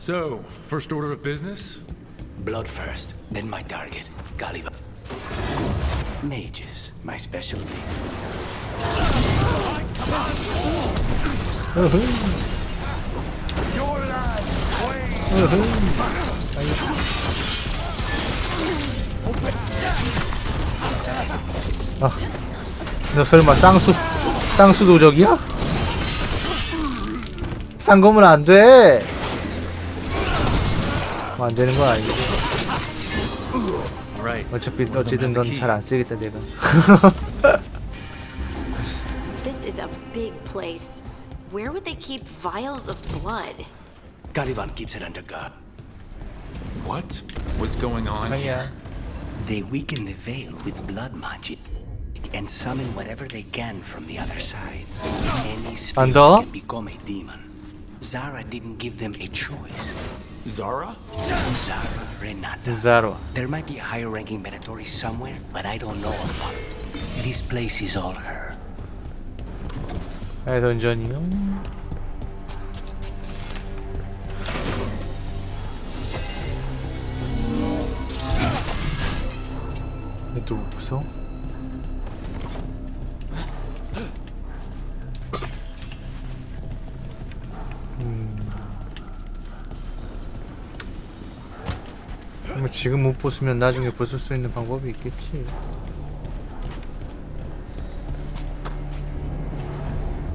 So, first order of business? Blood first, then my target, Caliban. Mages, my specialty. 아, 너 설마 쌍수 도적이야? 싼 거면 안 돼. 안 되는 건 아니지. 어쨌든 넌 잘 안 쓰겠다 내가. This is a big place. Where would they keep vials of blood? Caliban keeps it under guard. What was going on here? They weaken the veil with blood magic and summon whatever they can from the other side. Any spirit can become a demon. Zara didn't give them a choice. Zara? Zara Renata. Zara. There might be a higher-ranking Venatori somewhere, but I don't know of one. This place is all her. 던전이요. 또 무서워? 뭐 지금 못 부수면 나중에 부술 수 있는 방법이 있겠지.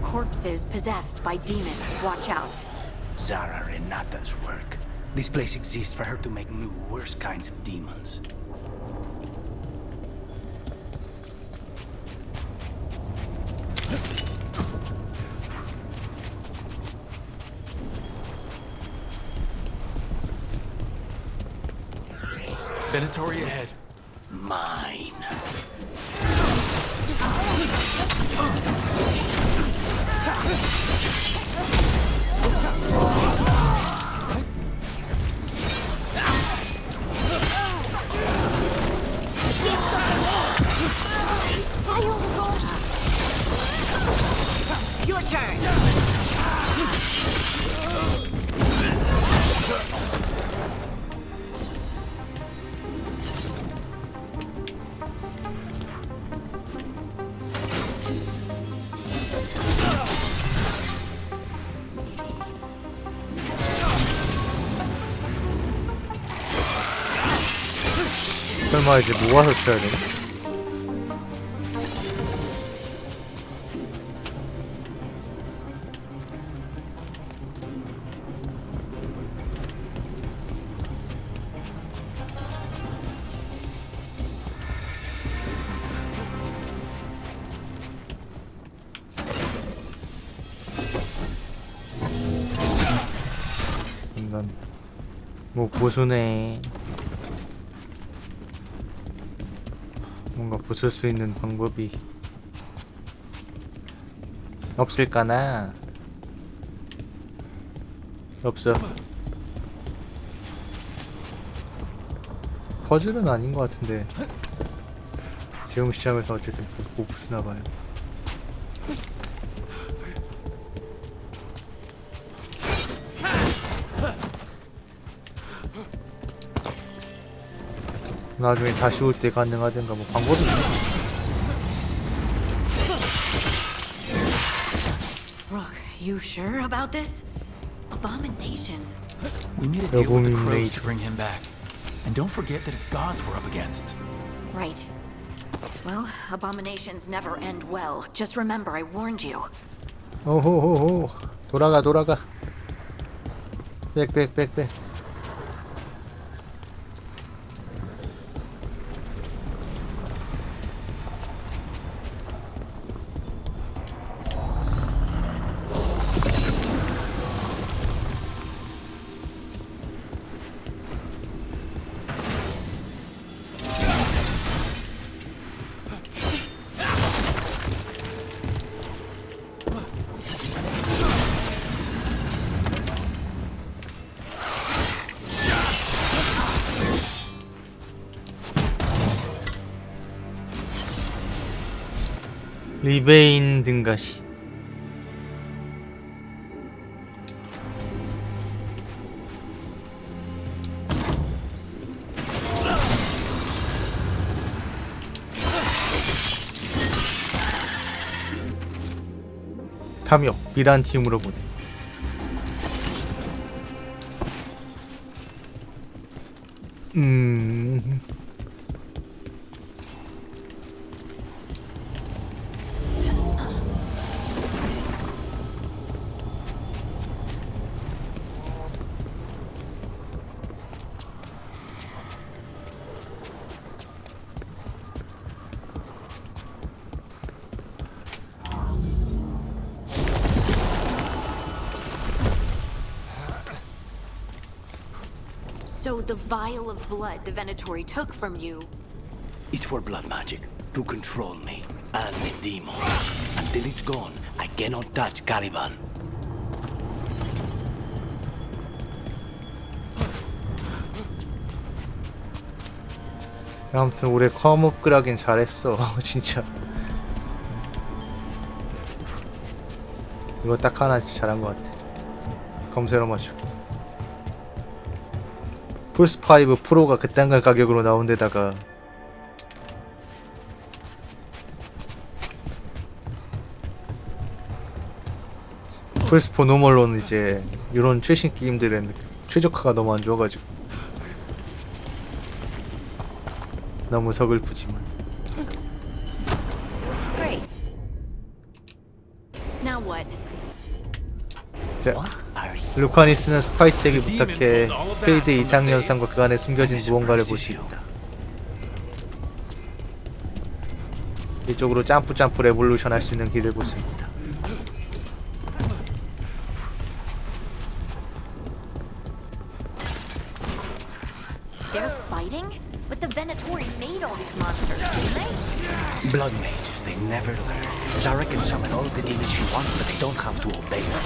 Corpses possessed by demons. Watch out. Zara Renata's work. This place exists for her to make new, worse kinds of demons. Venatori ahead. Mine. Your turn. 설마 이제 모아서 쳐야 되나? 난 뭐 보수네. 뭔가 부술 수 있는 방법이 없을까나? 없어. 퍼즐은 아닌 것 같은데 지금 시작해서 어쨌든 못 부수나봐요. 나중에 다시 올 때 가능하든가 뭐 방법이 있나? Rook, you sure about this? Abominations. We need to deal with the crows to bring him back. And don't forget that it's gods we're up against. Right. Well, abominations never end well. Just remember, I warned you. 오호호호. 돌아가. 백. 리베인 등가시. 탐욕 비란티움으로 보내. So the vial of blood the Venatori took from you. It's for blood magic, to control me and the demon. Until it's gone, I cannot touch Caliban. 아무튼 올해 컴업글 하긴 잘했어. 진짜 이거 딱 하나 진짜 잘한 것 같아. 검색어 맞추고 플스5 프로가 그딴 가격으로 나온 데다가 플스4 노멀로는 이제 이런 최신 게임들은 최저가가 너무 안 좋아가지고 너무 서글프지만. Great. Now what? 자, 루카니스는 스파이트에게 부탁해 페이드 이상현상과 그 안에 숨겨진 무언가를 볼 수 있다. 이쪽으로 점프 레볼루션 할 수 있는 길을 볼 수 있다. They're fighting? But the Venatori made all these monsters, didn't they? Blood mages, they never learn. Zara can summon all the demons she wants, but they don't have to obey her.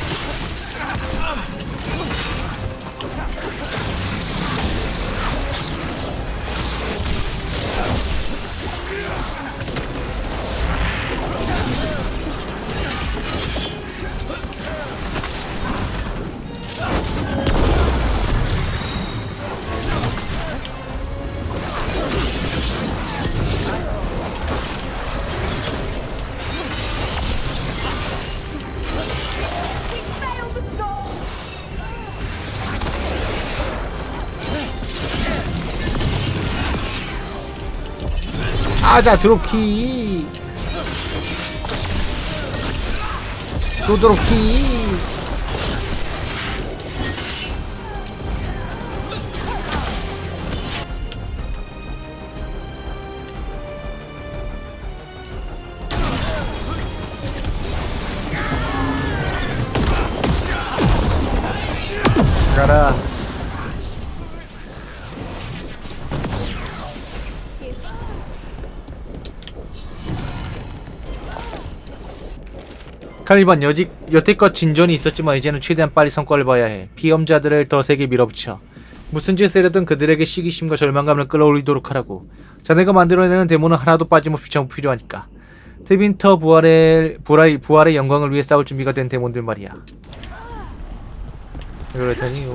아자 드롭키 도드롭키. 가라. 칼리반 여태껏 진전이 있었지만 이제는 최대한 빨리 성과를 봐야 해. 피험자들을 더 세게 밀어붙여 무슨 짓을 하든 그들에게 시기심과 절망감을 끌어올리도록 하라고. 자네가 만들어내는 데모는 하나도 빠짐없이 전부 필요하니까. 테빈터 부활의 영광을 위해 싸울 준비가 된 데몬들 말이야. 그렇다니요.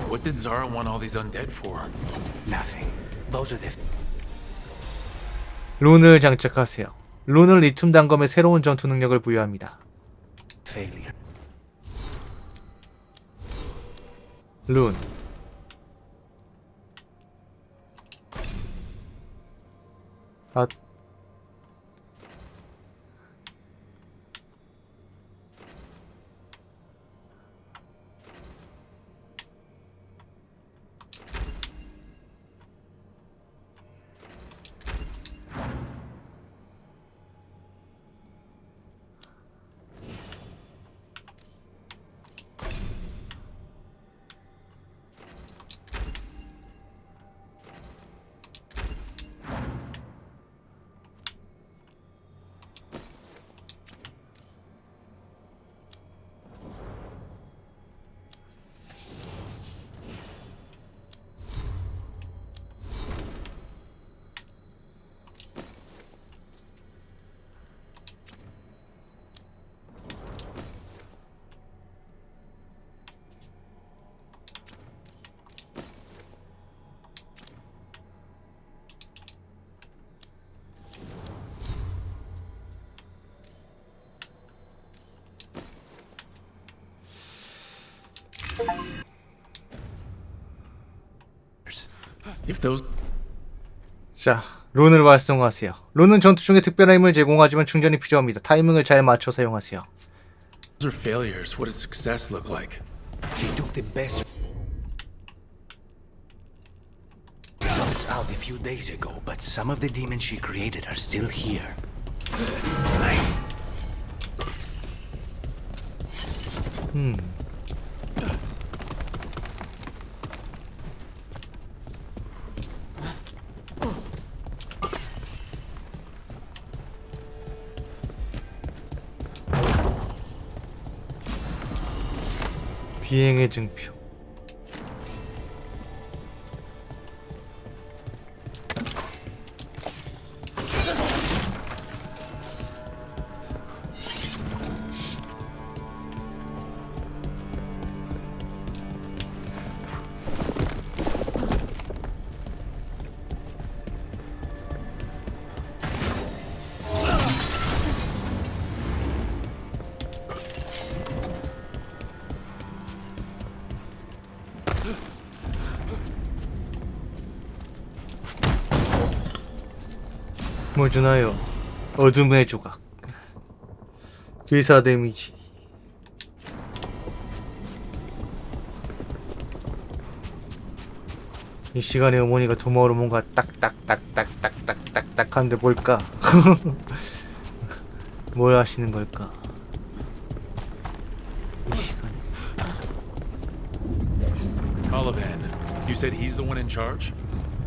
What did Zara want all these undead for? Nothing. Those are the... 룬을 장착하세요. 룬은 리튬 단검에 새로운 전투 능력을 부여합니다. failure. 룬. 아. If those 자, 룬을 활성화하세요. 룬은 전투 중에 특별한 힘을 제공하지만 충전이 필요합니다. 타이밍을 잘 맞춰 사용하세요. are failures, what does success look like? She took the best results out a few days ago, but some of the demons she created are still here. 비행의 증표. 뭐 주나요? 어둠의 조각. 괴사 데미지. 이 시간에 어머니가 도마로 뭔가 딱딱딱딱딱딱딱 하는데 뭘까? 뭘 하시는 걸까? 이 시간에. Caliban, you said he's the one in charge?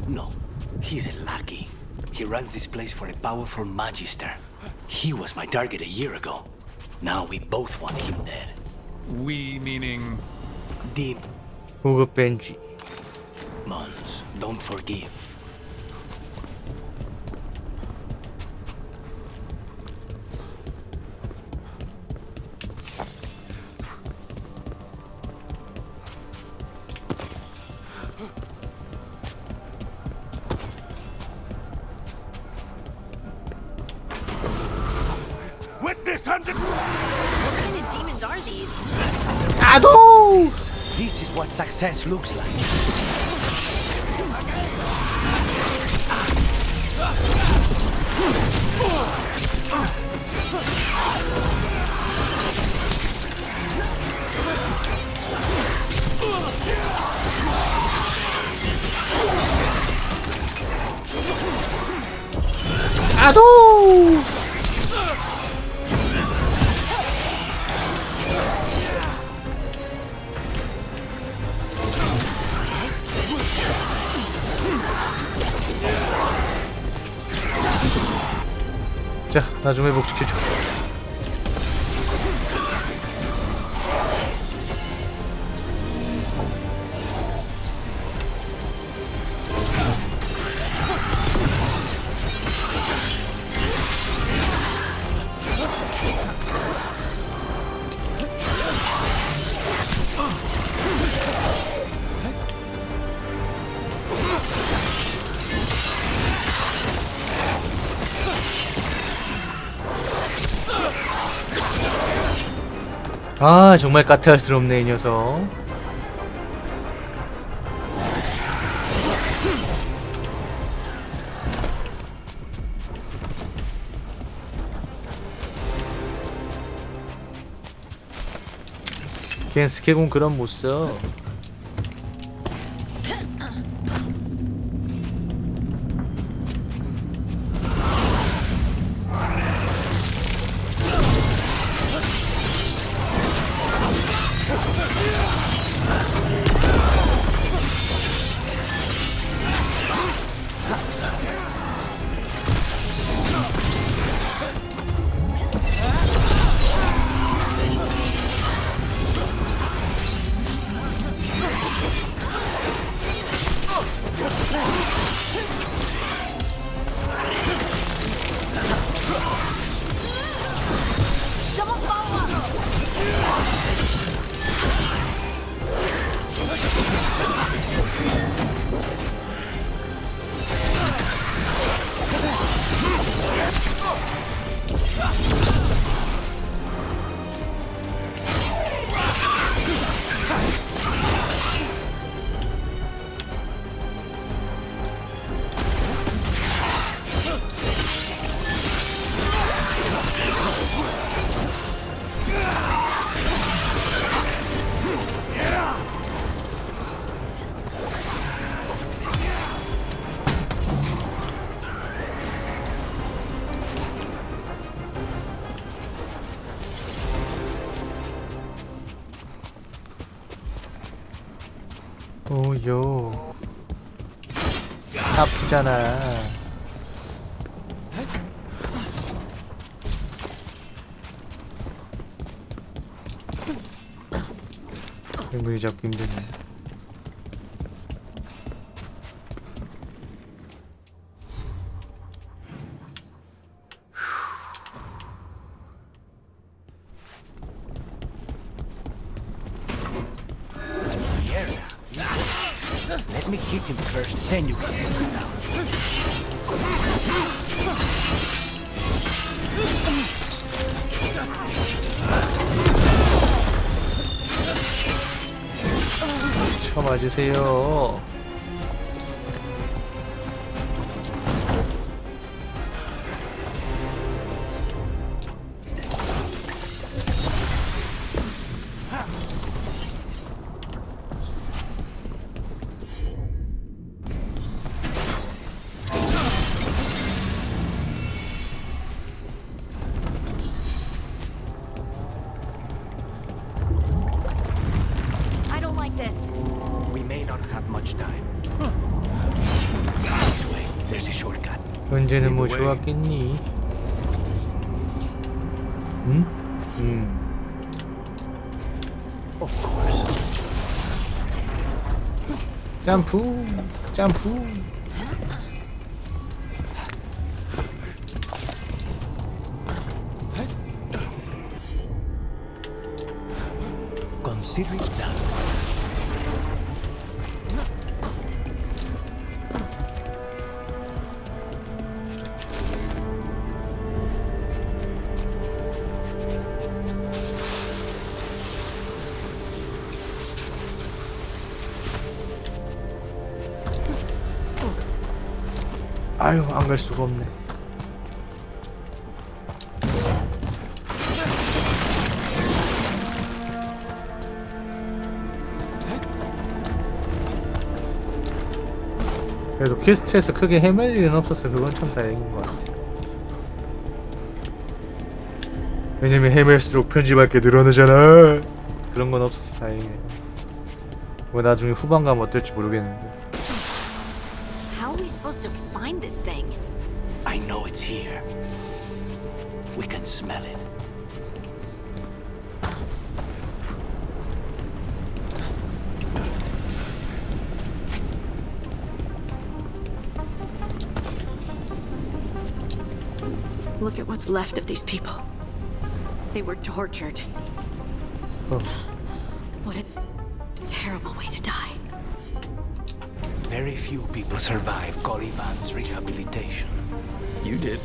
No, he's a lackey. He runs this place for a powerful magister. He was my target a year ago. Now we both want him dead. We meaning... 고급 벤지. Demons don't forgive. What kind of demons are these? 아도! This is what success looks like. 아도! 자, 나 좀 회복시켜줘. 아, 정말 까탈스럽네 이 녀석. 걘 스케군 그럼 못써. 오요. 아프잖아. 맹물이 잡기 힘드네. Let me hit him first, then you can take him down. 쳐맞으세요. I don't like this. We may not have much time. This way, there's a shortcut. 언제는 뭐 좋았겠니? 응? Of course. 점프, 점프. Consider it done. 아유, 안 갈 수가 없네. 그래도 퀘스트에서 크게 헤맬 일은 없었어. 그건 참 다행인 것 같아. 왜냐면 헤맬수록 편집할 게 늘어나잖아. 그런 건 없어서 다행이네. 뭐 나중에 후반 가면 어떨지 모르겠는데. How are we supposed to find this thing? I know it's here. We can smell it. Look at what's left of these people. They were tortured. Oh. What a terrible way to die. Very few people survive Caliban's rehabilitation. You did.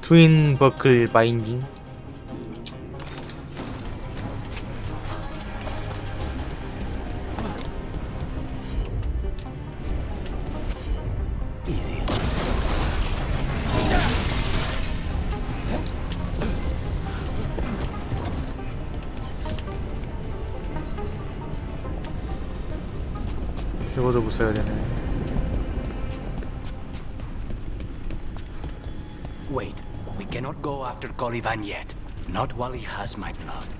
트윈 버클 바인딩. Easy. 이거도 부숴야 되네. Wait, we cannot go after Caliban yet. Not while he has my blood.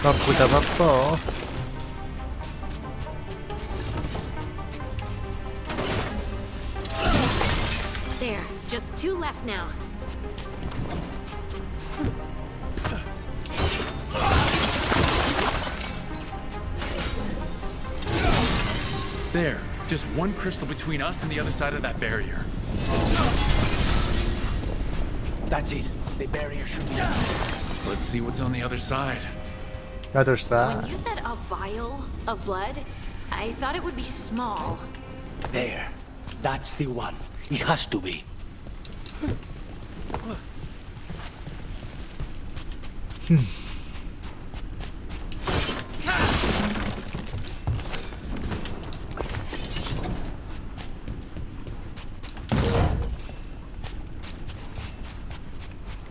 바쁘다 바빠. There, just 2 left now. There, just one crystal between us and the other side of that barrier. That's it. The barrier should be. Let's see what's on the other side. 야들싸. When you said a vial of blood, I thought it would be small. There. That's the one. It has to be.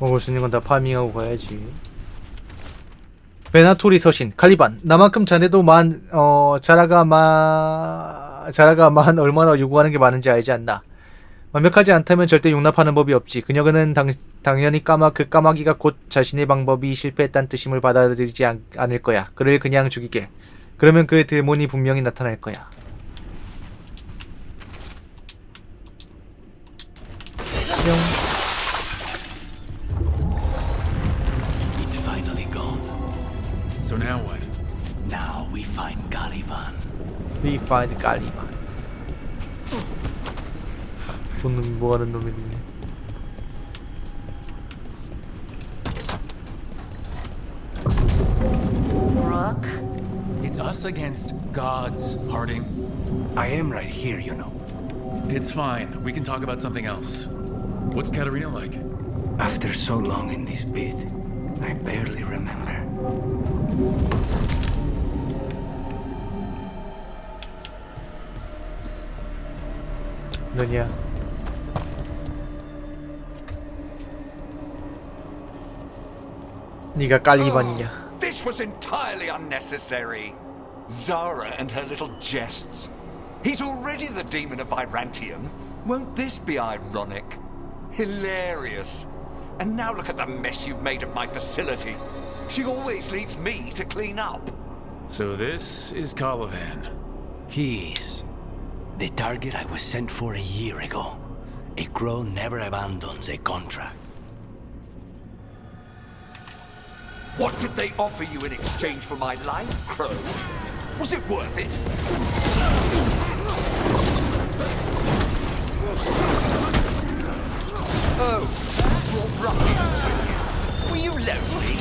먹을 수 있는 건 다 파밍하고 가야지. 베나토리 서신 칼리반 나만큼 자네도 자라가 만 얼마나 요구하는 게 많은지 알지 않나. 완벽하지 않다면 절대 용납하는 법이 없지. 그녀는 당연히 그 까마귀가 곧 자신의 방법이 실패했다는 뜻임을 받아들이지 않을 거야. 그를 그냥 죽이게. 그러면 그 데몬이 분명히 나타날 거야. It's finally gone. So now what? Now we find Caliban. We find 칼리반. 놈이 뭐하는 놈이니? Rook? It's us against gods, Harding. I am right here, you know. It's fine. We can talk about something else. What's Katarina like? After so long in this pit, I barely remember. 너냐? 네가 칼리반이냐? This was entirely unnecessary. Zara and her little jests. He's already the demon of Virantium. Won't this be ironic? Hilarious. And now look at the mess you've made of my facility. She always leaves me to clean up. So this is Caliban. He's the target I was sent for a year ago. A crow never abandons a contract. What did they offer you in exchange for my life, Crow? Was it worth it? Oh, your ruffians with you. Were you lonely?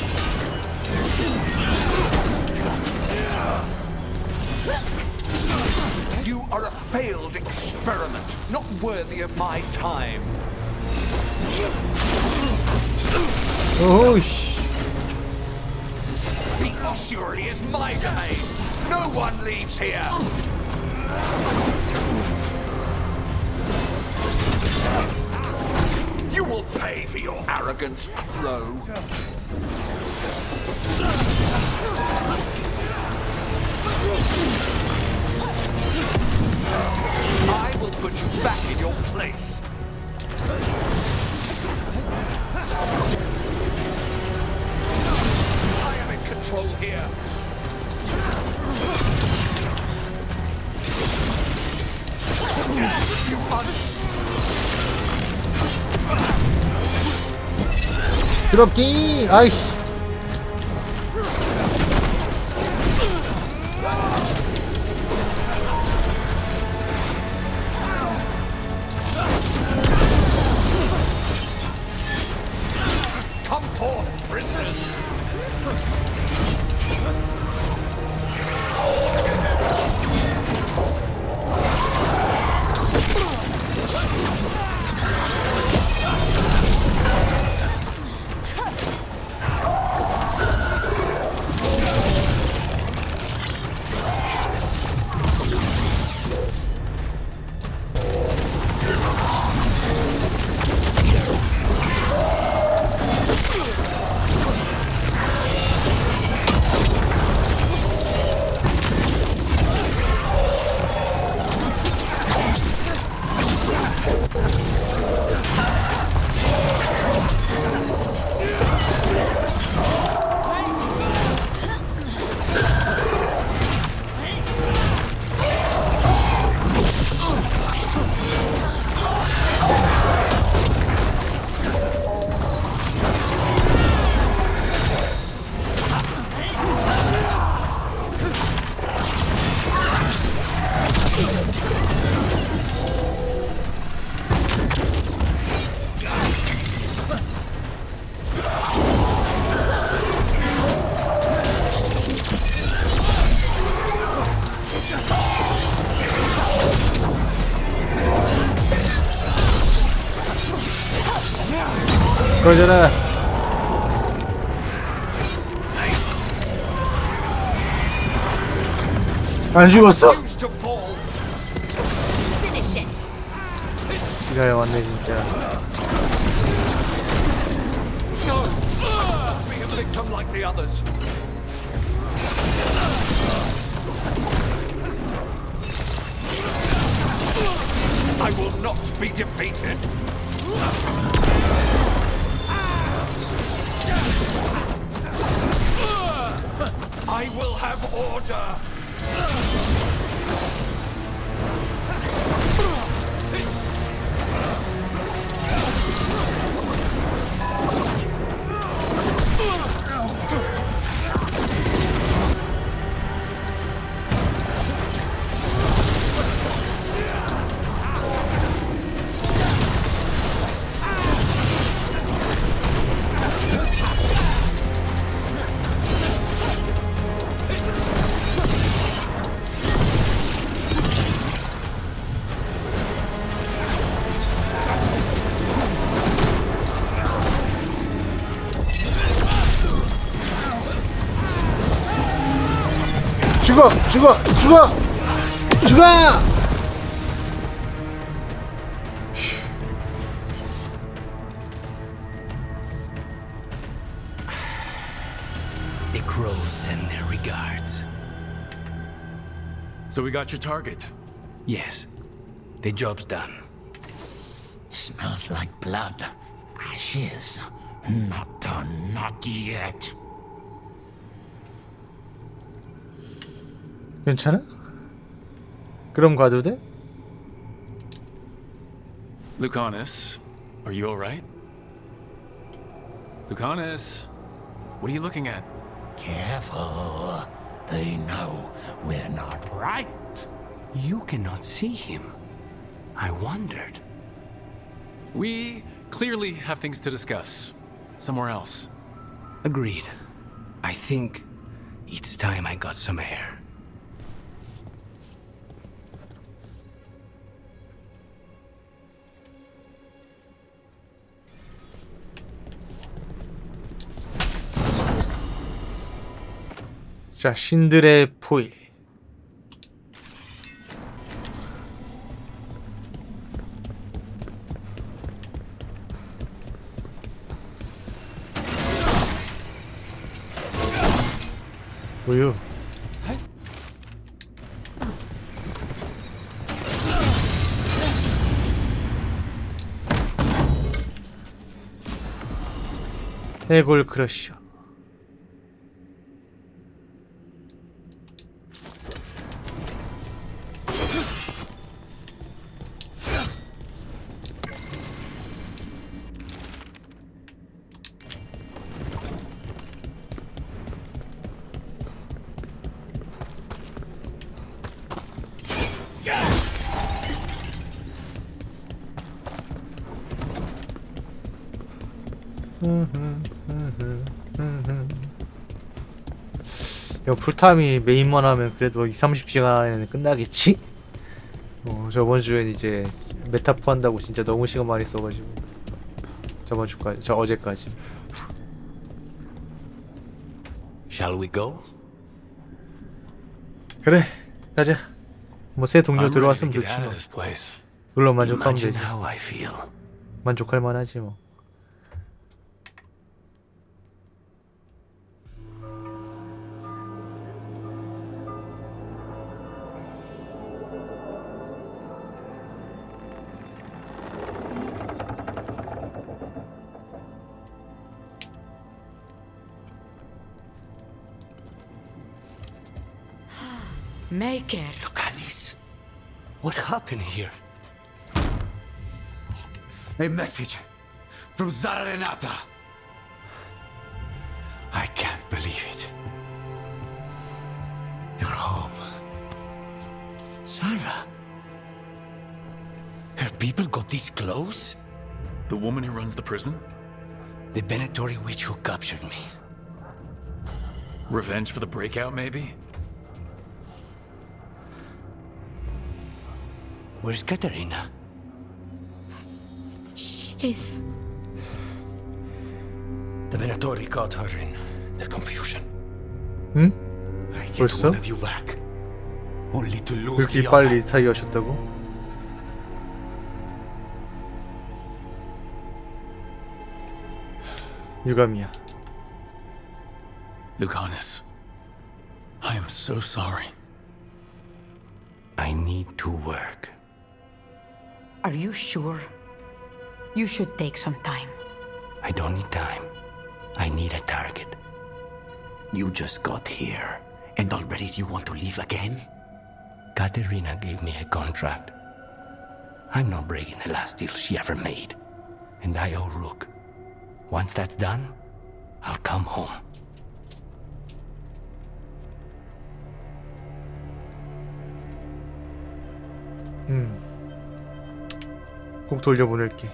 You are a failed experiment, not worthy of my time. Oh 씨. The ossuary is my domain. No one leaves here. You will pay for your arrogance, Crow. I will put you back in your place. I am in control here. You 드롭기. 아이씨. come forth, prisoners. 꺼져라. 안 죽었어? Used to fall. Finish it. 지가야 왔네 진짜. No. Be a victim like the others. I will not be defeated. I will have order. 죽어! 죽어! 죽어! 죽어! The crows send their regards. So we got your target. Yes, the job's done. Smells like blood. Ashes. Not done, not yet. 괜찮아? 그럼 가도 돼? Lucanus, are you alright? Lucanus, what are you looking at? Careful. They know we're not right. You cannot see him. I wondered. We clearly have things to discuss. Somewhere else. Agreed. I think it's time I got some air. 자, 신들의 포일. 우유. 해골 크러쉬. 이거 풀타임이 메인만 하면 그래도 2-30시간에는 끝나겠지? 저번 주엔 이제 메타포 한다고 진짜 너무 시간 많이 써가지고 저번 주까지, 저 어제까지. Shall we go? 그래, 가자. 뭐 새 동료 I'm ready to 들어왔으면 get 좋지 out 뭐. of this place. 물론 만족하면 Imagine 되지. how I feel. 만족할 만하지 뭐. Make it. Look, Alice. What happened here? A message from Zara Renata. I can't believe it. You're home. Sarah? Her people got this close? The woman who runs the prison? The Benettori witch who captured me. Revenge for the breakout, maybe? Where's Katerina? She's The Venatori caught her in their confusion. 응? I get 벌써? one of you back, only to lose 이렇게 the 빨리 other. 사이하셨다고? 유감이야. Lucanus, I am so sorry. I need to work. Are you sure? You should take some time. I don't need time. I need a target. You just got here, and already you want to leave again? Katerina gave me a contract. I'm not breaking the last deal she ever made. And I owe Rook. Once that's done, I'll come home. 꼭 돌려보낼게.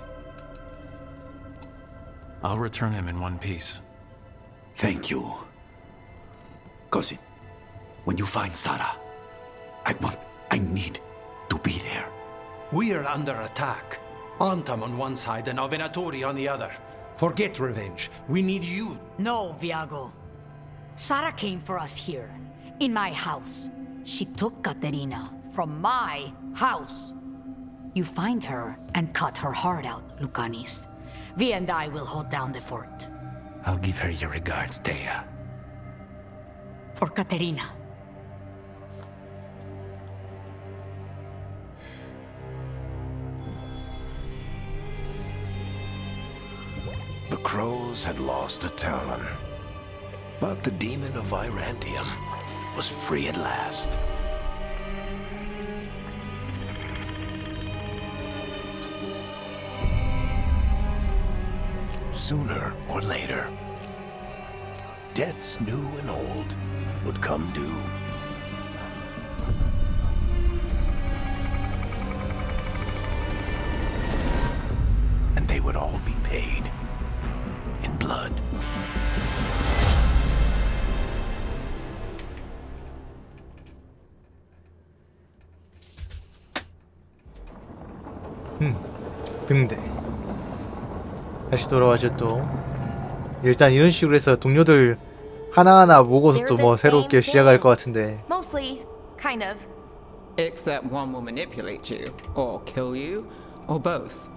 I'll return him in one piece. Thank you. Cousin, when you find Sarah, I need to be there. We are under attack. Antam on one side and Avenatori on the other. Forget revenge. We need you. No, Viago. Sarah came for us here, in my house. She took Katerina from my house. You find her and cut her heart out, Lucanis. Vi and I will hold down the fort. I'll give her your regards, Thea. For Katerina. The crows had lost a talon, but the demon of Irantium was free at last. Sooner or later, debts new and old would come due. And they would all be paid in blood. 등대. 다시 돌아와죠 또. 일단 이런 식으로 해서 동료들 하나하나 모고서 또 뭐 새롭게 시작할 것 같은데. Mostly, kind of. Except one will manipulate you, or kill you, or both.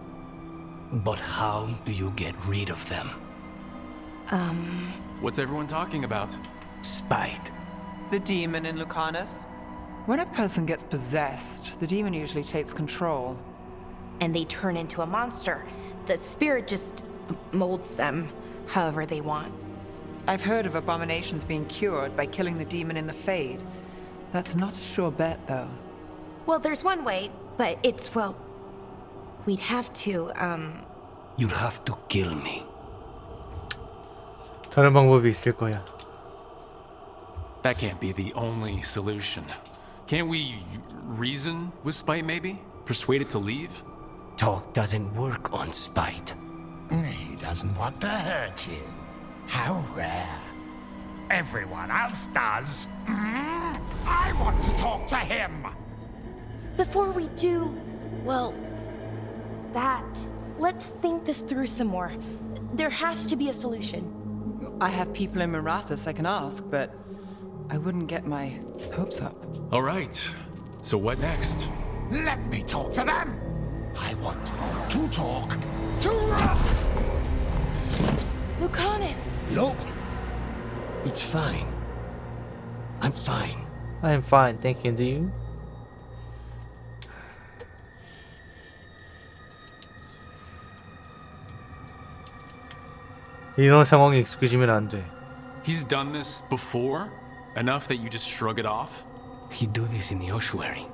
But how do you get rid of them? What's everyone talking about? Spite. The demon in Lucanus? When a person gets possessed, the demon usually takes control. And they turn into a monster. The spirit just molds them however they want. I've heard of abominations being cured by killing the demon in the Fade. That's not a sure bet, though. Well, there's one way, but it's, well, we'd have to, You'll have to kill me. 다른 방법이 있을 거야. That can't be the only solution. Can't we reason with Spite, maybe? Persuade it to leave? Talk doesn't work on spite. He doesn't want to hurt you. How rare. Everyone else does. I want to talk to him. before we do, well, that, let's think this through some more. There has to be a solution. I have people in Marathas I can ask, but I wouldn't get my hopes up. All right. So what next? Let me talk to them. I want to talk to Lucanus! Nope. It's fine. I'm fine. I'm fine, thank you. Do you? 이런 상황에 익숙해지면 안 돼. He's done this before? Enough that you just shrug it off? He'd do this in the ossuary.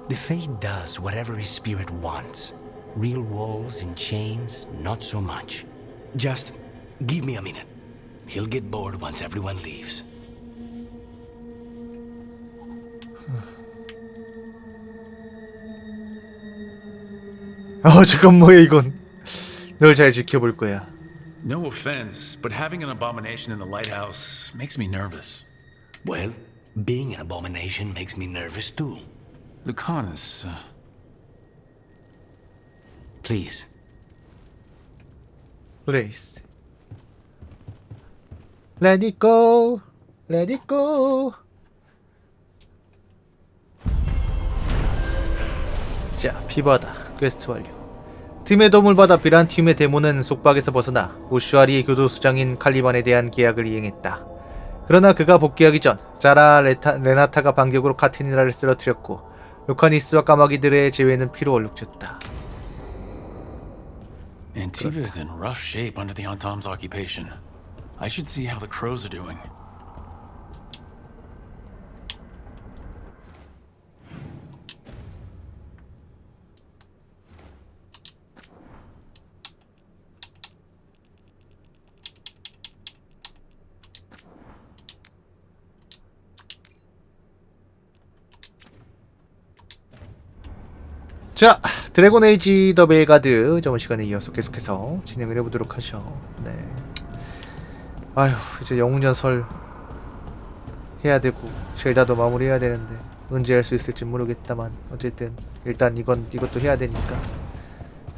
The Fate does whatever his spirit wants. Real walls and chains, not so much. Just give me a minute. He'll get bored once everyone leaves. 잠깐 뭐야 이건. 널 잘 지켜볼 거야. No offense, but having an abomination in the lighthouse makes me nervous. Well, being an abomination makes me nervous too. Lucanus, Please. Please. Let it go. Let it go. 자, 피바다. 퀘스트 완료. 팀의 도움을 받아 비란티움의 데모는 속박에서 벗어나 오슈아리의 교도소장인 칼리반에 대한 계약을 이행했다. 그러나 그가 복귀하기 전 자라 레나타가 반격으로 카테니라를 쓰러뜨렸고 루카니스와 까마귀들의 제외는 피로 얼룩졌다. Antiva is in rough shape under the Entom's occupation. I should see how the crows are doing. 자, 드래곤 에이지 더 베일가드 저번 시간에 이어서 계속해서 진행을 해보도록 하죠. 네. 아휴, 이제 영웅전설 해야 되고 젤다도 마무리해야 되는데 언제 할 수 있을지 모르겠다만 어쨌든 일단 이것도 해야 되니까.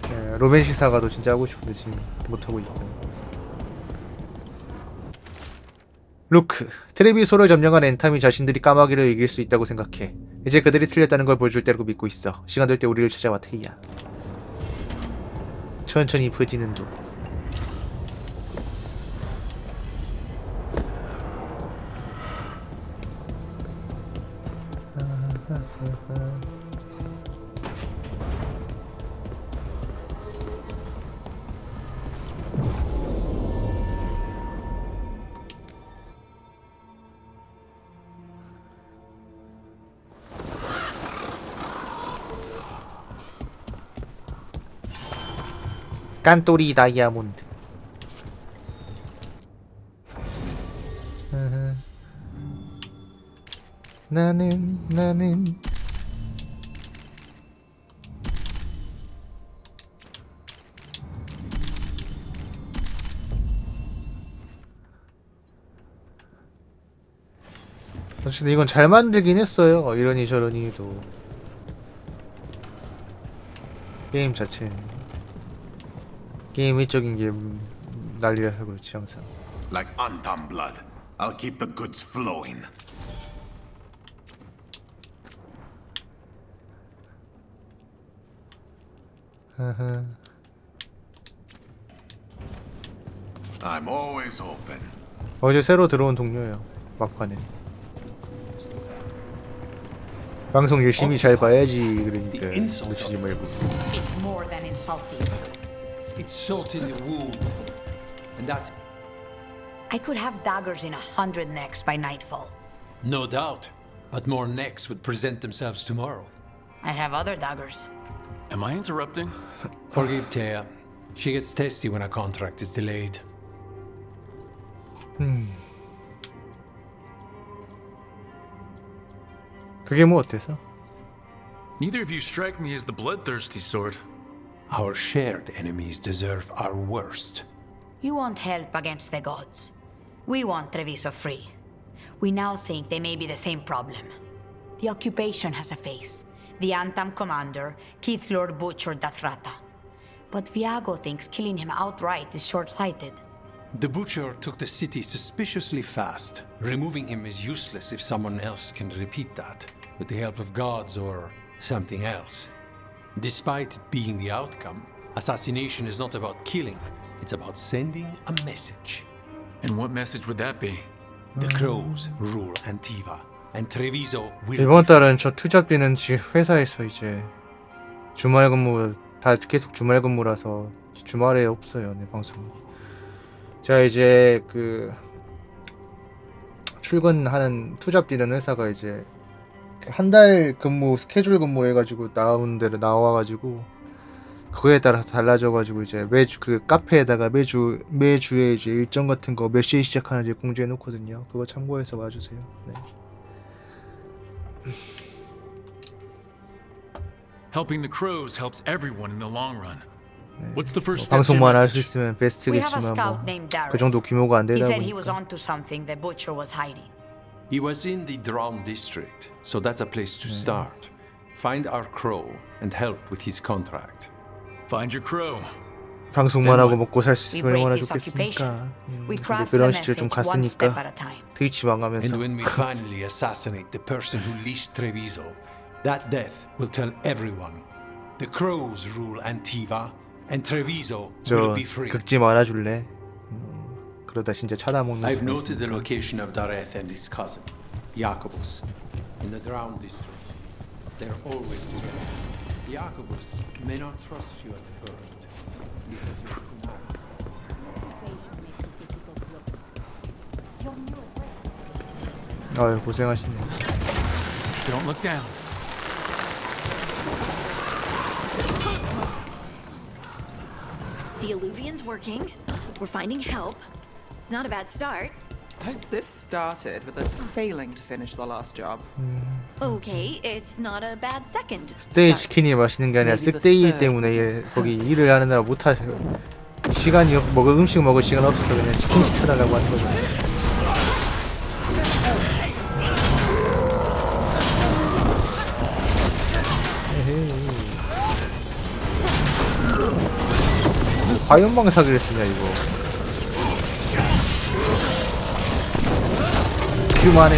네, 로맨시 사가도 진짜 하고 싶은데 지금 못하고 있고. 루크, 트레비소를 점령한 엔탐이 자신들이 까마귀를 이길 수 있다고 생각해. 이제 그들이 틀렸다는 걸 보여줄 때라고 믿고 있어. 시간 될 때 우리를 찾아와, 테이야. 천천히 퍼지는 도. 깐또리 다이아몬드. 나는 사실 이건 잘 만들긴 했어요. 이러니 저러니 해도 게임 자체는 게임 외적인 게 난리라서 그렇지 항상. Like Antam blood, I'll keep the goods flowing. I'm always open. 어제 새로 들어온 동료예요. 막판에. 방송 열심히 잘 봐야지. 그러니까 놓치지 말고. It's more than insulting. It's salt in the wound. And that, I could have daggers in 100 necks by nightfall. no doubt. But more necks would present themselves tomorrow. I have other daggers. Am I interrupting? Forgive Thea. She gets testy when a contract is delayed. 그게 뭐 어때서? Neither of you strike me as the bloodthirsty sort. Our shared enemies deserve our worst. You want help against the gods. We want Treviso free. We now think they may be the same problem. The occupation has a face. The Antam commander, Keith Lord butchered Dathrata. But Viago thinks killing him outright is short-sighted. The butcher took the city suspiciously fast. Removing him is useless if someone else can repeat that, with the help of gods or something else. Despite it being the outcome, assassination is not about killing, it's about sending a message. And what message would that be? The crows rule Antiva, and Treviso will... 이번 달은 저 투잡비는 지금 회사에서 이제 주말 근무 다 계속 주말 근무라서 주말에 없어요. 네, 방송. 제가 이제 그 출근하는 투잡디는 회사가 이제 한 달 근무 스케줄 근무를 해가지고 나온 데를 나와가지고 그거에 따라 달라져가지고 이제 매주 그 카페에다가 매주에 이제 일정 같은 거 몇 시에 시작하는지 공지해 놓거든요. 그거 참고해서 와주세요. 네. Helping the crows helps everyone in the long run. What's the first step to your 방송만 할 수 message? 있으면 We have a 베스트겠지만 scout 뭐 named 그 Dareth. 정도 규모가 안 He 되다 said he was 보니까 onto something the butcher was hiding. He was in the Drum district, so that's a place to start. Find our crow and help with his contract. Find your crow. 방송만 하고 먹고 살 수 We 있으면 break 얼마나 this 좋겠습니까. occupation. We 근데 craft 그런 the 시절 좀 message one step at 갔으니까 a time. 트위치 망하면서 And when we finally assassinate the person who leashed Treviso, that death will tell everyone. The crows rule Antiva, and Treviso will 저 be free. 극지 말아줄래? 그러다 진짜 찾아먹는 I've 수가 noted the 있으니까. location of Dareth and his cousin, Jacobus, in the drowned district. They're always together. Jacobus may not trust you at first, because you're Kumar. 아유 고생하시네. Don't look down. The alluvian's working. We're finding help. It's not a bad start. This started with us failing to finish the last job. Okay, it's not a bad second. 스테이 start. 치킨이 맛있는 게 아니라 쓱데이 때문에 얘 거기 일을 하느라 못하 시간이 먹을 음식 먹을 시간 없어서 그냥 치킨 시켜달라고 하는 거죠. 과연방 사기를 했으냐 이거. 그만해.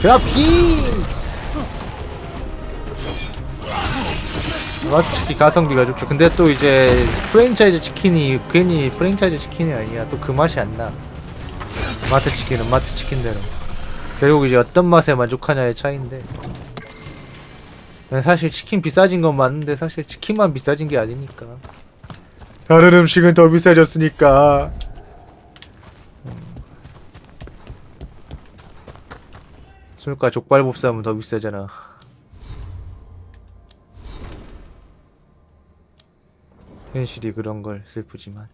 드랍킹! 마트 치킨 가성비가 좋죠. 근데 또 이제 프랜차이즈 치킨이 괜히 프랜차이즈 치킨이 아니야. 또 그 맛이 안 나. 마트 치킨은 마트 치킨대로. 결국 이제 어떤 맛에 만족하냐의 차이인데. 사실 치킨 비싸진 건 맞는데 사실 치킨만 비싸진 게 아니니까. 다른 음식은 더 비싸졌으니까. 술과 족발봅사하면 더 비싸잖아. 현실이 그런 걸 슬프지만.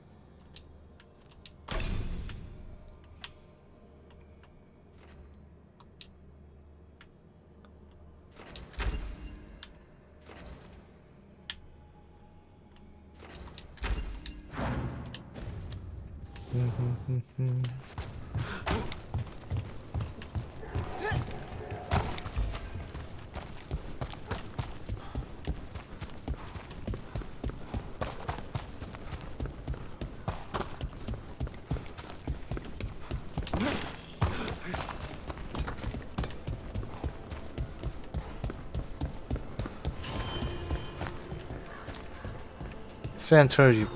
센트럴이고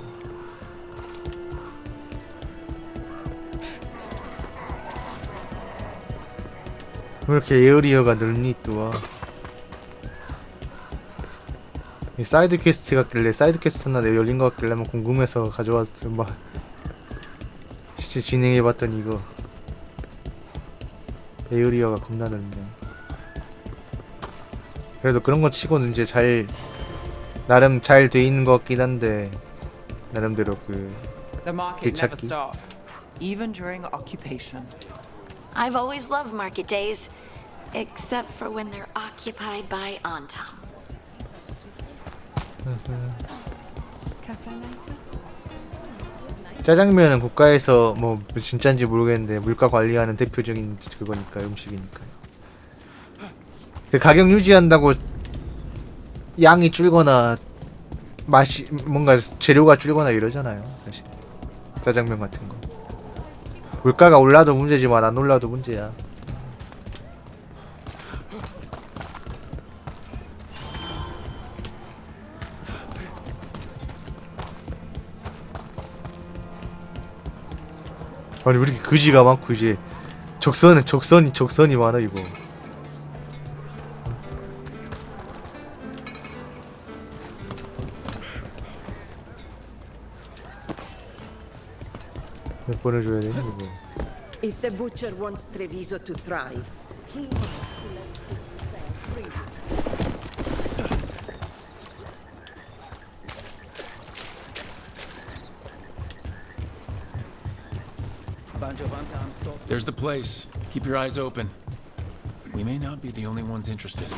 왜 이렇게 에어리어가 넓니 또와. 이 사이드 퀘스트 같길래 사이드 퀘스트나 내 열린 것 같길래 한번 궁금해서 가져왔더니 막 실제 진행해봤더니 이거 에어리어가 겁나 넓네. 그래도 그런 거 치고는 이제 잘 나름 잘 돼 있는 것 같긴 한데 나름대로 그 The market never 개찾기. stops, even during occupation. I've always loved market days, except for when they're occupied by Antam. 짜장면은 국가에서 뭐 진짜인지 모르겠는데 물가 관리하는 대표적인 그거니까 음식이니까요. 그 가격 유지한다고 양이 줄거나 맛이 뭔가 재료가 줄거나 이러잖아요. 사실 짜장면 같은 거 물가가 올라도 문제지만 안 올라도 문제야. 아니 왜 이렇게 그지가 많고 이제 적선이 많아 이거. 몇 번을 줘야 되니 이거. If the butcher wants Treviso to thrive, he wants to let things free. There's the place. Keep your eyes open. We may not be the only ones interested.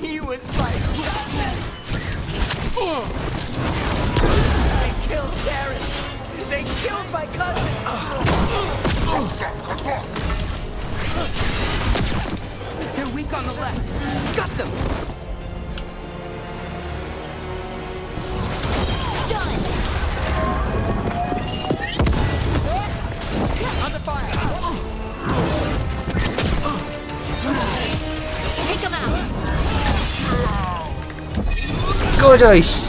He was like, they killed Darren. They killed my cousin! They're weak on the left. Got them! Done! Under fire! Take him out! 꺼져 이씨.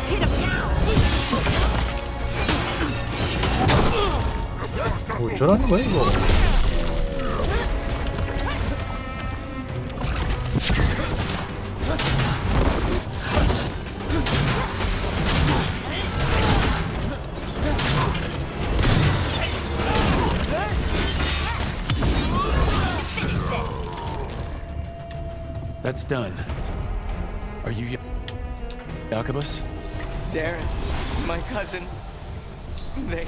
Hit him now! 뭐 어쩌라는 거야 이거. That's done. Are you Jacobus? Darren, my cousin. They...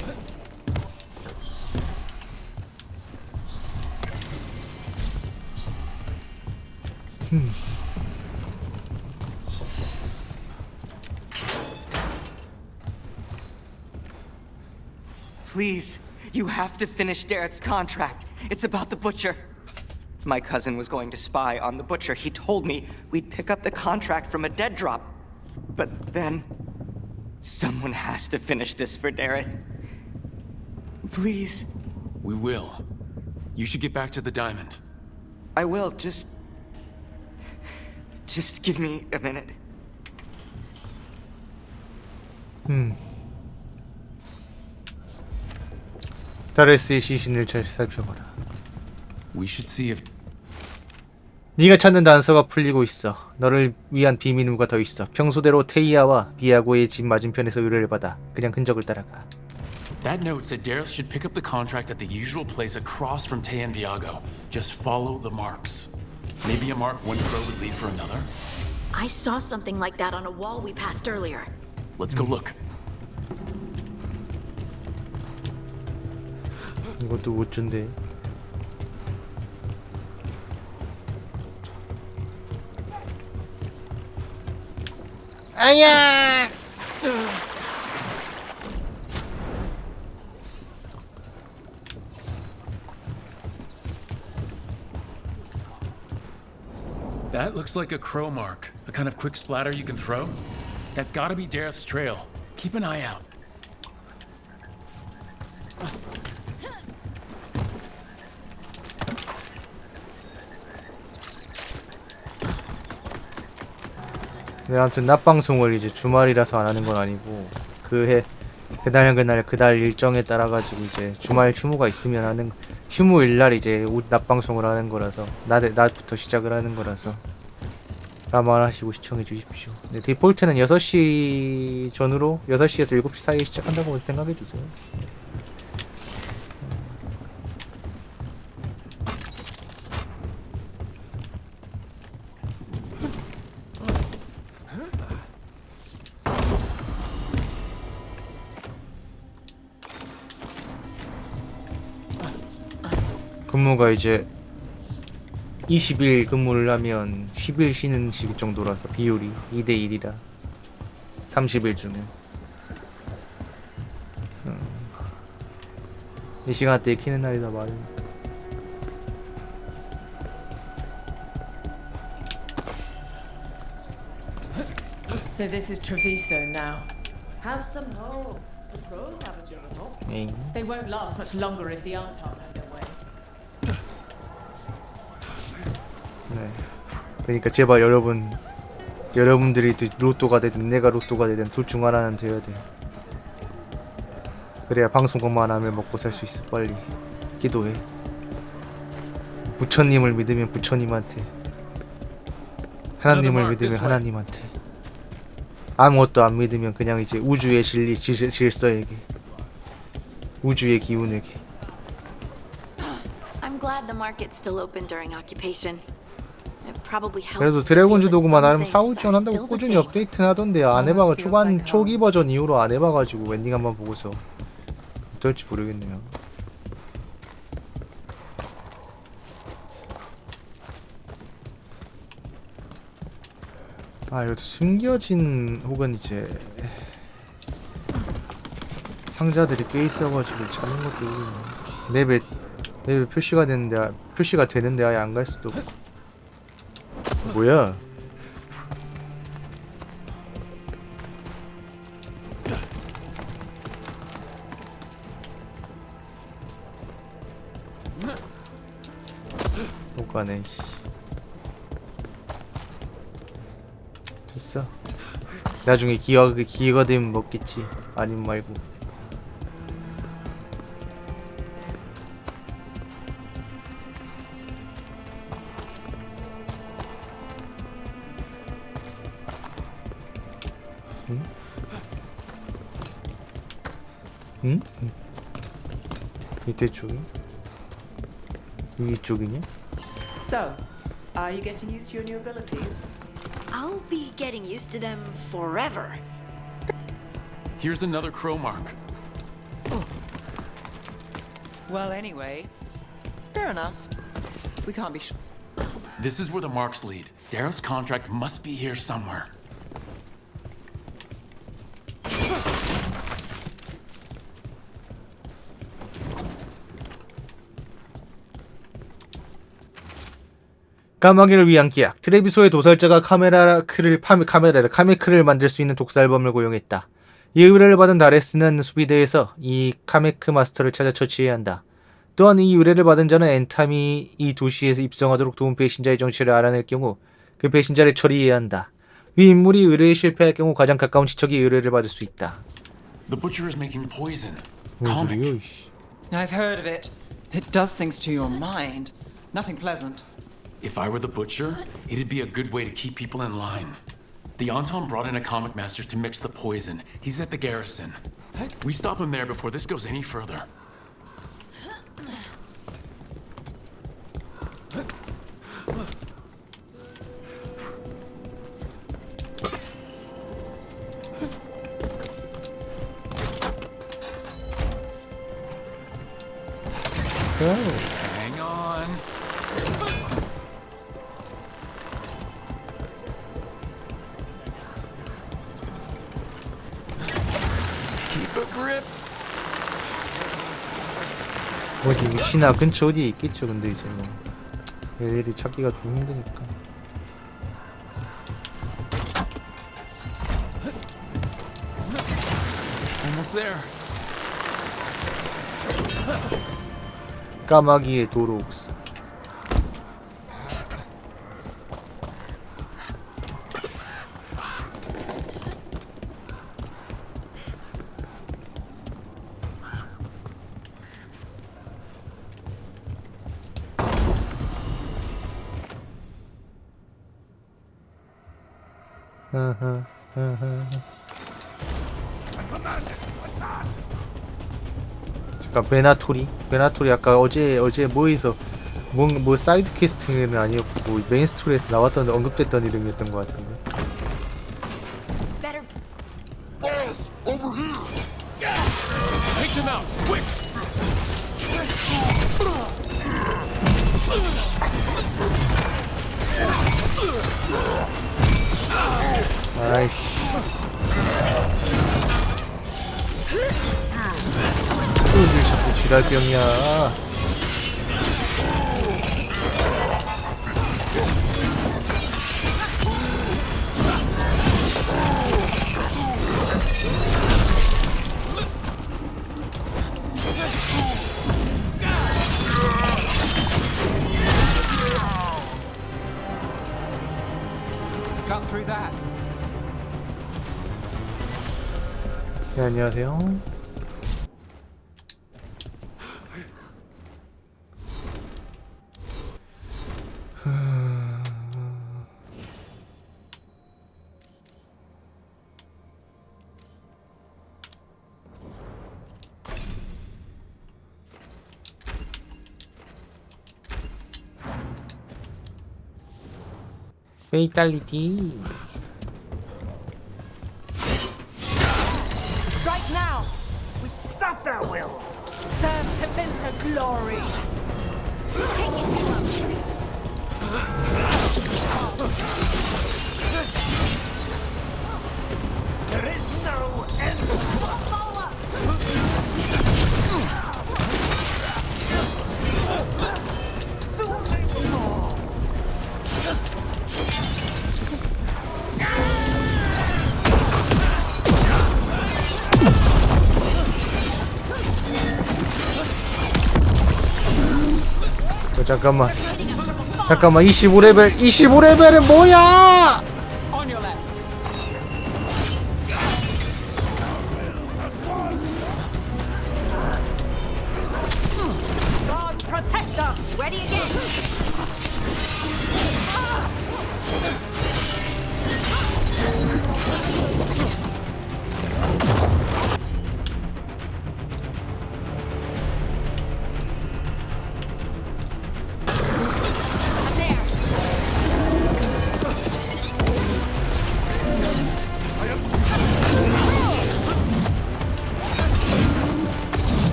Please, you have to finish Darrett's contract. It's about the butcher. My cousin was going to spy on the butcher. He told me we'd pick up the contract from a dead drop. But then... someone has to finish this for Darrett. Please. We will. You should get back to the diamond. I will, just give me a minute. 다레스의 시신을 잘 살펴봐라. We should see if 네가 찾는 단서가 풀리고 있어. 너를 위한 비밀 의무가 더 있어. 평소대로 테이아와 비아고의 집 맞은편에서 의뢰를 받아. 그냥 흔적을 따라가. that note said Dareth should pick up the contract at the usual place across from Tay and Viago. Just follow the marks. Maybe a mark one crow would lead for another? I saw something like that on a wall we passed earlier. Let's go look. 이것도 못 준대. 아야! That looks like a crow mark. A kind of quick splatter you can throw. That's gotta be Dareth's trail. Keep an eye out. 네, 아무튼 낮방송을 이제 주말이라서 안 하는 건 아니고 그날 일정에 따라 가지고 이제 주말 휴무가 있으면 하는 휴무일 날 이제 낮방송을 하는 거라서 낮부터 시작을 하는 거라서 감안하시고 시청해 주십시오. 네, 디폴트는 6시 전후로 6시에서 7시 사이에 시작한다고 생각해 주세요. 근무가 이제 20일 근무를 하면 10일 쉬는 식 정도라서 비율이 2대1이라 30일 중에 이 시간대에 키는 날이 더 많이. So this is Treviso now. Have some hope. Suppose haven't you hope? They won't last much longer if the Artart have their way. 네. 그러니까 제발 여러분들이 로또가 되든 내가 로또가 되든 둘 중 하나는 되어야 돼. 그래야 방송국만 하면 먹고 살 수 있어. 빨리 기도해. 부처님을 믿으면 부처님한테, 하나님을 믿으면 하나님한테, 아무것도 안 믿으면 그냥 이제 우주의 진리 질서에게, 우주의 기운에게. I'm glad the market's still open during occupation. It probably helps. 그래도 드래곤즈 도구만 나름 사후 지원한다고 꾸준히 업데이트는 하던데 안 해봐가 초기 버전 이후로 안 해봐가지고 엔딩 한번 보고서 어떨지 모르겠네요. 아 이것도 숨겨진 혹은 이제 상자들이 꽤 있어가지고 찾는 것도 맵에 표시가 되는데 아예 안 갈 수도 없고. 뭐야? 못 가네. 됐어. 나중에 기회가 되면 먹겠지. 아니면 말고. 응? 응? 밑에 쪽이? 여기 쪽이냐? So, are you getting used to your new abilities? I'll be getting used to them forever. Here's another crow mark. Well, anyway, fair enough. We can't be sure. This is where the marks lead. Daryl's contract must be here somewhere. 까마귀를 위한 계약. 트레비소의 도살자가 카메크를 만들 수 있는 독살범을 고용했다. 이 의뢰를 받은 다레스는 수비대에서 이 카메크 마스터를 찾아 처치해야 한다. 또한 이 의뢰를 받은 자는 엔탐이 이 도시에서 입성하도록 도운 배신자의 정체를 알아낼 경우 그 배신자를 처리해야 한다. 위 인물이 의뢰에 실패할 경우 가장 가까운 지척이 의뢰를 받을 수 있다. The butcher is making poison. 무슨 소리야? I've heard of it. It does things to your mind. Nothing pleasant. If I were the butcher, it'd be a good way to keep people in line. The Anton brought in a comic master to mix the poison. He's at the garrison. We stop him there before this goes any further. Hang on. Keep a grip. 어디 혹시나 근처 어디에 있겠죠. 근데 이제 뭐 얘들이 찾기가 좀 힘드니까. Almost there. 까마귀의 도로 옥사. 잠깐 베나토리 아까 어제 뭐에서 뭐 사이드 퀘스트는 아니었고 메인 스토리에서 나왔던 언급됐던 이름이었던 것 같은데. Better. Boss, over here! Take them out, quick! 아이씨. 왜 자꾸 지랄병이야. Cut through that. 네, 안녕하세요. 페이탈리티. Right now, we suck their wills. Serve to Vince's glory. Take it to him. There is no end. Follow up. 잠깐만 25레벨은 뭐야? On your left. God protect us! Ready again.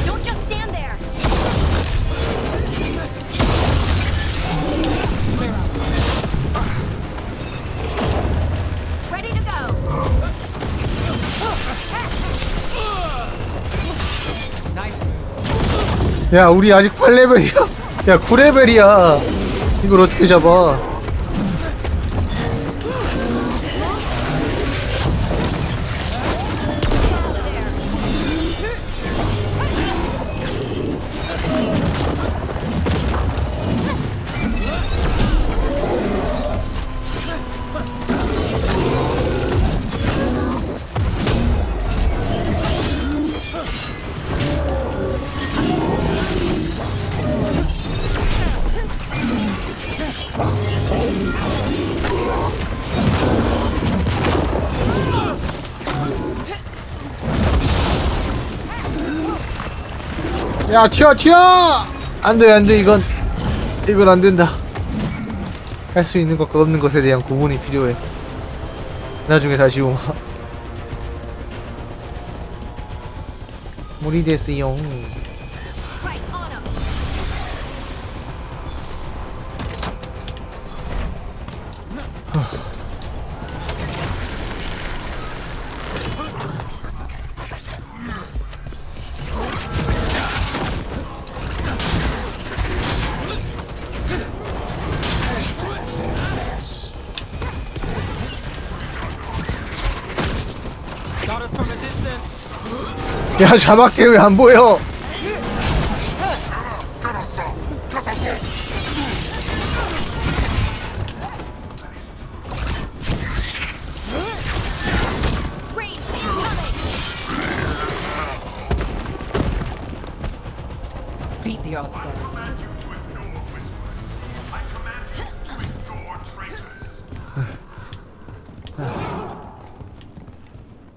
Don't just stand there. Ready to go. 야 우리 아직 8레벨이야. 야 9레벨이야. 이걸 어떻게 잡아? 야 튀어 안돼 이건 안된다. 할 수 있는 것과 없는 것에 대한 구분이 필요해. 나중에 다시 오마. 무리 됐어요. Right on him. 야 자막대 왜 안 보여? Ranged incoming. Beat the odds there.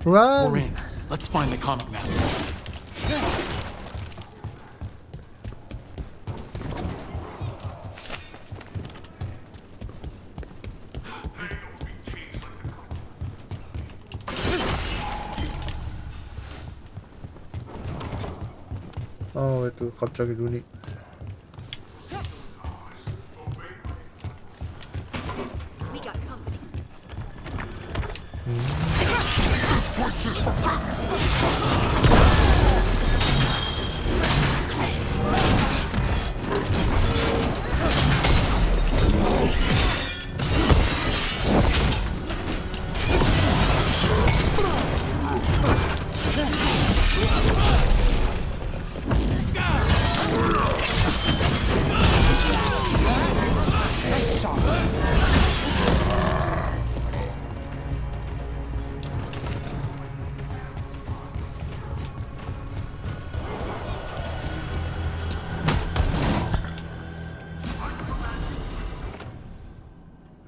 Run. We're in. Let's find the comic master. 왜 또 갑자기 눈이 We got company.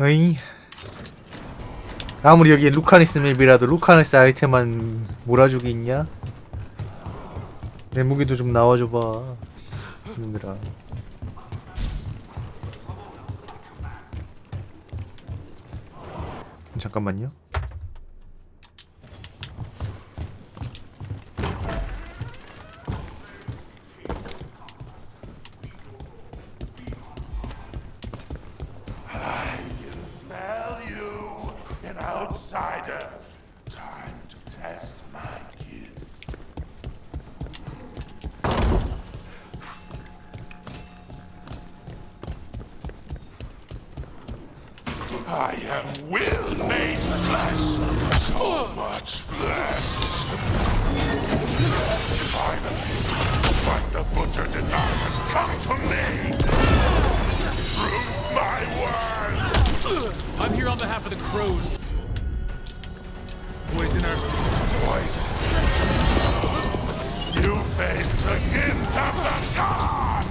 어이. 아무리 여기에 루카니스 맵이라도 루카니스 아이템만 몰아주기 있냐? 내 무기도 좀 나와줘봐. 얘들아. 잠깐만요. Outsider, time to test my gift. I am will made flesh. So much flesh. Finally, but the butcher did not come to me. Prove my word. I'm here on behalf of the crows. Poisoner. Poison. You face the gift of the gods.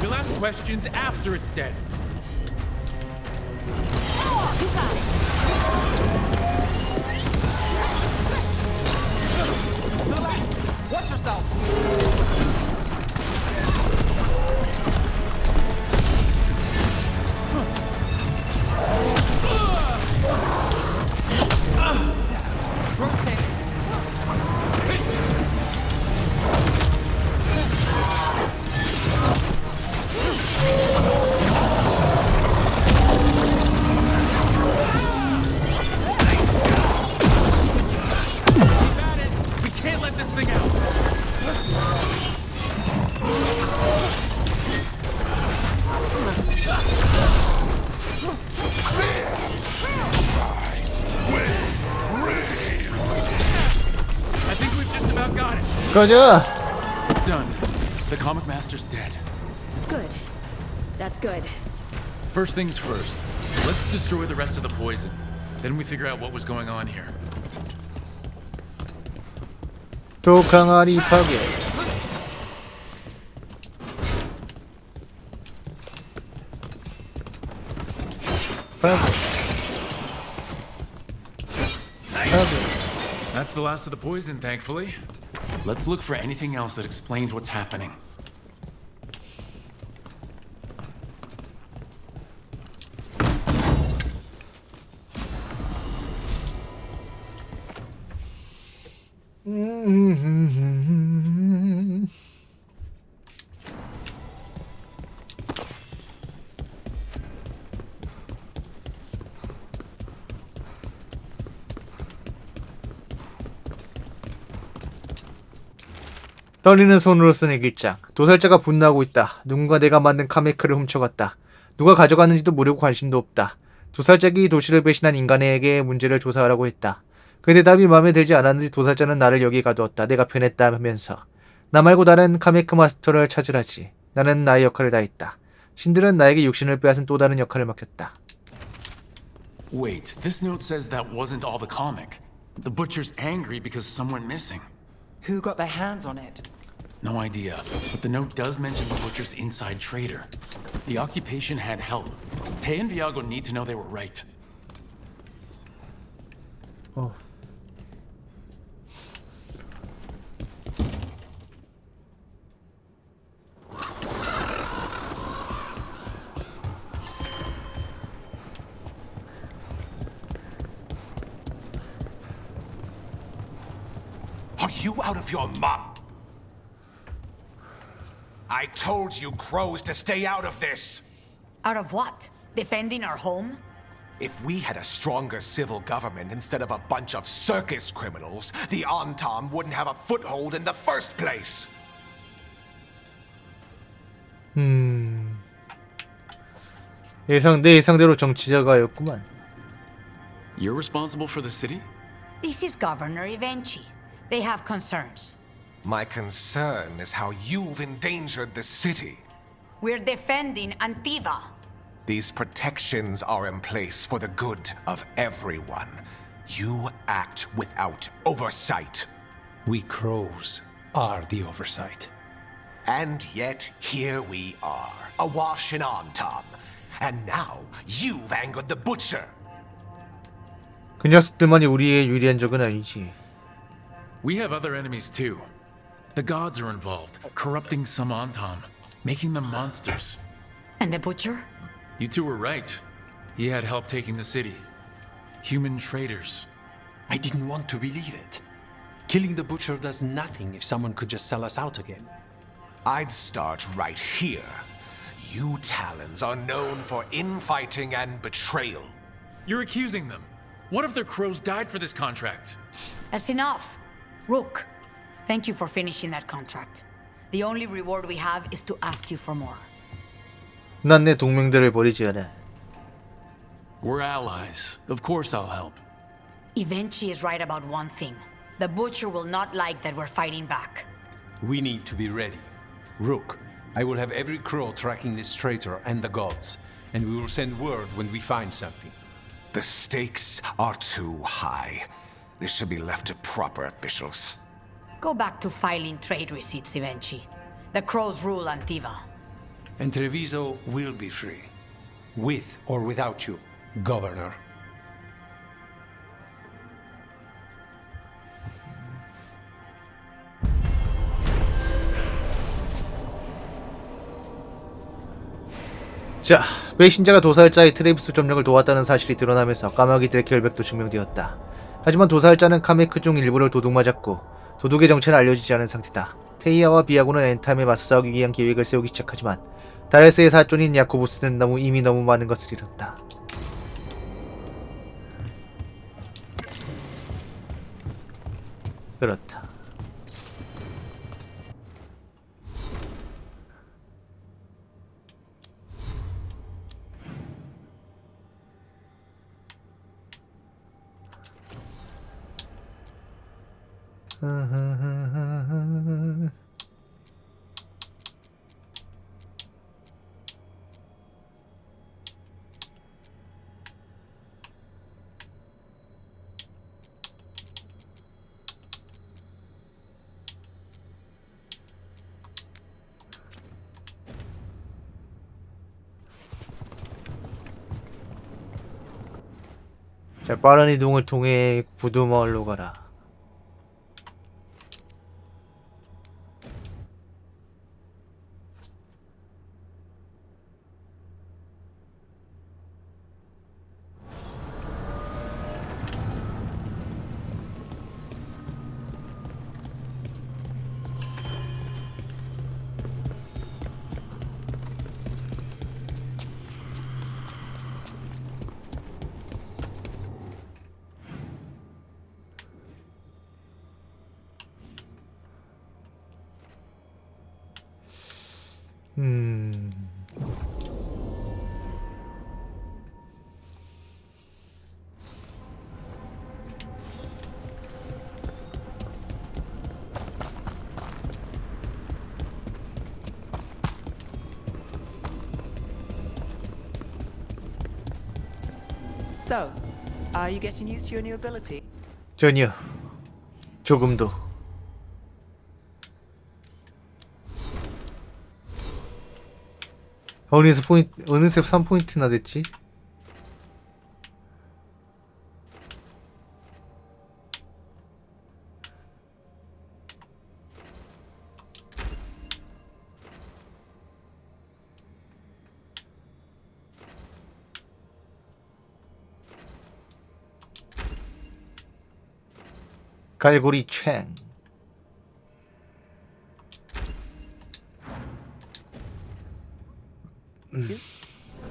We'll ask questions after it's dead. Watch yourself! 가자. It's done. The comic master's dead. Good. That's good. First things first. Let's destroy the rest of the poison. Then we figure out what was going on here. 독항아리 파괴. That's the last of the poison, thankfully. Let's look for anything else that explains what's happening. 떨리는 손으로 쓴 일기장. 도살자가 분노하고 있다. 누군가 내가 만든 카메크를 훔쳐갔다. 누가 가져갔는지도 모르고 관심도 없다. 도살자가 도시를 배신한 인간에게 문제를 조사하라고 했다. 그 대답이 마음에 들지 않았는지 도살자는 나를 여기 가두었다. 내가 변했다 하면서. 나 말고 다른 카메크 마스터를 찾으라지. 나는 나의 역할을 다했다. 신들은 나에게 육신을 빼앗은 또 다른 역할을 맡겼다. Wait, this note says that wasn't all the comic. The butcher's angry because some went missing. Who got their hands on it? No idea, but the note does mention the butcher's inside trader. The occupation had help. Tay and Viago need to know they were right. Oh. Are you out of your mind? I told you crows to stay out of this! Out of what? Defending our home? If we had a stronger civil government instead of a bunch of circus criminals, the Antam wouldn't have a foothold in the first place! 내 예상대로 정치자가였구만. You're responsible for the city? This is Governor Evenchi. They have concerns. My concern is how you've endangered the city. We're defending Antiva. These protections are in place for the good of everyone. You act without oversight. We crows are the oversight. And yet, here we are, awash in Antam. And now, you've angered the butcher. 그 녀석들만이 우리에 유리한 적은 아니지. We have other enemies too. The gods are involved, corrupting some Antom, making them monsters. And the butcher? You two were right. He had help taking the city. Human traitors. I didn't want to believe it. Killing the butcher does nothing if someone could just sell us out again. I'd start right here. You Talons are known for infighting and betrayal. You're accusing them. What if their crows died for this contract? That's enough. Rook, thank you for finishing that contract. The only reward we have is to ask you for more. 난 내 동맹들을 버리지 않아. We're allies. Of course I'll help. Evenchi is right about one thing. The butcher will not like that we're fighting back. We need to be ready. Rook, I will have every crow tracking this traitor and the gods, and we will send word when we find something. The stakes are too high. This should be left to proper officials. Go back to filing trade receipts, Evenchi. The crows rule Antiva. And Treviso will be free. With or without you, Governor. 자, 배신자가 도살자의 트레이브스 점령을 도왔다는 사실이 드러나면서 까마귀들의 결백도 증명되었다. 하지만 도살자는 카메크 중 일부를 도둑맞았고 도둑의 정체는 알려지지 않은 상태다. 테이아와 비아고는 엔탐에 맞서 싸우기 위한 계획을 세우기 시작하지만 다레스의 사촌인 야코부스는 이미 너무 많은 것을 잃었다. 그렇다. 자, 빠른 이동을 통해 부두마을로 가라. So, are you getting used to your new ability? 전혀. 조금도. 어느새 3포인트나 됐지? 갈고리 챙.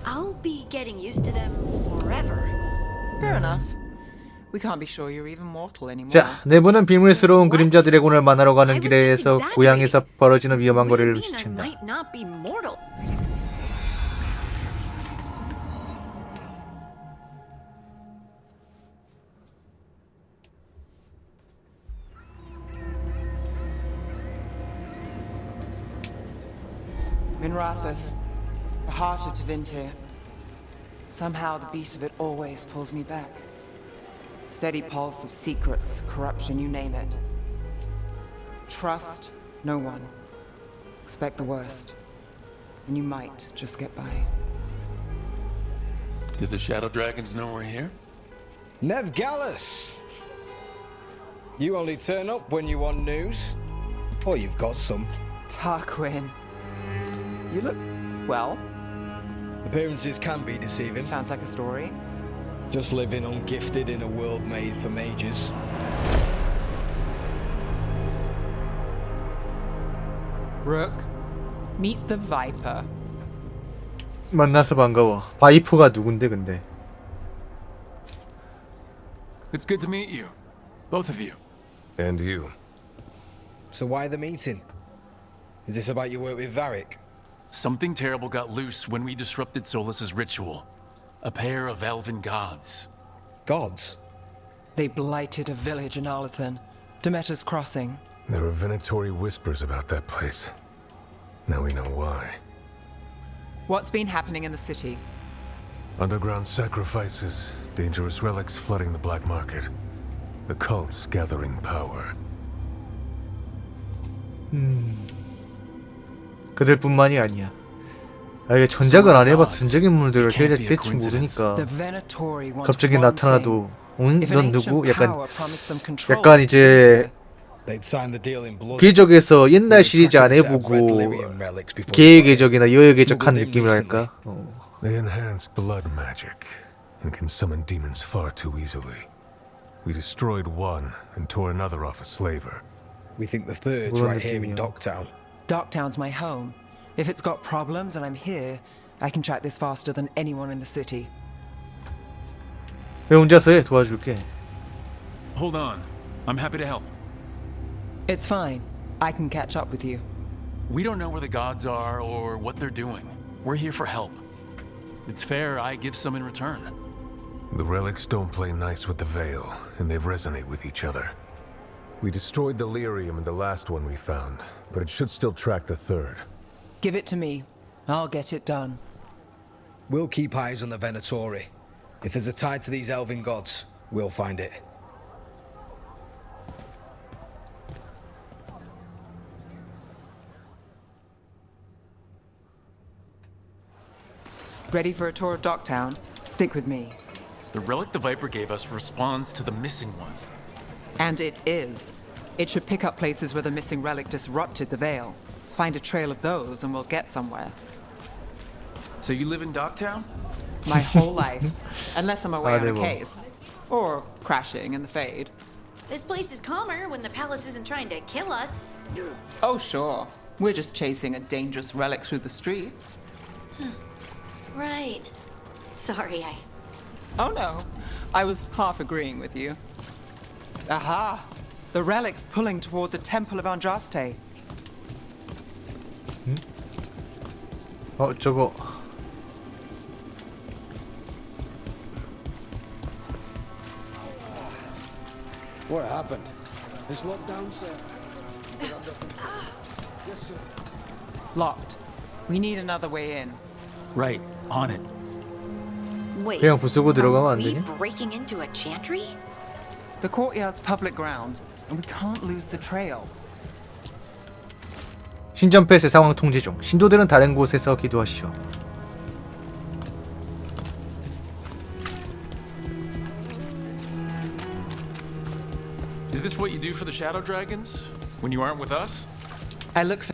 I'll be getting used to them forever. Fair enough. We can't be sure you're even mortal anymore. 자, 내부는 비밀스러운 그림자 드래곤을 만나러 가는 길에서 고향에서 벌어지는 위험한 거리를 눈치챈다. might not be mortal. Minrathous, the heart of Tevinter. Somehow the beat of it always pulls me back. Steady pulse of secrets, corruption, you name it. Trust no one. Expect the worst. And you might just get by. Did the Shadow Dragons know we're here? Nev Gallus! You only turn up when you want news. Or you've got some. Tarquin. You look well. Appearances can be deceiving. Sounds like a story. Just living ungifted in a world made for mages. Rook, meet the Viper. 만나서 반가워. 바이퍼가 누군데 근데? It's good to meet you. Both of you. And you. So why the meeting? Is this about your work with Varric? Something terrible got loose when we disrupted Solus's ritual. A pair of elven gods. Gods? They blighted a village in Arlethan, Demeter's Crossing. There were venatory whispers about that place. Now we know why. What's been happening in the city? Underground sacrifices, dangerous relics flooding the black market. The cults gathering power. 그들뿐만이 아니야. 아, 이게 전작을 안 해봐서 전작 인물들을 대충 모르니까 갑자기 나타나도 응? 넌 누구? 약간 이제 궤적에서 옛날 시리즈 안 해보고 개의 궤적이나 여의 궤적 한 느낌이랄까? They enhance blood magic and can summon demons far too easily. We destroyed one and tore another off a slaver. We think the third's right here in Docktown. Docktown's my home. If it's got problems and I'm here, I can track this faster than anyone in the city. 왜 혼자서 해? 도와줄게. Hold on. I'm happy to help. It's fine. I can catch up with you. We don't know where the gods are or what they're doing. We're here for help. It's fair I give some in return. The relics don't play nice with the Veil, and they resonate with each other. We destroyed the lyrium in the last one we found, but it should still track the third. Give it to me. I'll get it done. We'll keep eyes on the Venatori. If there's a tie to these elven gods, we'll find it. Ready for a tour of Docktown? Stick with me. The relic the Viper gave us responds to the missing one. And it is. It should pick up places where the missing relic disrupted the Veil. Find a trail of those and we'll get somewhere. So you live in Docktown? My whole life. Unless I'm away on a case. Or crashing in the Fade. This place is calmer when the palace isn't trying to kill us. Oh, sure. We're just chasing a dangerous relic through the streets. Right. Sorry, Oh no. I was half agreeing with you. Aha! The relic's pulling toward the Temple of Andraste. 저거. What happened? Is locked down, sir? Yes, sir. Locked. We need another way in. Right. On it. Wait. 그냥 부수고 들어가면 안 Are we 되냐? breaking into a chantry? The courtyard's public ground, and we can't lose the trail. 신전폐쇄 상황 통제 중. 신도들은 다른 곳에서 기도하시오. Is this what you do for the Shadow Dragons? When you aren't with us? I look for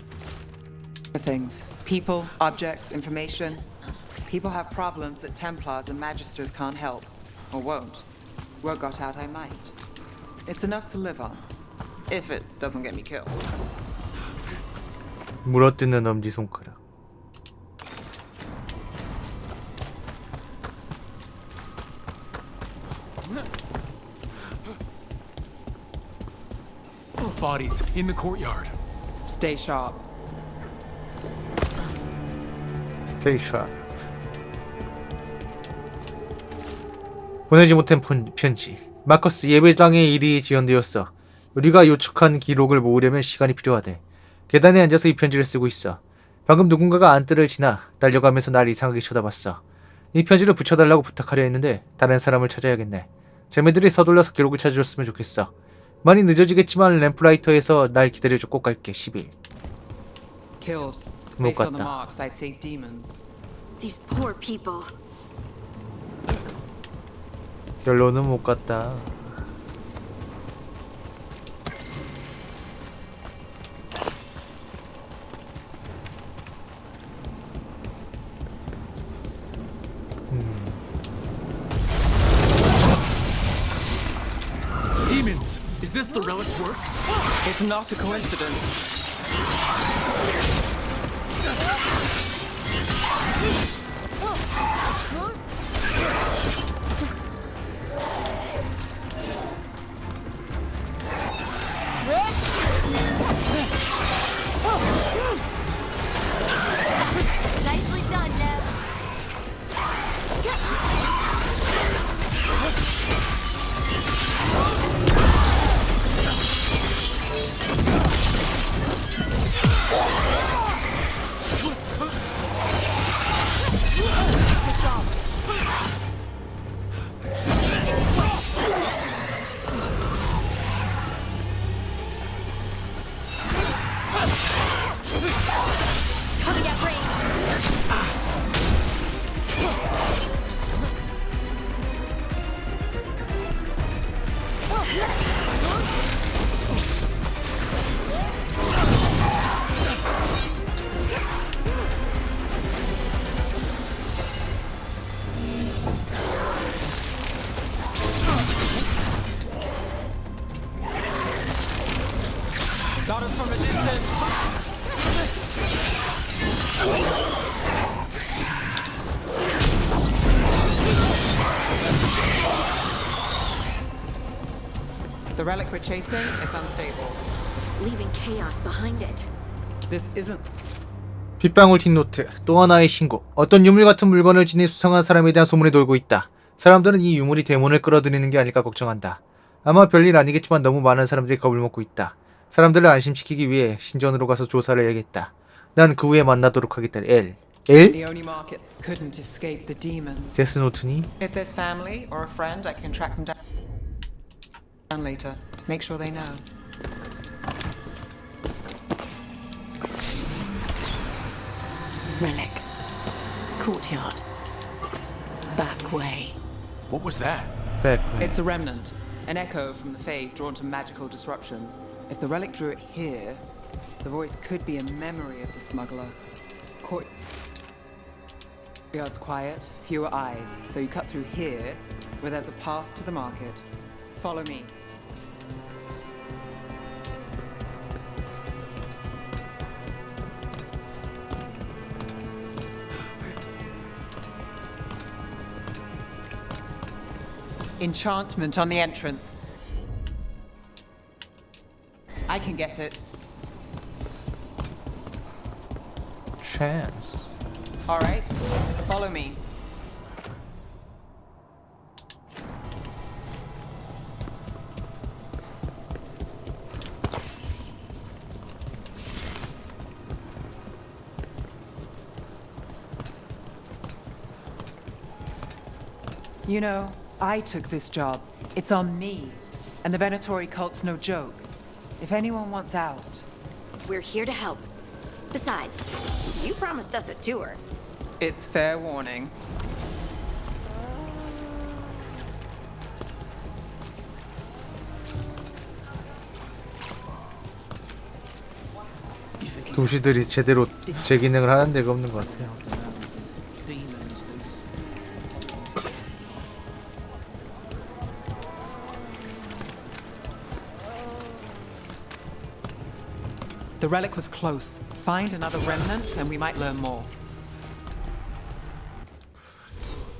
things. People, objects, information. People have problems that Templars and Magisters can't help. Or won't. Word got out I might. It's enough to live on. If it doesn't get me killed. 물어뜯는 엄지손가락. Bodies in the courtyard. Stay sharp. Stay sharp. 보내지 못한 편지. 마커스, 예배당에 일이 지연되었어. 우리가 요청한 기록을 모으려면 시간이 필요하대. 계단에 앉아서 이 편지를 쓰고 있어. 방금 누군가가 안뜰을 지나 달려가면서 날 이상하게 쳐다봤어. 이 편지를 붙여달라고 부탁하려 했는데 다른 사람을 찾아야겠네. 자매들이 서둘러서 기록을 찾아줬으면 좋겠어. 많이 늦어지겠지만 램프라이터에서 날 기다려줘. 꼭 갈게. 10일. Killed. 못 Based on the 갔다. marks, I'd say demons. These poor people. 결론은 못 갔다. Demons! Is this the relic's work? It's not a coincidence. Nicely done, Nev. Coming at range. Got us from a distance. The relic we're chasing, it's unstable. Leaving chaos behind it. This isn't. 빗방울 뒷노트. 또 하나의 신고. 어떤 유물 같은 물건을 지닌 수상한 사람에 대한 소문이 돌고 있다. 사람들은 이 유물이 데몬을 끌어들이는 게 아닐까 걱정한다. 아마 별일 아니겠지만 너무 많은 사람들이 겁을 먹고 있다. 사람들을 안심시키기 위해 신전으로 가서 조사를 해야겠다. 난 그 후에 만나도록 하겠다. L. L? The only market couldn't escape the demons. 데스노트니? If there's family or a friend, I can track them down later. Make sure they know. Relic. Courtyard. Back way. What was that? Back way. It's a remnant, an echo from the Fae drawn to magical disruptions. If the relic drew it here, the voice could be a memory of the smuggler. Courtyard's quiet, fewer eyes, so you cut through here, where there's a path to the market. Follow me. Enchantment on the entrance. I can get it. Chance. All right, follow me. You know, I took this job. It's on me. And the Venatori cult's no joke. If anyone wants out... We're here to help. Besides, you promised us a tour. It's fair warning. 도시들이 제대로 제 기능을 하는 데가 없는 것 같아요. The relic was close. Find another remnant and we might learn more.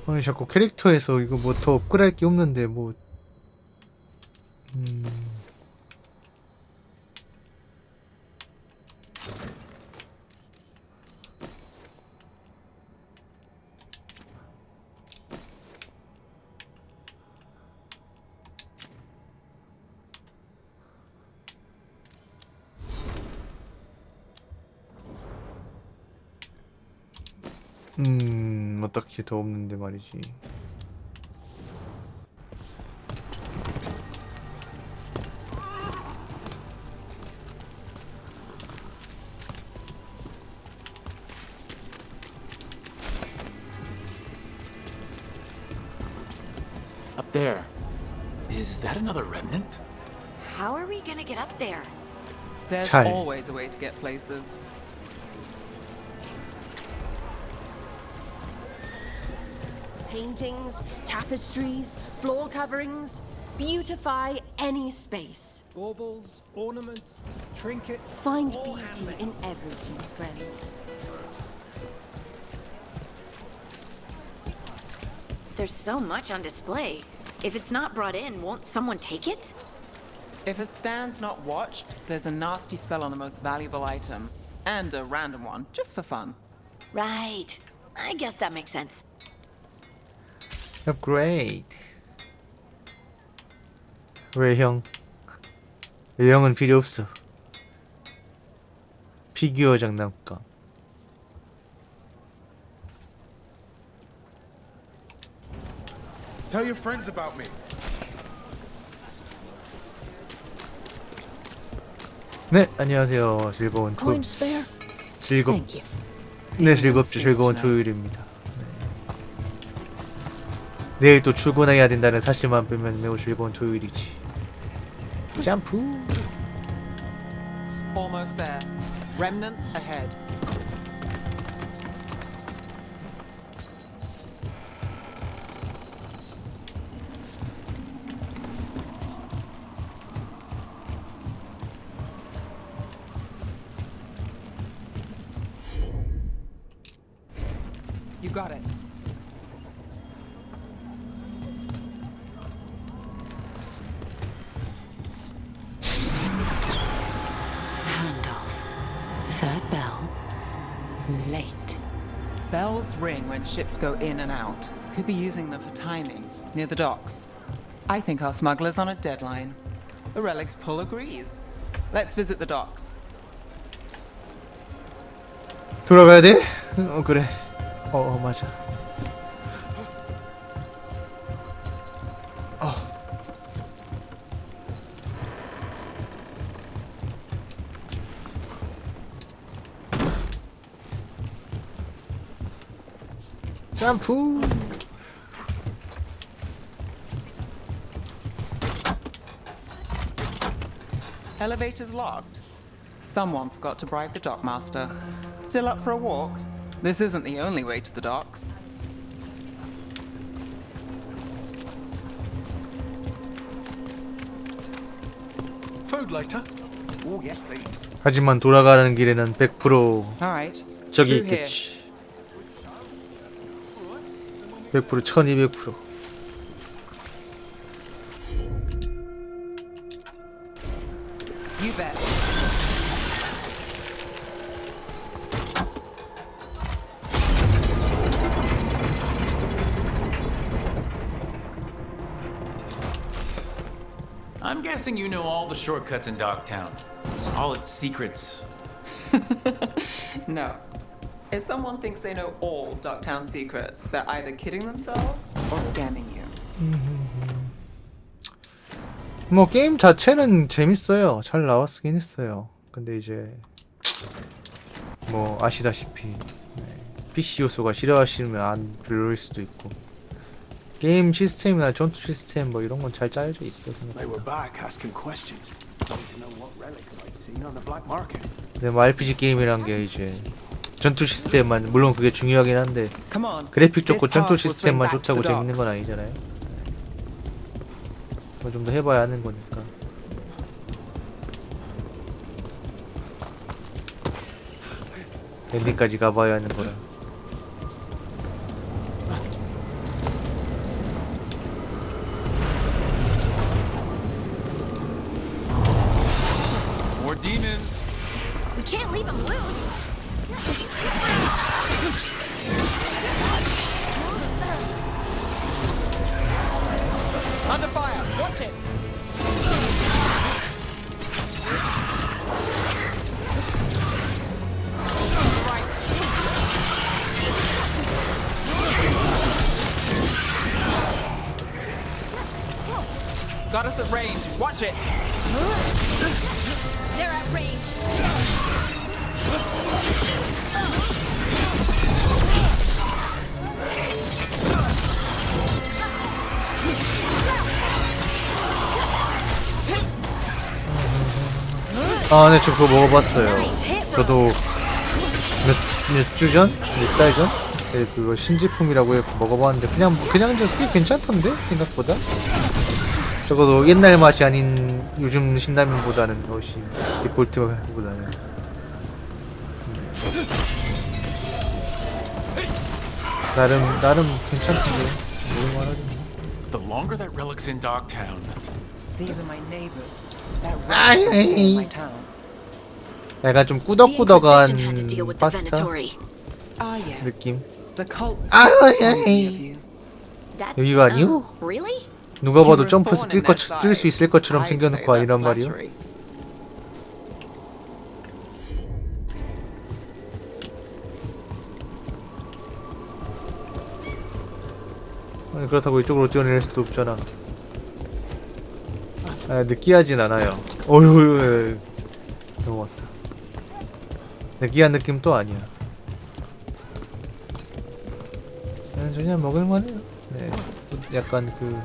아니 자꾸 캐릭터에서 이거 뭐 더 업그레이드 게 없는데 뭐 딱히 더 없는데 말이지. There. Is that another remnant? How are we gonna get up there? There's 잘. always a way to get places. Paintings, tapestries, floor coverings. Beautify any space. Baubles, ornaments, trinkets. Find beauty in everything, friend. There's so much on display. If it's not brought in, won't someone take it? If a stand's not watched, there's a nasty spell on the most valuable item. And a random one, just for fun. Right. I guess that makes sense. Upgrade. 외형. 외형은 필요 없어. 피규어 장난감. Tell your friends about me. 네, 안녕하세요. 즐거운 토. Coin spare? Thank you. 네, 즐거운 토요일입니다. 네. 내일 또 출근해야 된다는 사실만 빼면 매우 즐거운 토요일이지. 점프. Almost there. Remnants ahead. You got it. Third bell. Late. Bells ring when ships go in and out. Could be using them for timing, near the docks. I think our smuggler's on a deadline. The relic's pull agrees. Let's visit the docks. 돌아가야 돼? 그래. 맞아. 점프. Elevator's locked. Someone forgot to bribe the dockmaster. Still up for a walk? This isn't the only way to the docks. Food later. Oh, yes, please. 하지만 돌아가는 길에는 100% Alright. 저기 Through here. 있겠지. 100% 1200%. You bet. I'm guessing you know all the shortcuts in Dogtown. All its secrets. No. If someone thinks they know all Ducktown secrets, they're either kidding themselves or scamming you. 뭐 게임 자체는 재밌어요. 잘 나왔긴 했어요. 근데 이제 뭐 아시다시피 PC 요소가 싫어하시면 안 별로일 수도 있고 게임 시스템이나 전투 시스템 뭐 이런 건 잘 짜여져 있어 They were back asking questions. Wanted to know what relics I'd seen on the black market. 근데 뭐 RPG 게임이란 게 이제 전투 시스템만 물론 그게 중요하긴 한데 그래픽 좋고 전투 시스템만 좋다고 재밌는 건 아니잖아요. 뭐 좀 더 해봐야 하는 거니까. 엔딩까지 가봐야 하는 거라. More demons. We can't leave him loose. Under fire! Watch it! Got us at range. Watch it! They're at range. 아, 네, 저 그거 먹어봤어요. 저도 몇 주 전? 몇 달 전? 네, 그거 신제품이라고 해서 먹어봤는데 그냥 꽤 괜찮던데? 생각보다? 적어도 옛날 맛이 아닌 요즘 신라면보다는 훨씬 디폴트보다는 나름 괜찮던데 먹을만하겠네. The longer that relic's in Dogtown, These are my neighbors. That relic was in my town. 약간 좀 꾸덕꾸덕한 파스타 Ah, yes. 느낌. The cults. 여기가 아니요? Really? 누가 봐도 점프해서 뛸 수 있을 것처럼 생겨놓고 아니란 말이요? 아니, 그렇다고 이쪽으로 뛰어내릴 수도 없잖아. 아, 느끼하진 않아요. 어휴, 넘어갔다. 느끼한 느낌도 아니야. 그냥 먹을만해요. 네, 약간 그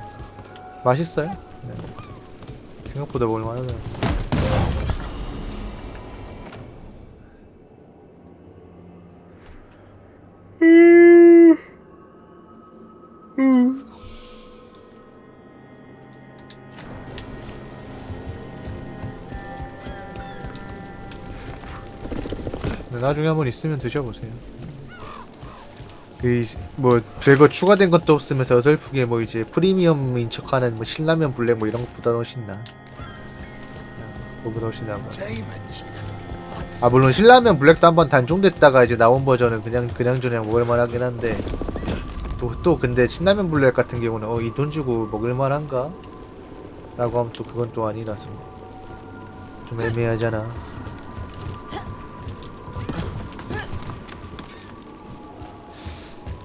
맛있어요. 네. 생각보다 먹을만하더라고요. 나중에 한번 있으면 드셔보세요. 뭐 별거 추가된 것도 없으면서 어설프게 뭐 이제 프리미엄인 척하는 뭐 신라면 블랙 뭐 이런 것보다 훨씬 나. 그거보다 훨씬 나아. 아 물론 신라면 블랙도 한번 단종됐다가 이제 나온 버전은 그냥 먹을만하긴 한데 또 근데 신라면 블랙 같은 경우는 이 돈 주고 먹을만한가? 라고 하면 또 그건 또 아니라서 좀 애매하잖아.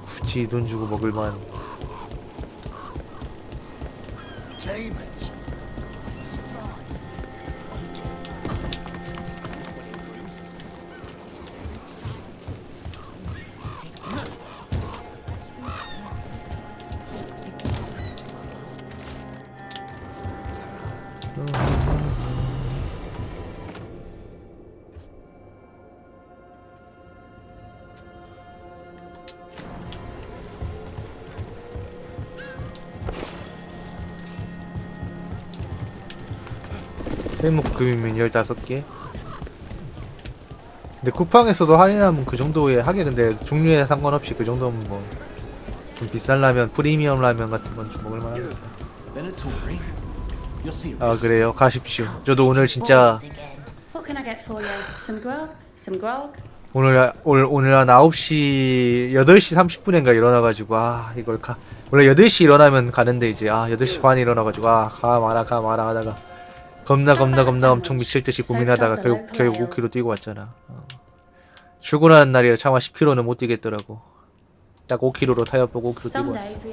굳이 돈 주고 먹을만. 세목금이면 15개? 근데 쿠팡에서도 할인하면 그 정도에 하게. 근데 종류에 상관없이 그 정도면 뭐 좀 비싼 라면, 프리미엄 라면 같은 건 좀 먹을만합니다. 아 그래요? 가십시오. 저도 오늘 진짜 오늘 한 9시 8시 30분인가 일어나가지고 이걸 원래 8시 일어나면 가는데 이제 8시 반에 일어나가지고 가 마라 하다가 겁나 엄청 미칠듯이 고민하다가 결국 5km 뛰고 왔잖아. 출근하는 날이라 차마 10km는 못 뛰겠더라고. 딱 5km로 타이어 보고 5km 뛰고 왔어.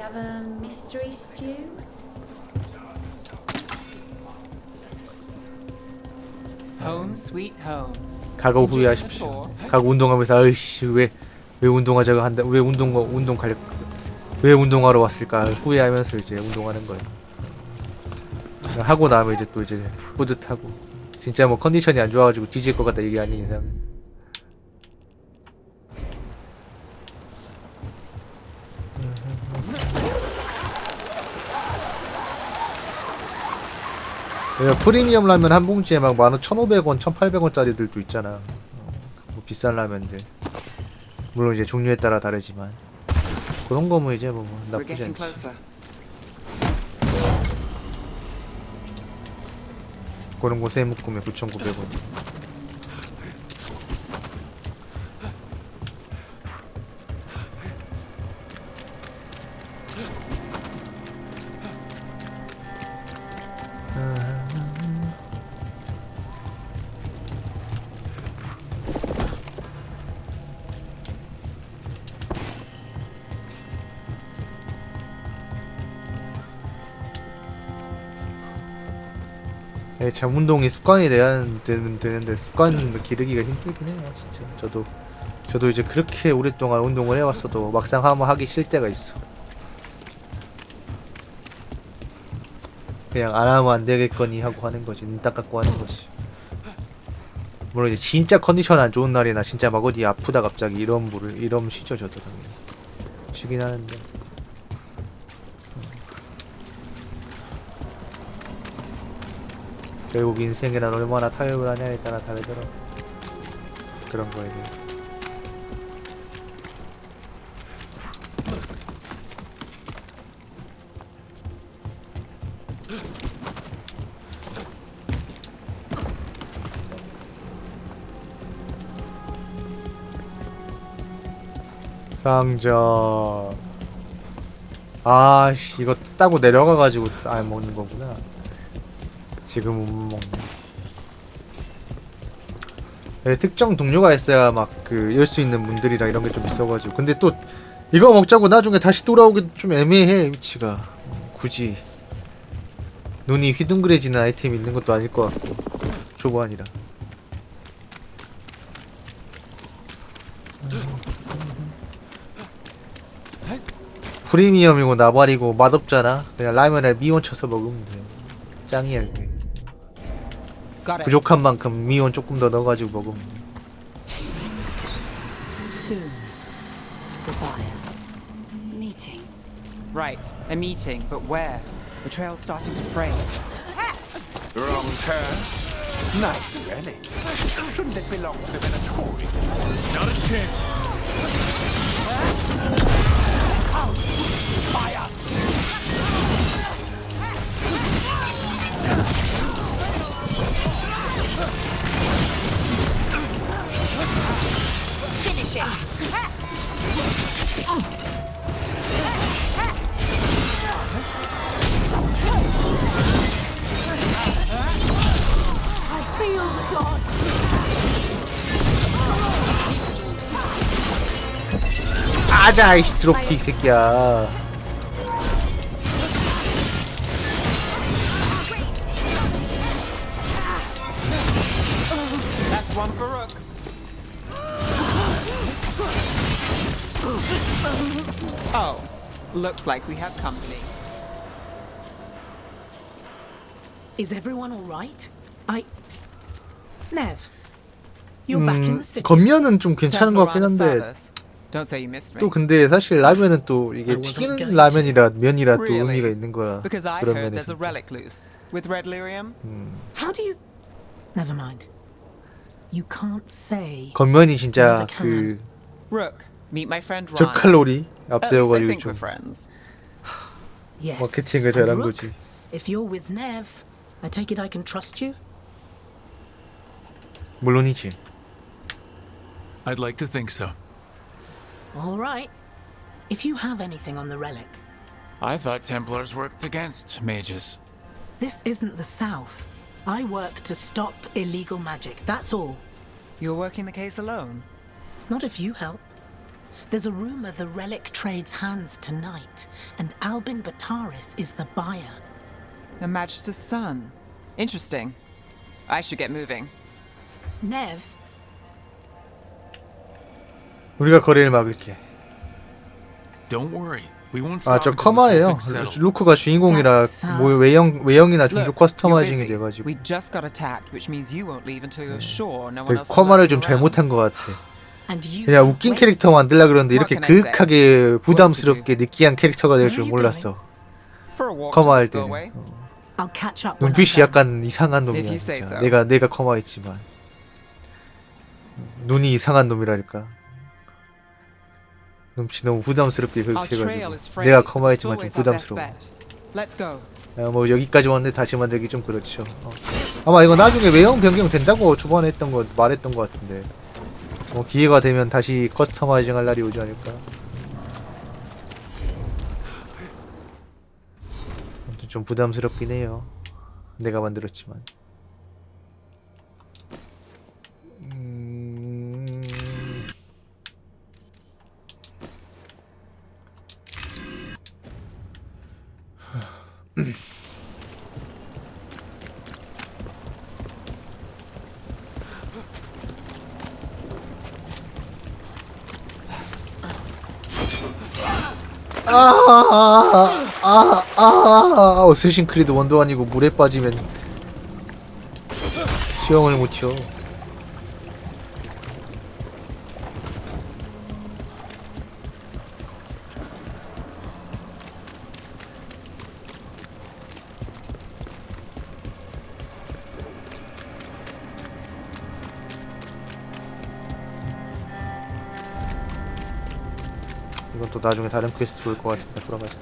Home sweet home. 가고 후회하십시오. 가고 운동하면서 아이씨 왜 운동하자고 한다. 왜 운동하러 왔을까 후회하면서 이제 운동하는 거예요. 하고 나면 이제 또 이제 뿌듯하고 진짜 뭐 컨디션이 안 좋아가지고 뒤질 것 같다 이게 아닌 이상. 프리미엄 라면 한 봉지에 막 11,500원, 1,800원짜리들도 있잖아. 뭐 비싼 라면들. 물론 이제 종류에 따라 다르지만 그런 거면 이제 뭐 나쁘지 않지. 그런 거 세 묶음에 9,900원. 참 운동이 습관이 되는데 습관 기르기가 힘들긴 해요 진짜. 저도 이제 그렇게 오랫동안 운동을 해왔어도 막상 하기 싫을 때가 있어. 그냥 안 하면 안 되겠거니 하고 하는 거지. 눈 딱 감고 하는 거지. 물론 이제 진짜 컨디션 안 좋은 날이나 진짜 막 어디 아프다 갑자기 이런 쉬죠 저도 당연히 쉬긴 하는데. 결국 인생이란 얼마나 타협을 하냐에 따라 다르더라. 그런 거에 대해서. 상자. 아씨 이거 따고 내려가가지고 안 먹는 거구나. 지금 못 먹네. 네, 특정 동료가 있어야 막 그 열 수 있는 문들이랑 이런 게 좀 있어가지고. 근데 또 이거 먹자고 나중에 다시 돌아오기 좀 애매해 위치가. 굳이 눈이 휘둥그레지는 아이템이 있는 것도 아닐 것 같고 초반이라. 프리미엄이고 나발이고 맛없잖아. 그냥 라면에 미원 쳐서 먹으면 돼. 짱이야 그게. 부족한 만큼 미원 조금 더 넣어가지고 먹으면 돼. Soon. Goodbye. Meeting. Right, a meeting, but where? The trail's starting to fray. Wrong turn. Nice relic. Shouldn't it belong to the Venatori? Not a chance. Out! Fire! Finish it. I feel the god. 아자 이씨 드롭킥 새끼야. That's one for Rook. Oh, looks like we have company. Is everyone all right? Nev, you're back in the city. 겉면은 좀 괜찮은 것 같긴 한데 Don't say you missed me. 또 근데 사실 라면은 또 이게 튀긴 라면이라 면이라 또 의미가 있는 거라. Because I 그런 heard there's 면에서. a relic loose with red lyrium. How do you? Never mind. You can't say. 겉면이 진짜 그 Rook, meet my friend Ron. 저칼로리 At least I 앞세워가지고 think 좀 we're friends. Yes. 마케팅을 And 잘한 Rook, 거지. If you're with Nev, I take it I can trust you. 물론이지. I'd like to think so. All right. If you have anything on the relic. I thought Templars worked against mages. This isn't the South. I work to stop illegal magic, that's all. You're working the case alone? Not if you help. There's a rumor the relic trades hands tonight, and Albin Bataris is the buyer. A Magister's son. Interesting. I should get moving. Nev, 우리가 거래를 막을게. Don't worry. We won't 아, stop 저 until this whole 커마예요. thing's settled. 루크가 주인공이라 뭐 외형이나 종족 커스터마이징이 busy. 돼가지고. We just got attacked, which means you won't leave until you're sure no one 되게 else is 커마를 좀 lurking around. 잘못한 것 같아. and you 그냥 웃긴 캐릭터 만들라 그러는데 이렇게 What can I say? 그윽하게 부담스럽게 느끼한 캐릭터가 될 줄 Where are you 몰랐어. For a walk 커마 to 할 the 때는. spillway. I'll catch up when I'm 눈빛이 done. 약간 이상한 놈이야. If you say 진짜. so. 내가 커마했지만 눈이 이상한 놈이라니까. 눈빛이 너무 부담스럽게 Our 그렇게 trail is 해가지고 frayed. 내가 The 커마했지만 좀 spillway's our best 부담스러워. bet. Let's go. 뭐 여기까지 왔는데 다시 만들기 좀 그렇죠. 아마 이거 나중에 외형 변경 된다고 초반에 했던 거 말했던 것 같은데 뭐 기회가 되면 다시 커스터마이징 할 날이 오지 않을까. 아무튼 좀 부담스럽긴 해요. 내가 만들었지만. 어쌔신 크리드 원도 아니고 물에 빠지면 수영을 못 쳐. 이건 또 나중에 다른 퀘스트 올 것 같은데 돌아가자.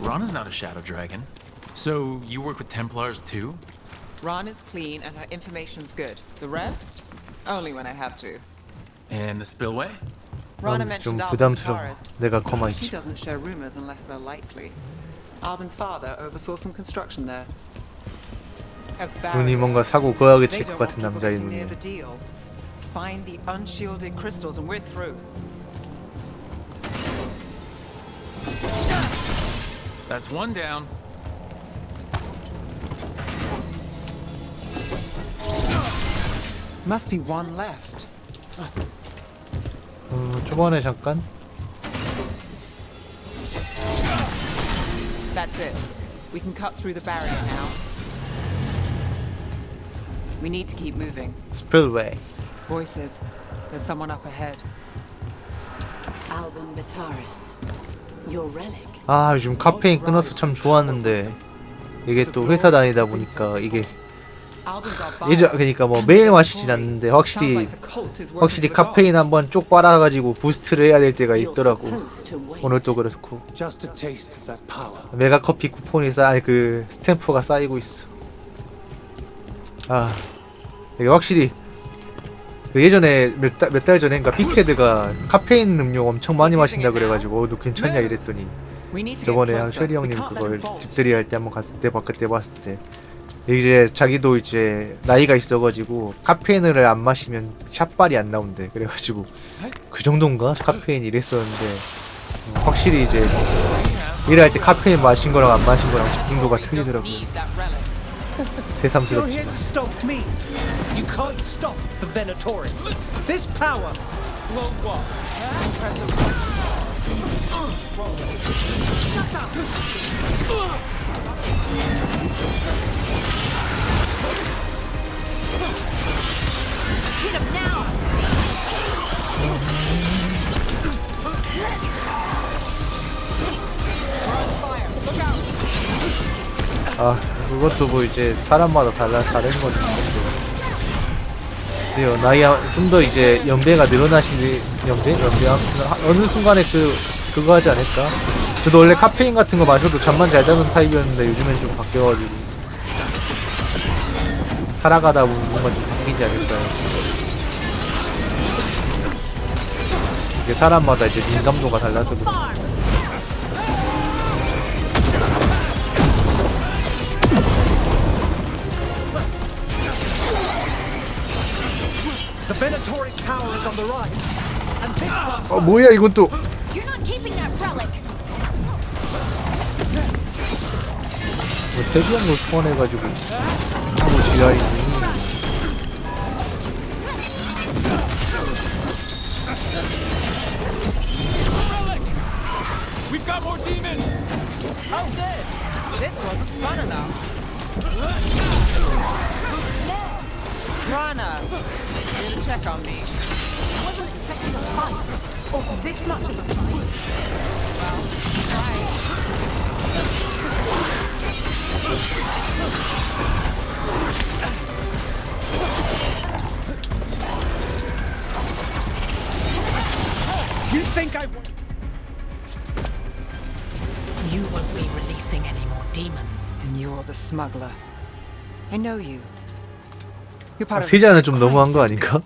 Ron is not a shadow dragon. So you work with Templars too? Ron is clean and her information's good. The rest? Only when I have to. And the spillway? Rana 좀 mentioned Albin 부담스러워. Taurus. 내가 She 거마있지. doesn't share rumors unless they're likely. Albin's father oversaw some construction there. 눈이 뭔가 사고 거하게 칠 것 같은 남자의 near 눈이야. the deal. Find the unshielded crystals and we're through. That's one down. Must be one left. 초반에 잠깐. That's it. We can cut through the barrier now. We need to keep moving. 스필웨이. Voices. There's someone up ahead. Albin Taurus. Your relic. 아 요즘 카페인 끊어서 참 좋았는데 이게 또 회사 다니다 보니까 이게 예전 그러니까 뭐 매일 마시진 않는데 확실히 카페인 한번 쪽 빨아가지고 부스트를 해야 될 때가 있더라고. 오늘도 그렇고 메가 커피 쿠폰이 그 스탬프가 쌓이고 있어. 아 이게 확실히 그 예전에 몇 달 전인가 빅헤드가 카페인 음료 엄청 많이 마신다 그래가지고 너 괜찮냐 이랬더니 저번에 쉐리 형님 그걸 집들이 할 때 한번 갔을 때 그때 봤을 때 이제 자기도 이제 나이가 있어가지고 카페인을 안 마시면 샷발이 안 나온대. 그래가지고 그 정도인가 카페인 이랬었는데 확실히 이제 일할 때 카페인 마신 거랑 안 마신 거랑 집중도가 틀리더라고요. 새삼스럽지. You're here to stop me. You can't stop the Venatori. This power will what? Hit him now. 아 그것도 뭐 이제 사람마다 다른 거지. 글쎄요 나이 좀 더 이제 연배가 늘어나시는 연배 어느 순간에 그거 하지 않을까? 저도 원래 카페인 같은 거 마셔도 잠만 잘 자는 타입이었는데 요즘엔 좀 바뀌어가지고 살아가다 보면 뭔가 좀 바뀌지 않을까요? 이게 사람마다 이제 민감도가 달라서 그래. The Venatori's power is on the rise. And this part's 뭐야 이건 또. You're not keeping that relic. 대기한 거 소환해가지고 뭐 지랄이지. We've got more demons. Oh, good. This wasn't fun enough. Rana, here to check on me. I wasn't expecting a fight. Or this much of a fight. Well, right. You think I... You won't be releasing any more demons. And you're the smuggler. I know you. You're part of 세자는 좀 너무한 거 아닌가?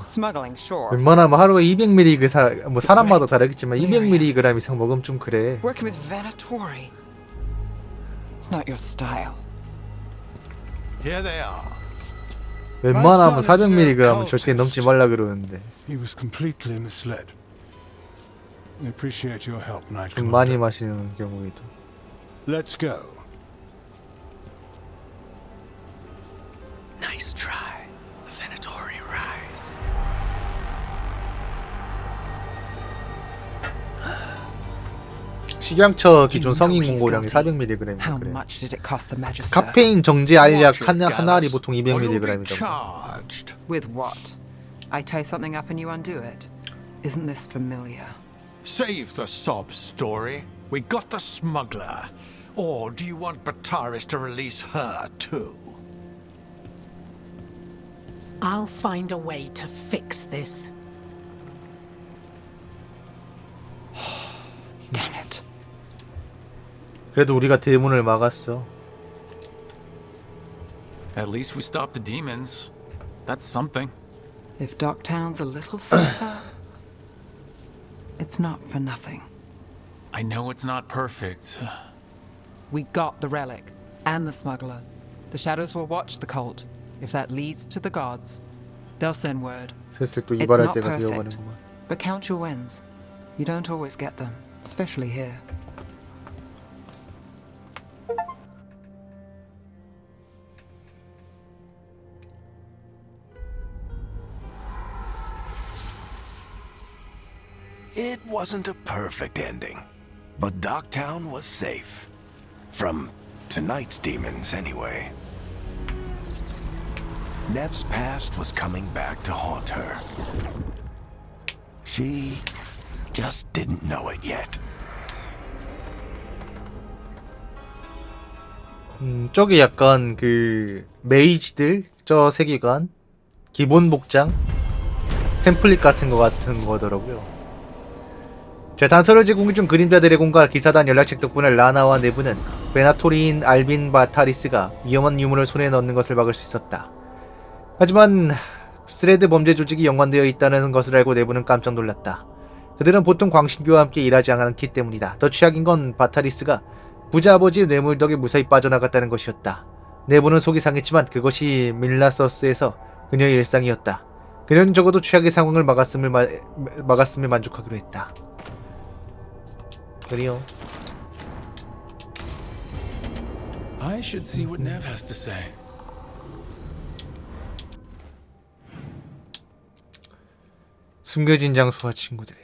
smuggling, sure. 웬만하면 하루에 200mg 뭐 사람마다 다르겠지만 200mg 이상 먹으면 좀 그래. Working with Venatori. It's not your style. Here they are. 웬만하면 400mg은 절대 넘지 말라 그러는데 He was completely misled. We appreciate your help, Knight 좀 Commander. 많이 마시는 경우에도. Let's go. Nice try. The Venatori rise. 식양처 기존 성인 공고량이 400mg이면 How 그래. much did it cost the Magister? 카페인 정제 알약 한 알이 보통 200mg이다. With what? I tie something up and you undo it. Isn't this familiar? Save the sob story. We got the smuggler. Or do you want Bataris to release her too? I'll find a way to fix this. Damn it. 그래도 우리가 대문을 막았어. At least we stopped the demons. That's something. If Docktown's a little safer, it's not for nothing. I know it's not perfect. We got the relic and the smuggler. The shadows will watch the cult. If that leads to the gods, they'll send word. 슬슬 또 It's 이발할 not 때가 perfect, 되어가는구만. but count your wins. You don't always get them, especially here. It wasn't a perfect ending, but Docktown was safe. From tonight's demons, anyway. Nev's past was coming back to haunt her. She just didn't know it yet. 저기 약간 그 메이지들 저 세계관 기본 복장 템플릿 같은 거 같은 거더라고요. 자, 단서를 제공해 준 그림자 드래곤과 기사단 연락책 덕분에 라나와 내부는 베나토리인 알빈 바타리스가 위험한 유물을 손에 넣는 것을 막을 수 있었다. 하지만 스레드 범죄 조직이 연관되어 있다는 것을 알고 내부는 깜짝 놀랐다. 그들은 보통 광신교와 함께 일하지 않기 때문이다. 더 최악인 건 바타리스가 부자 아버지의 뇌물 덕에 무사히 빠져나갔다는 것이었다. 내부는 속이 상했지만 그것이 밀라서스에서 그녀의 일상이었다. 그녀는 적어도 최악의 상황을 막았음에 만족하기로 했다. 그리요. I should see what Nev has to say. 숨겨진 장소와 친구들.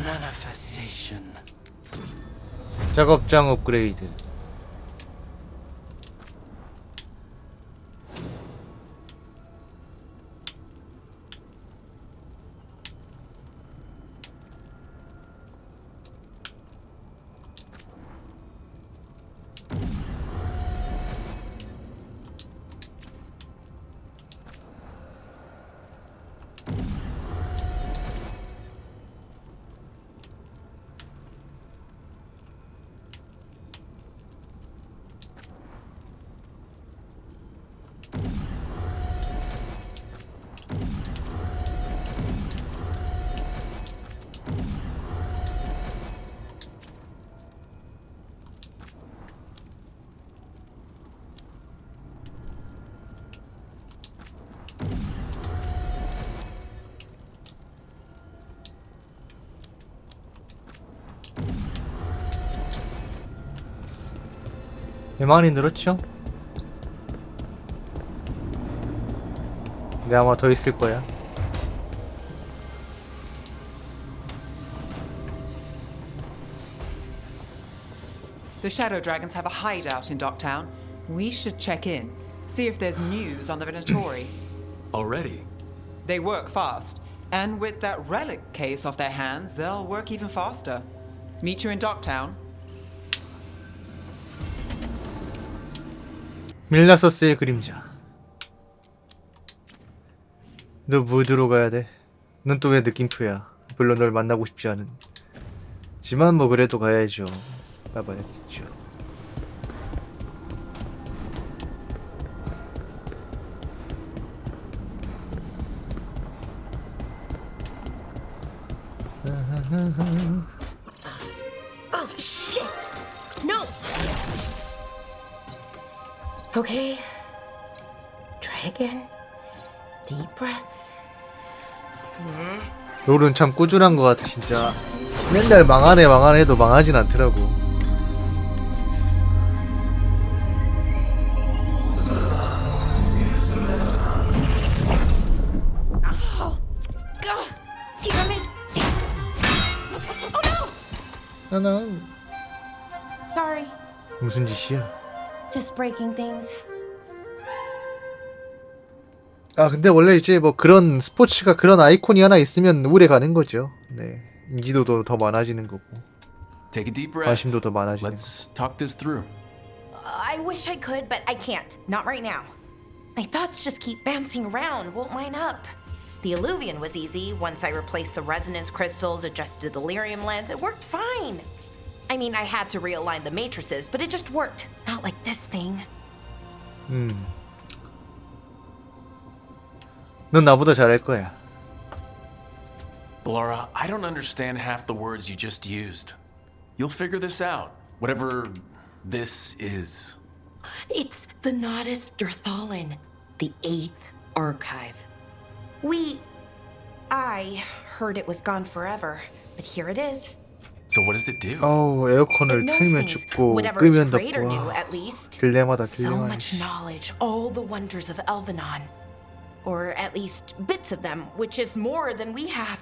Manifestation. 작업장 업그레이드. 많이 늘었죠? 근데 아마 더 있을 거야. The Shadow Dragons have a hideout in Docktown. We should check in, see if there's news on the Venatori. Already? They work fast. And with that relic case off their hands, they'll work even faster. Meet you in Docktown. 밀라서스의 그림자. 너 무드로 가야 돼. 넌 또 왜 느낌표야. 별로 널 만나고 싶지 않은. 지만 뭐 그래도 가야죠. 가봐야겠죠. Oh shit! No! Okay. Try again. Deep breaths. 롤은 참 꾸준한 것 같아 진짜. 맨날 망하네 해도 망하진 않더라고. 하나. Sorry. 무슨 짓이야? Just breaking things. 아 근데 원래 이제 뭐 그런 스포츠가 그런 아이콘이 하나 있으면 오래 가는 거죠. 네, 인지도도 더 많아지는 거고. Take a deep breath. 관심도 더 많아지는. Let's talk this through. I wish I could, but I can't. Not right now. My thoughts just keep bouncing around, won't line up. The Illuvian was easy. Once I replaced the resonance crystals, adjusted the lyrium lens, it worked fine. I mean, I had to realign the matrices, but it just worked. Not like this thing. 넌 나보다 잘할 거야. Laura, I don't understand half the words you just used. You'll figure this out. Whatever this is. It's the Nodus Derthalin, the 8th archive. I heard it was gone forever, but here it is. So what does it do? 에어컨을 틀면 죽고 끄면 덥고. 딜레마다 So 딜레마. much knowledge, all the wonders of Elvenon. Or at least bits of them, which is more than we have.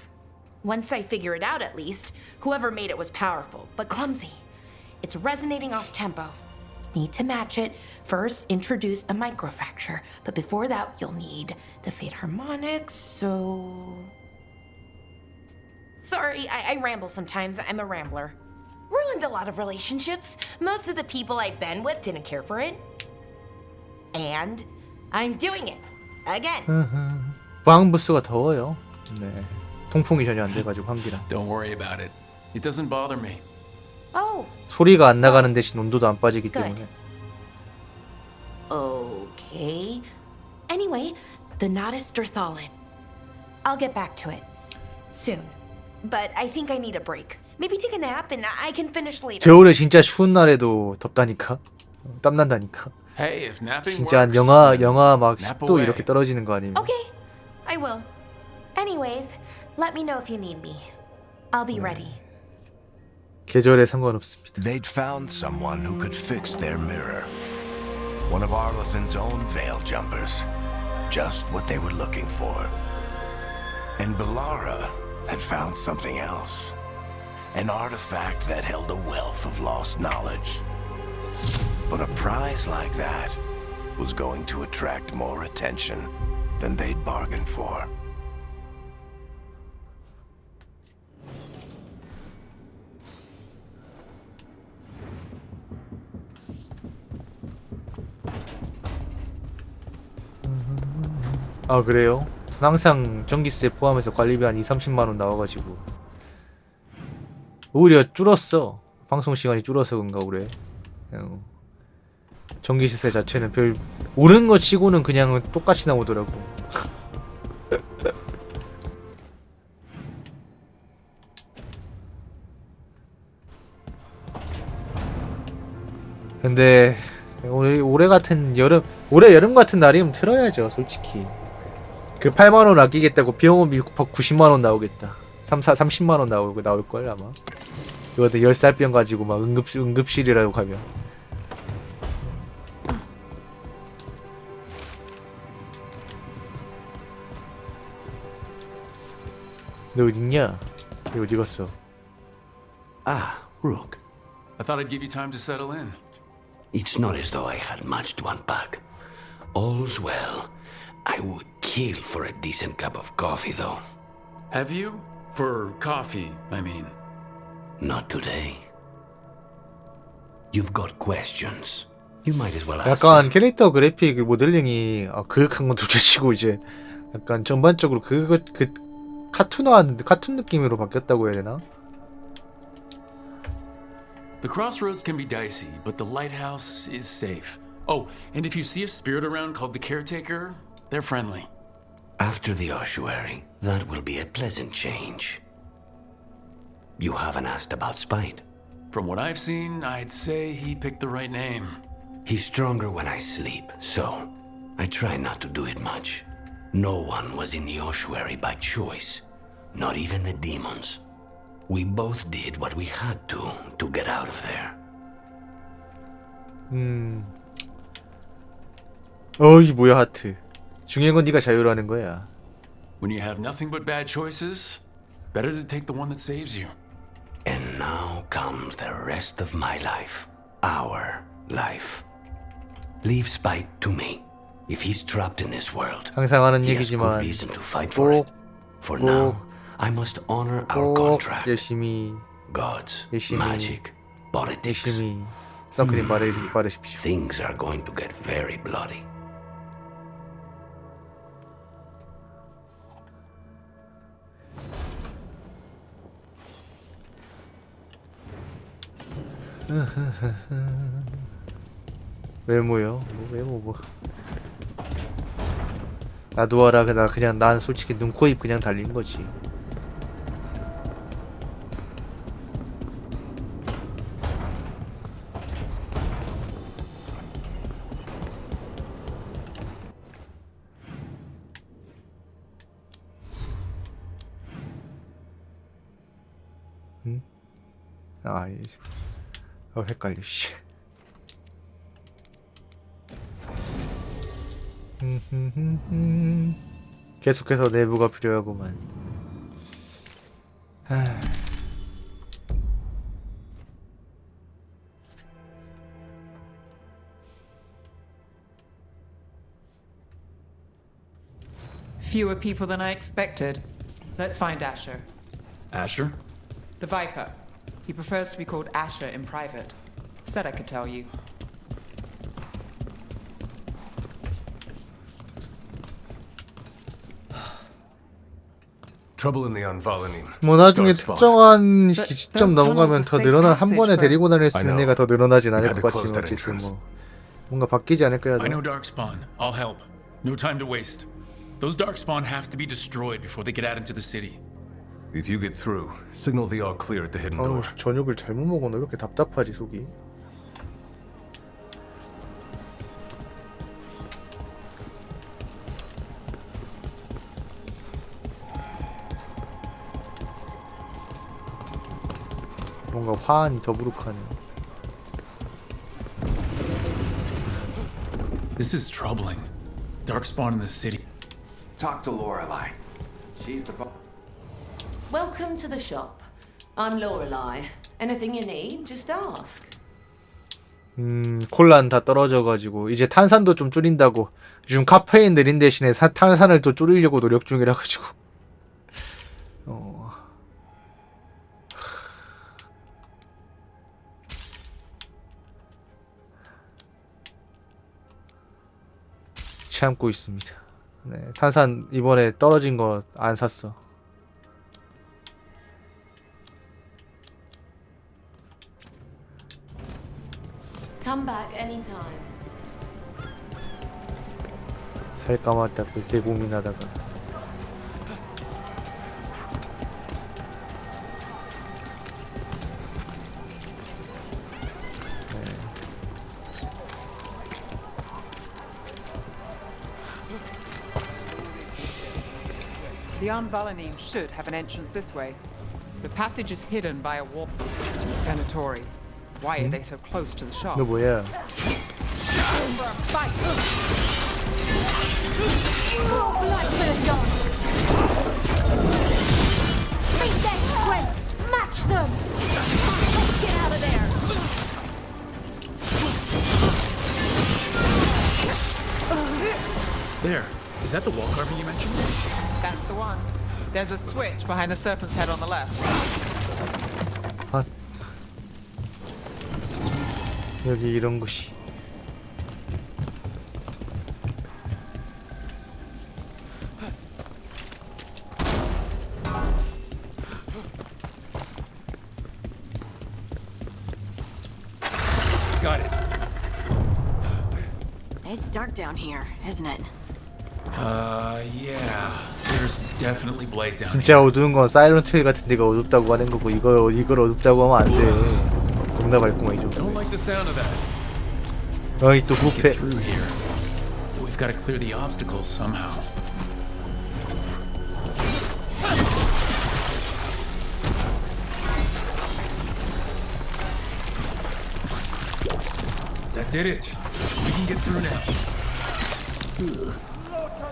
Once I figure it out, at least, whoever made it was powerful, but clumsy. It's resonating off tempo. Need to match it. First, introduce a microfracture, but before that, you'll need the fade harmonics, so... Sorry, I ramble sometimes. I'm a rambler. Ruined a lot of relationships. Most of the people I've been with didn't care for it. And I'm doing it. Again. 방 부스가 더워요. 네. 통풍이 전혀 안 돼가지고 환기랑. Don't worry about it. It doesn't bother me. Oh. 소리가 안 나가는 대신 온도도 안 빠지기 때문에. Okay. Anyway, the Nodus Derthalin. I'll get back to it soon. But I think I need a break. Maybe take a nap and I can finish later. 겨울에 진짜 추운 날에도 덥다니까. 땀 난다니까. Hey, if napping 진짜 works, 영하 막 nap 10도 away. 이렇게 떨어지는 거 아니면. Okay, I will. Anyways, let me know if you need me. I'll be ready. 계절에 상관없습니다. They'd found someone who could fix their mirror. One of Arlethan's own veil jumpers. Just what they were looking for. And Bellara had found something else. An artifact that held a wealth of lost knowledge. But a prize like that was going to attract more attention than they'd bargained for. 아 그래요? 항상 전기세 포함해서 관리비 한 2-30만 원 나와가지고 오히려 줄었어. 방송 시간이 줄어서 그런가 그래. 전기세 자체는 별 오른 거 치고는 그냥 똑같이 나오더라고. 근데 올해 같은 올해 여름 같은 날이면 틀어야죠 솔직히. 그 8만 원 아끼겠다고 비용비 90만 원 나오겠다. 30만 원 나올 걸 아마. 이거 10살병 가지고 막 응급실이라고 가면. 너 어딨냐? 너 어디 갔어? Ah, Rook. I thought I'd give you time to settle in. It's not as though I had much to unpack. All's well. I would kill for a decent cup of coffee, though. Have you? For coffee, I mean. Not today. You've got questions. You might as well ask. 약간 캐릭터 그래픽 모델링이 그윽한 건 둘째치고 이제 약간 전반적으로 그 카툰 느낌으로 바뀌었다고 해야 되나? The crossroads can be dicey, but the lighthouse is safe. Oh, and if you see a spirit around called the caretaker, they're friendly. After the ossuary, that will be a pleasant change. You haven't asked about Spite. From what I've seen, I'd say he picked the right name. He's stronger when I sleep, so I try not to do it much. No one was in the ossuary by choice, not even the demons. We both did what we had to get out of there. 어이 뭐야 하트. 중요한 건 네가 자유라는 거야. When you have nothing but bad choices, better to take the one that saves you. And now comes the rest of my life. Our life. Leave Spite to me. If he's trapped in this world, 항상 하는 he has good 얘기지만 reason to fight for it. For now, I must honor our contract. 열심히 Gods, magic, politics. 열심히 선크림 바르십시오. Things are going to get very bloody. 외모요? 외모 나도 알아. 그냥 난 솔직히 눈, 코, 입 그냥 달린 거지. 응? 헷갈려 씨. 계속해서 내부가 필요하구만. Fewer people than I expected. Let's find Asher. Asher? The Viper. He prefers to be called Asher in private. Said I could tell you. Trouble in the Anvalini. 뭐 나중에 특정한 시점 넘어가면 더 늘어나 한 번에 데리고 다닐 수 있는 애가 더 늘어나진 않을 것 같지만 어쨌든 뭐 뭔가 바뀌지 않을 거야. I know Darkspawn. I'll help. No time to waste. Those Darkspawn have to be destroyed before they get out into the city. If you get through, signal the all clear at the hidden door. 저녁을 잘못 먹었나? 이렇게 답답하지 속이. 뭔가 화환이 더부룩하네. This is troubling. Darkspawn in the city. Talk to Lorelei. She's the Welcome to the shop. I'm Lorelei. Anything you need, just ask. 콜라는 다 떨어져가지고 이제 탄산도 좀 줄인다고. 요즘 카페인 느린 대신에 탄산을 또 줄이려고 노력 중이라 가지고. 참고 있습니다. 네, 탄산 이번에 떨어진 거 안 샀어. Come back anytime. 살까 말까 그렇게 고민하다가 The Anvalini should have an entrance this way. The passage is hidden by a wall. Ganatory. Why are they so close to the shop? 너 뭐야? For a fight! Meet their strength! Match them! Get out of there! There. Is that the wall carving you mentioned? That's the one. There's a switch behind the serpent's head on the left. 아, 여기 이런 곳이. Got it. It's dark down here, isn't it? Yeah. There's definitely blade down 진짜 어두운 건 사일런트 힐 같은 데가 어둡다고 하는 거고 이걸 어둡다고 하면 안 돼. 겁나 밝구만 이 정도. Don't like the sound of that. 어이 또 Get 부패. through here. We've got to clear the obstacles somehow. That did it. We can get through now.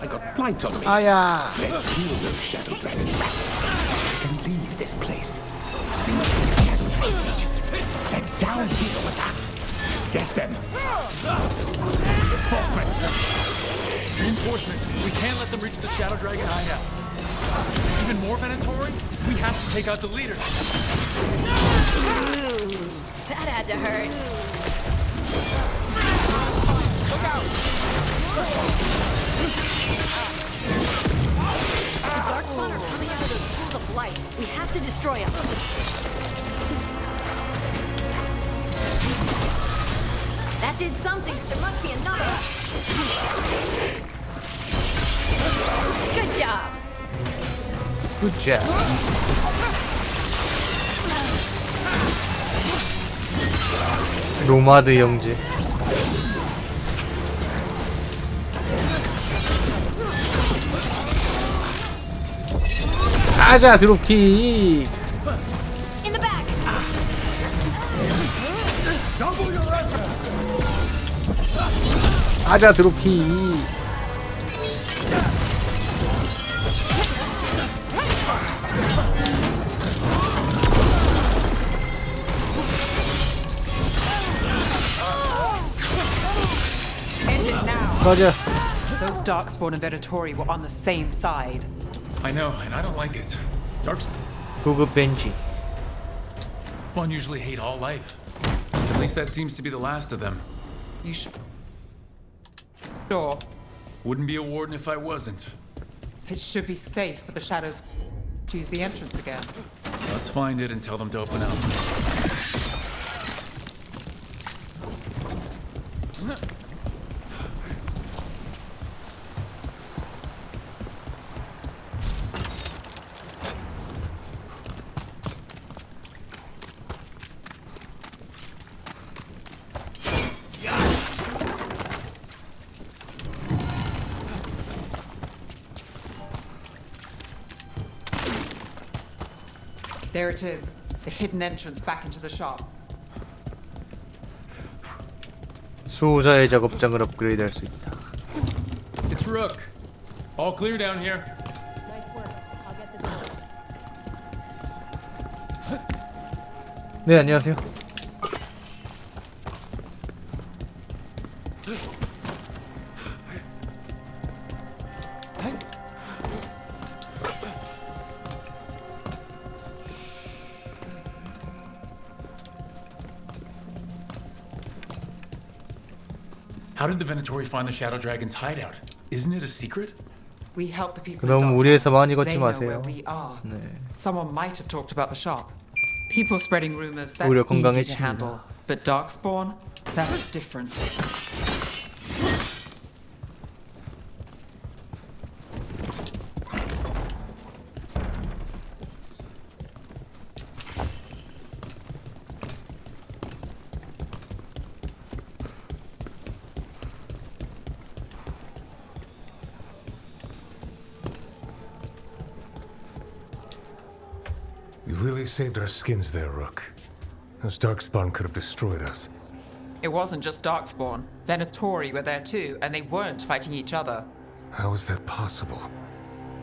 I got blight on me. 아야. Let's heal those shadow dragon rats and leave this place. They're down here with us. Get them. Reinforcements. Reinforcements. We can't let them reach the Shadow Dragon hideout. Even more Venatori? We have to take out the leader. That had to hurt. Look out! The Darkspawn are coming out of those pools of light. We have to destroy them. That did something. There must be another. Good job. Good job. 로마드 형제. 아자 드롭킥. In the back. 아자 드롭킥. 맞아. Those Darkspawn and Venatori were on the same side. I know, and I don't like it. Darkspawn 고급 벤지. usually hate all life. At least that seems to be the last of them. You sure? Wouldn't be a warden if I wasn't. It should be safe for the shadows to use the entrance again. Let's find it and tell them to open up. There it is, the hidden entrance back into the shop. 수호자의 작업장을 업그레이드할 수 있다. It's Rook. All clear down here. 네, 안녕하세요. How did the Venatori find the Shadow Dragon's hideout? Isn't it a secret? We help the people. 너무 무리해서 많이 걷지 They know where 마세요. we are. 네. Someone might have talked about the shop. People spreading rumors, that's 오히려 easy to 건강해집니다. handle. But Darkspawn, that's different. You really saved our skins there, Rook. Those Darkspawn could have destroyed us. It wasn't just Darkspawn. Venatori were there too, and they weren't fighting each other. How is that possible?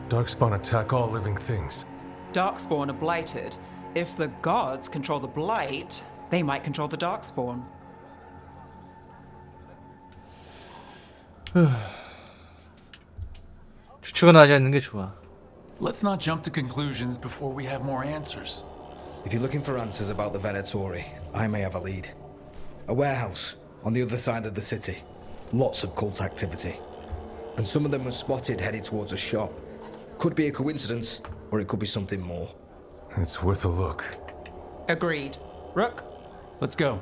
Darkspawn attack all living things. Darkspawn are blighted. If the gods control the blight, they might control the Darkspawn. 추측은 하지 않는 게 좋아. Let's not jump to conclusions before we have more answers. If you're looking for answers about the Venatori, I may have a lead. A warehouse on the other side of the city. Lots of cult activity. And some of them were spotted headed towards a shop. Could be a coincidence, or it could be something more. It's worth a look. Agreed. Rook? Let's go.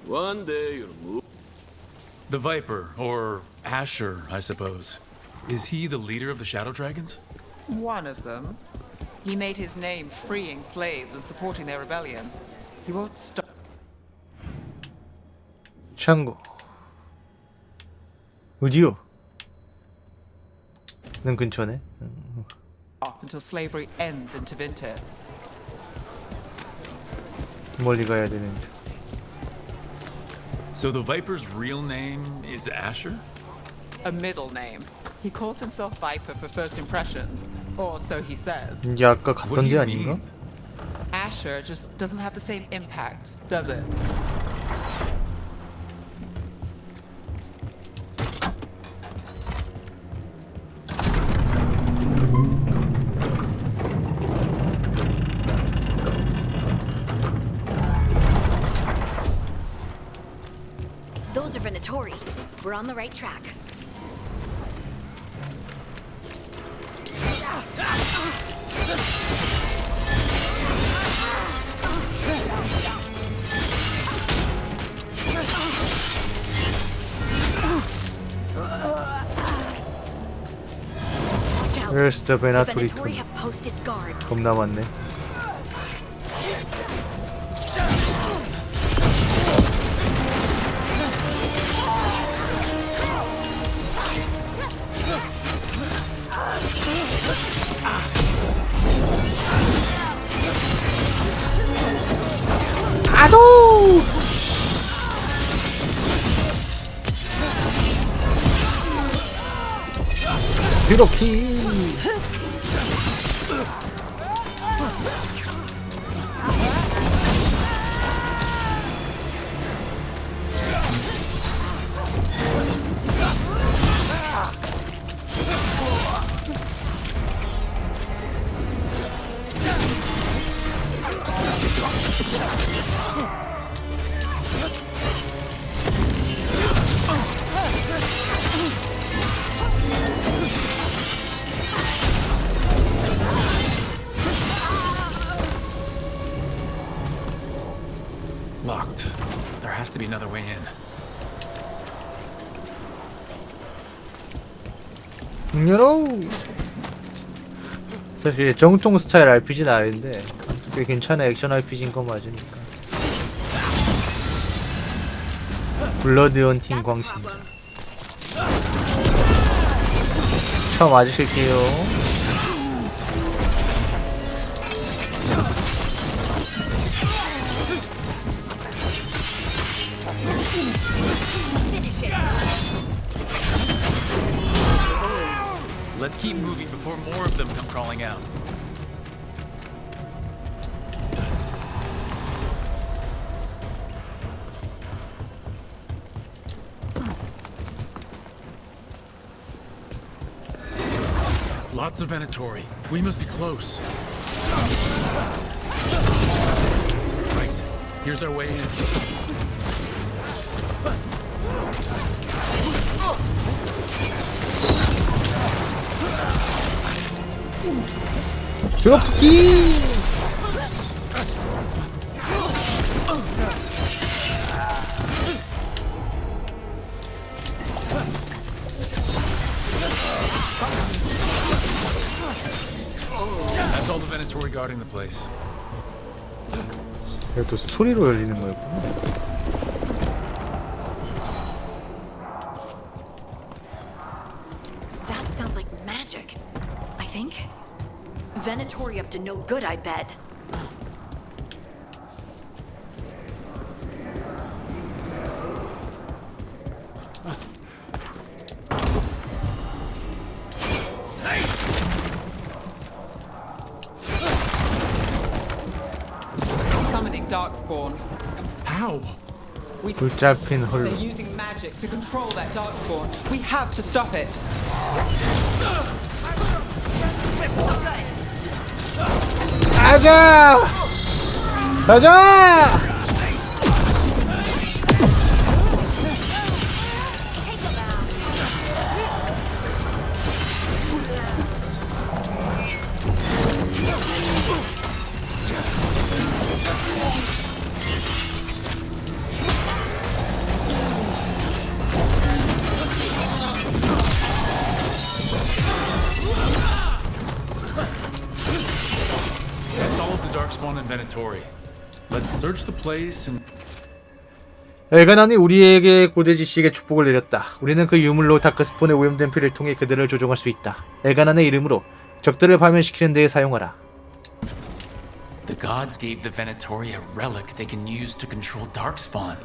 One day you'll move. The Viper, or Asher, I suppose. Is he the leader of the Shadow Dragons? One of them. He made his name freeing slaves and supporting their rebellions. He won't stop. 창고. 어디요? 는 근처네. Until slavery ends in Tevinter. 멀리 가야 되는데. So the Viper's real name is Asher? A middle name. He calls himself Viper for first impressions, or so he says. 이게 아까 갔던 데 아닌가? Asher just doesn't have the same impact, does it? Those are Venatori. We're on the right track. Where's the Venatori? Venatori have posted guards. 겁나 많네. 아도! 이렇게. Locked. There has to be another way in. 열어. 사실 정통 스타일 RPG는 아닌데 꽤 괜찮은 액션 RPG인 거 맞으니까. 블러드 헌팅 광신. 처음 맞으실게요. Let's keep moving before more of them come crawling out. Lots of Venatori. We must be close. Right. Here's our way in. 드롭기! That's all the Venatori guarding the place. 이거 또 스토리로 열리는 거였구나. That sounds like magic, I think. Venatori up to no good, I bet. Summoning Darkspawn. How? 붙잡힌 홀로. They're using magic to control that darkspawn. We have to stop it. 가자! 가자! Darkspawn inventory. Let's search the place and. 엘가난이 우리에게 고대지 씨에게 축복을 내렸다. 우리는 그 유물로 다크스폰에 오염된 피를 통해 그들을 조종할 수 있다. 엘가난의 이름으로 적들을 파멸시키는 데에 사용하라. The gods gave the Venatori a relic they can use to control Darkspawn.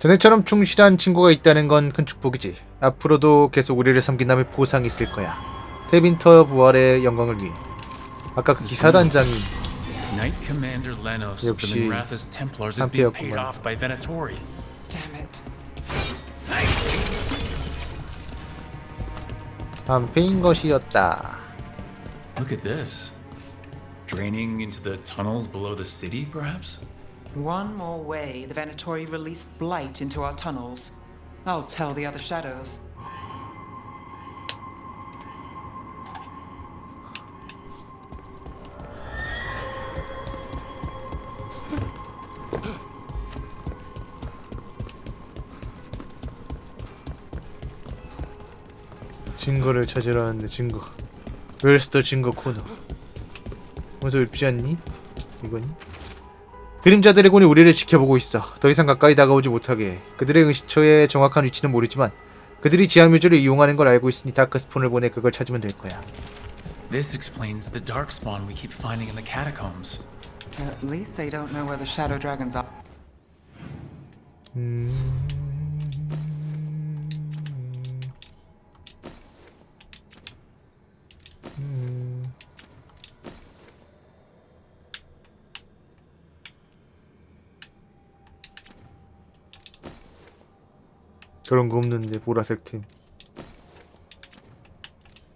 전에처럼 충실한 친구가 있다는 건 큰 축복이지. 앞으로도 계속 우리를 섬긴다면 보상이 있을 거야. 태빈터 부활의 영광을 위해. 아까 그 기사단장이 Knight Commander Lenos of the Minrathous Templars is being paid off by Venatori. Damn it. 한패인 것이었다. Look at this. Draining into the tunnels below the city, perhaps? One more way the Venatori released blight into our tunnels. I'll tell the other shadows. 증거를 찾으러 왔는데 증거. 웰스터 증거 코너. 오늘도 읊지 않니? 이거니? 그림자 드래곤이 우리를 지켜보고 있어. 더 이상 가까이 다가오지 못하게 해. 그들의 응시처의 정확한 위치는 모르지만 그들이 지하묘지를 이용하는 걸 알고 있으니 다크스폰을 보내 그걸 찾으면 될 거야. This explains the darkspawn we keep finding in the catacombs. At least they don't know where the shadow dragons are. 그런 거 없는데 보라색 팀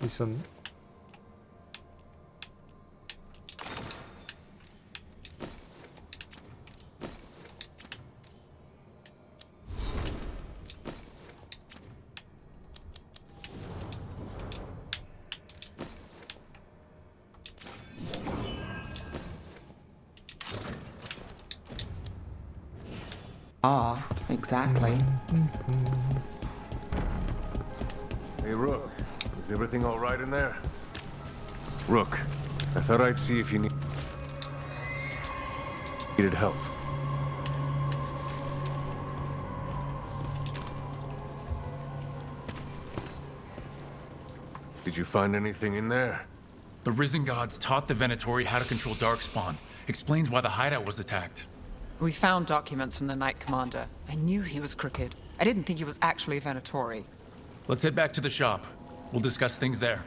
있었네. Ah, exactly. Hey, Rook. Is everything all right in there? Rook, I thought I'd see if you needed help. Did you find anything in there? The Risen Gods taught the Venatori how to control Darkspawn. Explains why the hideout was attacked. We found documents from the Knight Commander. I knew he was crooked. I didn't think he was actually a Venatori. Let's head back to the shop. We'll discuss things there.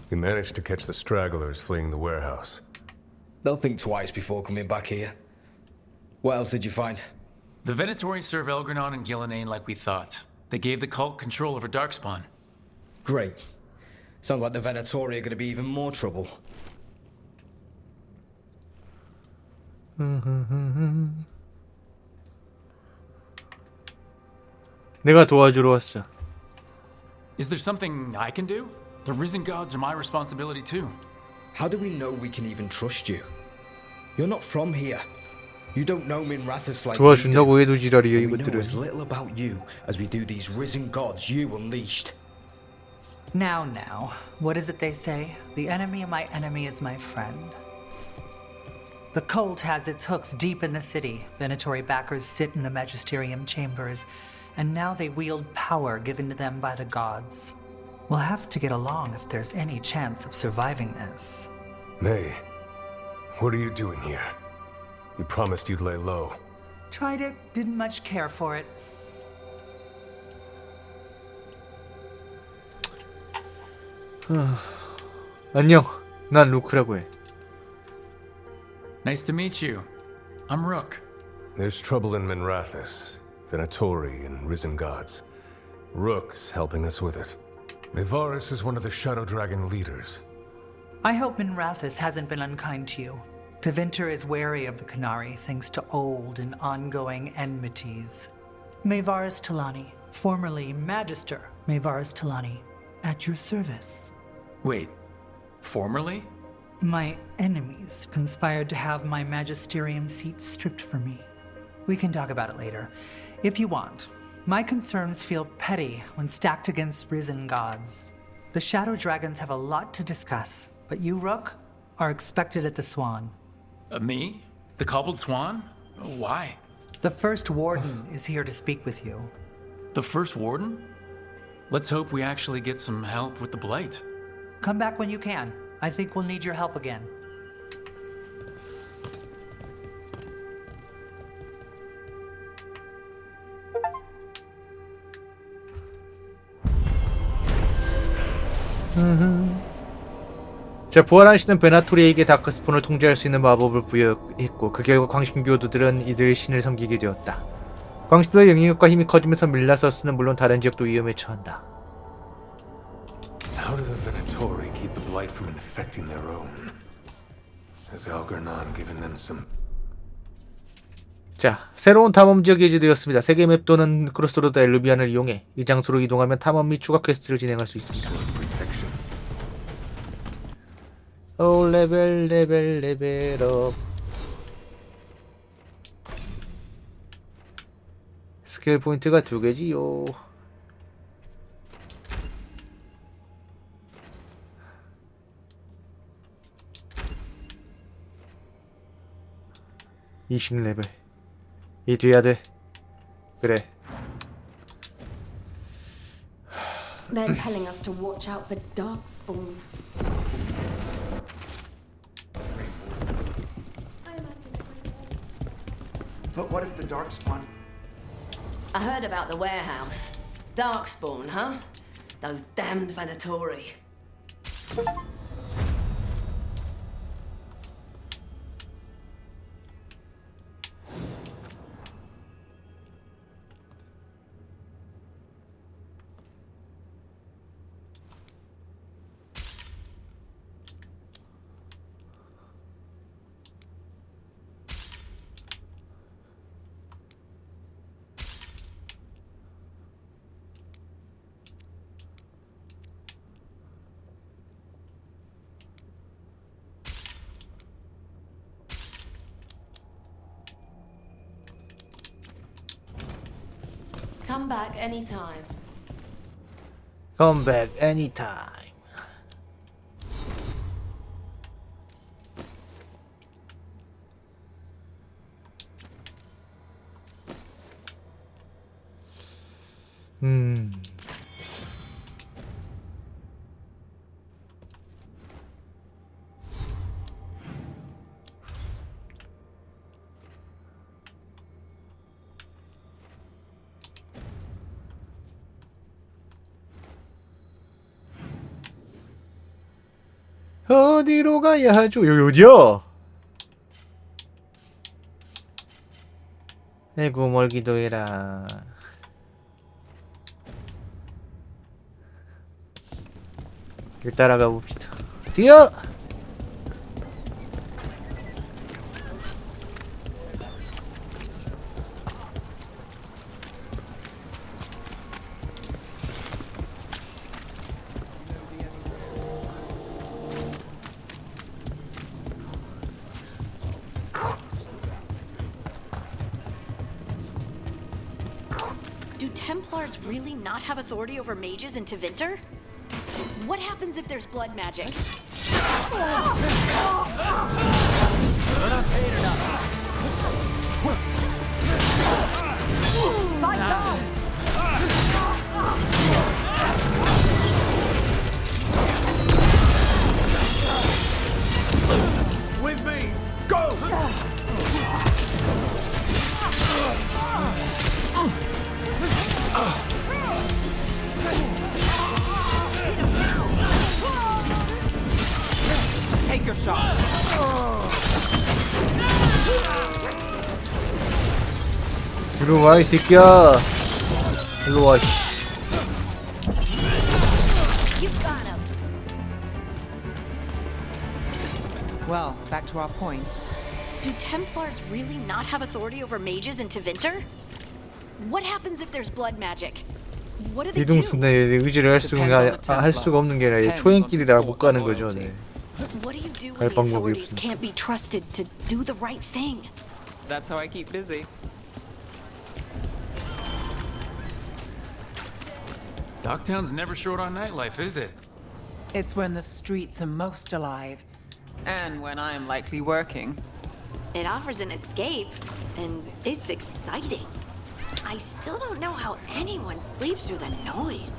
We managed to catch the stragglers fleeing the warehouse. They'll think twice before coming back here. What else did you find? The Venatori serve Elgranon and Gillenane like we thought. They gave the cult control over Darkspawn. Great. Sounds like the Venatori are going to be even more trouble. 내가 도와주러 왔어. Is there something I can do? The Risen Gods are my responsibility too. How do we know we can even trust you? You're not from here. You don't know Minrathous like we do. 도와준다고 해도 지랄이야 We know 이것들은. as little about you as we do these risen gods you unleashed. Now, what is it they say? The enemy of my enemy is my friend. The cult has its hooks deep in the city. Venatori backers sit in the magisterium chambers, and now they wield power given to them by the gods. We'll have to get along if there's any chance of surviving this. May, what are you doing here? You promised you'd lay low. Tried it, didn't much care for it. 안녕, 난 루크라고 해. Nice to meet you. I'm Rook. There's trouble in Minrathous, Venatori, and Risen Gods. Rook's helping us with it. Mayvaris is one of the Shadow Dragon leaders. I hope Minrathous hasn't been unkind to you. Tevinter is wary of the Qunari thanks to old and ongoing enmities. Mayvaris Talani, formerly Magister Mayvaris Talani, at your service. Wait, formerly? My enemies conspired to have my magisterium seat stripped from me. We can talk about it later, if you want. My concerns feel petty when stacked against risen gods. The Shadow Dragons have a lot to discuss, but you, Rook, are expected at the Swan. Me? The Cobbled Swan? Why? The First Warden is here to speak with you. The First Warden? Let's hope we actually get some help with the Blight. Come back when you can. I think we'll need your help again. 자, 부활하시는 베나토리에게 다크스폰을 통제할 수 있는 마법을 부여했고 그 결과 광신교도들은 이들 신을 섬기게 되었다. 광신도의 영향력과 힘이 커지면서 밀라서스는 물론 다른 지역도 위험에 처한다. How do the Venatori keep the blight from infecting their own? Has Algernon given them some... 자, 새로운 탐험 지역이 제시되었습니다. 세계 맵 또는 크로스로드 엘루비안을 이용해 이 장소로 이동하면 탐험 및 추가 퀘스트를 진행할 수 있습니다. 오, 레벨업. 스킬 포인트가 2개지요. (20레벨) 이 돼야 돼. 그래. They're telling us to watch out for darkspawn. But what if the darkspawn... I heard about the warehouse. Darkspawn, huh? Those damned Venatori. Come back anytime. Come back anytime. 어디로 가야 하죠? 여기 어디야? 아이고 멀기도 해라. 길 따라가 봅시다. 뛰어! Do Templars really not have authority over mages in Tevinter? What happens if there's blood magic? Take your shot. 이리 와, 이 새끼야. 일로 와, 씨. Well, back to our point. Do Templars really not have authority over mages in Tevinter? What happens if there's blood magic? What do they do? 이동순에 의지를 할 수가 없는 게 아니라 초행길이라 못 가는 거죠. 네. What do you do 갈 when the 방법이 authorities 없습니다. can't be trusted to do the right thing? That's how I keep busy. Docktown's never short on nightlife, is it? It's when the streets are most alive. And when I'm likely working. It offers an escape, and it's exciting. I still don't know how anyone sleeps through the noise.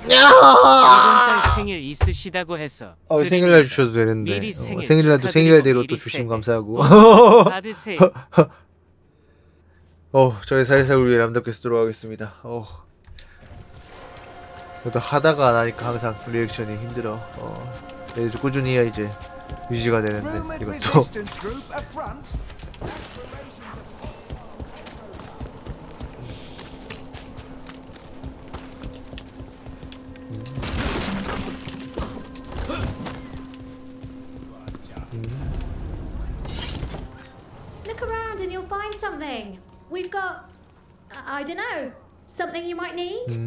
이번 달 생일 있으시다고 해서 생일날 주셔도 되는데 생일날도 생일대로 또 주시면 감사하고. 받으세요. 저희 살살 위해 남덕께서 들어가겠습니다. 또 하다가 안 하니까 항상 리액션이 힘들어. 이제 꾸준히 해야 이제 유지가 되는데 이것도. Look around and you'll find something. We've got, I don't know, something you might need.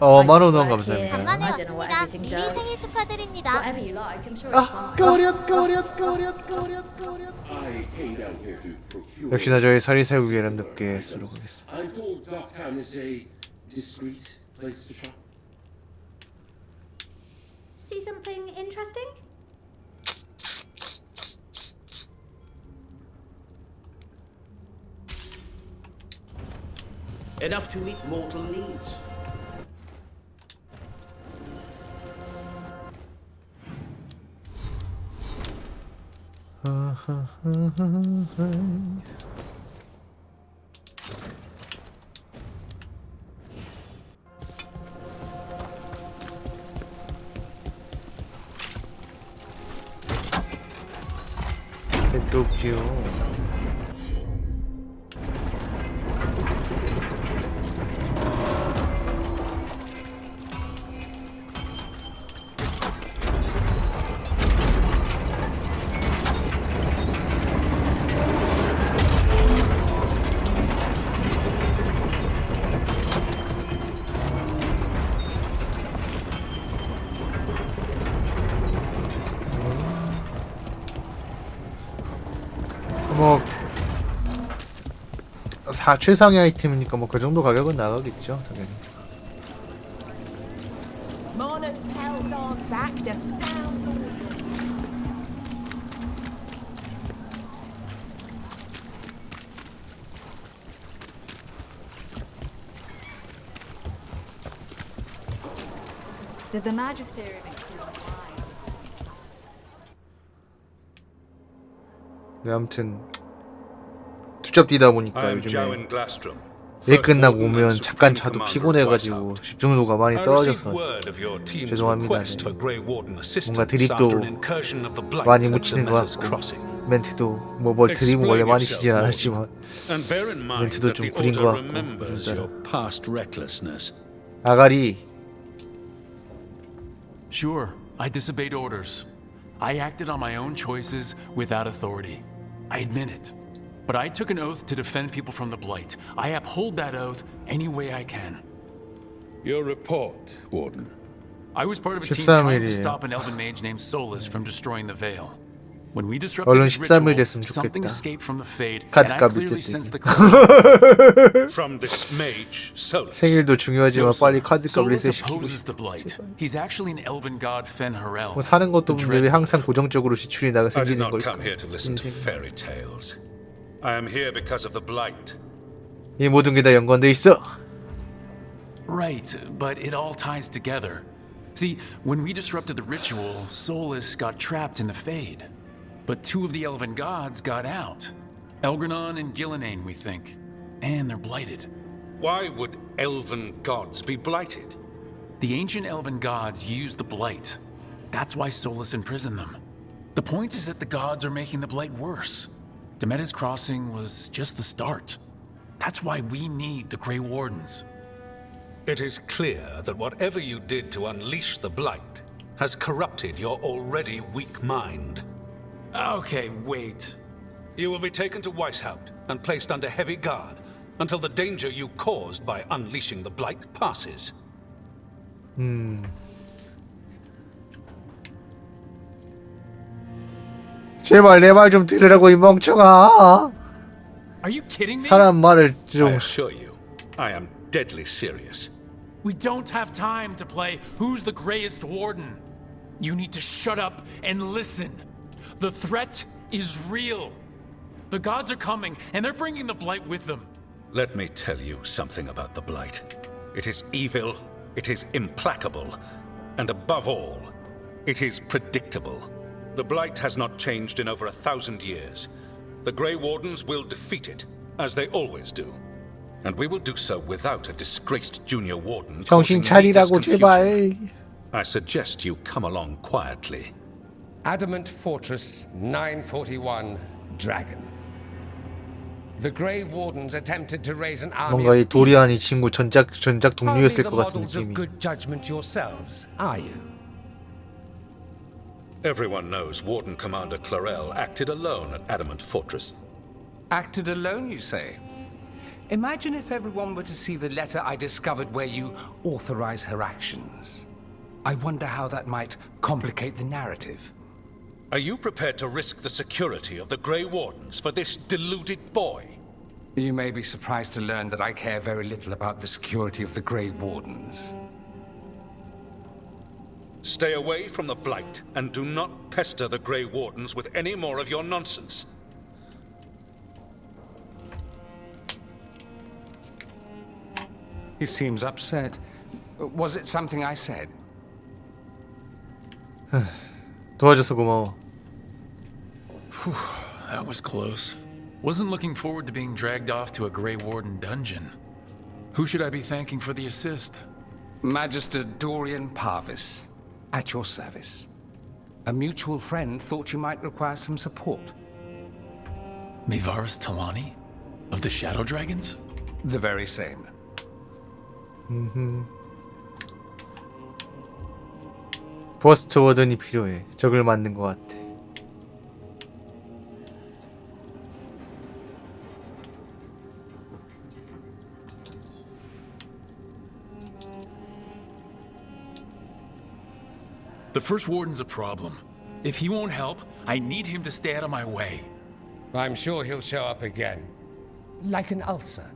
만원 감사합니다. 반갑습니다. 미리 생일 축하드립니다. Whatever you like, I'm sure it's fine. 꼬리앗. 역시나 저희 살이살 위해 남덕께 쓰러 가겠습니다. I'm told Docktown is a discreet place to shop. See something interesting? Enough to meet mortal needs. 없지요. 최상의 아이템이니까 그 정도 가격은 나가겠죠, 당연히. Did the magisterium include wine? 네, 아무튼 투잡 뛰다 보니까 요즘에 일 끝나고 오면 잠깐 자도 피곤해가지고 집중도가 많이 떨어져서 죄송합니다. 네. 뭔가 드립도 많이 묻히는 것 같고 멘트도 뭘 드립은 원래 많이 치진 않았지만 멘트도 좀 구린 것 같고 아가리. Sure, I disobeyed orders. I acted on my own choices without authority. I admit it. But I took an oath to defend people from the Blight. I uphold that oath any way I can. Your report, Warden. I was part of a team trying to stop an elven mage named Solus from destroying the Veil. When we disrupted his ritual, something escaped from the Fade, and I clearly sensed the from this mage, Solus. 생일도 중요하지만 빨리 카드값 리셋시키고 the Blight. He's actually an elven god Fen Harel. 사는 것도 문제 왜 항상 고정적으로 지출이 나가 I did 생기는 not 걸까? come here to listen to fairy tales. I am here because of the Blight. 이 모든 게 다 연관돼 있어. Right, but it all ties together. See, when we disrupted the ritual, Solus got trapped in the Fade. But two of the elven gods got out. Elgranon and Gillenane, we think. And they're blighted. Why would elven gods be blighted? The ancient elven gods used the blight. That's why Solus imprisoned them. The point is that the gods are making the blight worse. Demeter's crossing was just the start. That's why we need the Grey Wardens. It is clear that whatever you did to unleash the blight has corrupted your already weak mind. Okay, wait. You will be taken to Weishaupt and placed under heavy guard until the danger you caused by unleashing the blight passes. 제발 내 말 좀 들으라고 이 멍청아. Are you kidding me? 사람 말을 I 좀. assure you, I am deadly serious. We don't have time to play Who's the Greyest Warden. You need to shut up and listen. The threat is real. The gods are coming, and they're bringing the blight with them. Let me tell you something about the blight. It is evil, it is implacable, and above all, it is predictable. The blight has not changed in over 1,000 years. The Grey Wardens will defeat it, as they always do. And we will do so without a disgraced junior warden 정신 causing 차리라고 needless confusion. 제발. I suggest you come along quietly. Adamant Fortress 941 Dragon. The Grey Wardens attempted to raise an army 뭔가 이 of 도리안 이 친구 전작 동료였을 the 것 같은 models of 느낌이. good judgment yourselves, are you? Everyone knows Warden Commander Clarel acted alone at Adamant Fortress. Acted alone, you say? Imagine if everyone were to see the letter I discovered where you authorize her actions. I wonder how that might complicate the narrative. Are you prepared to risk the security of the Grey Wardens for this deluded boy? You may be surprised to learn that I care very little about the security of the Grey Wardens. Stay away from the Blight, and do not pester the Grey Wardens with any more of your nonsense. He seems upset. Was it something I said? 도와줘서 고마워. That was close. Wasn't looking forward to being dragged off to a Grey Warden dungeon. Who should I be thanking for the assist? Magister Dorian Parvis, at your service. A mutual friend thought you might require some support. Mivaris Talani? Of the Shadow Dragons? The very same. 버스트 워든이 필요해. 적을 만든 것 같아. The first warden's a problem. If he won't help, I need him to stay out of my way. I'm sure he'll show up again. Like an ulcer.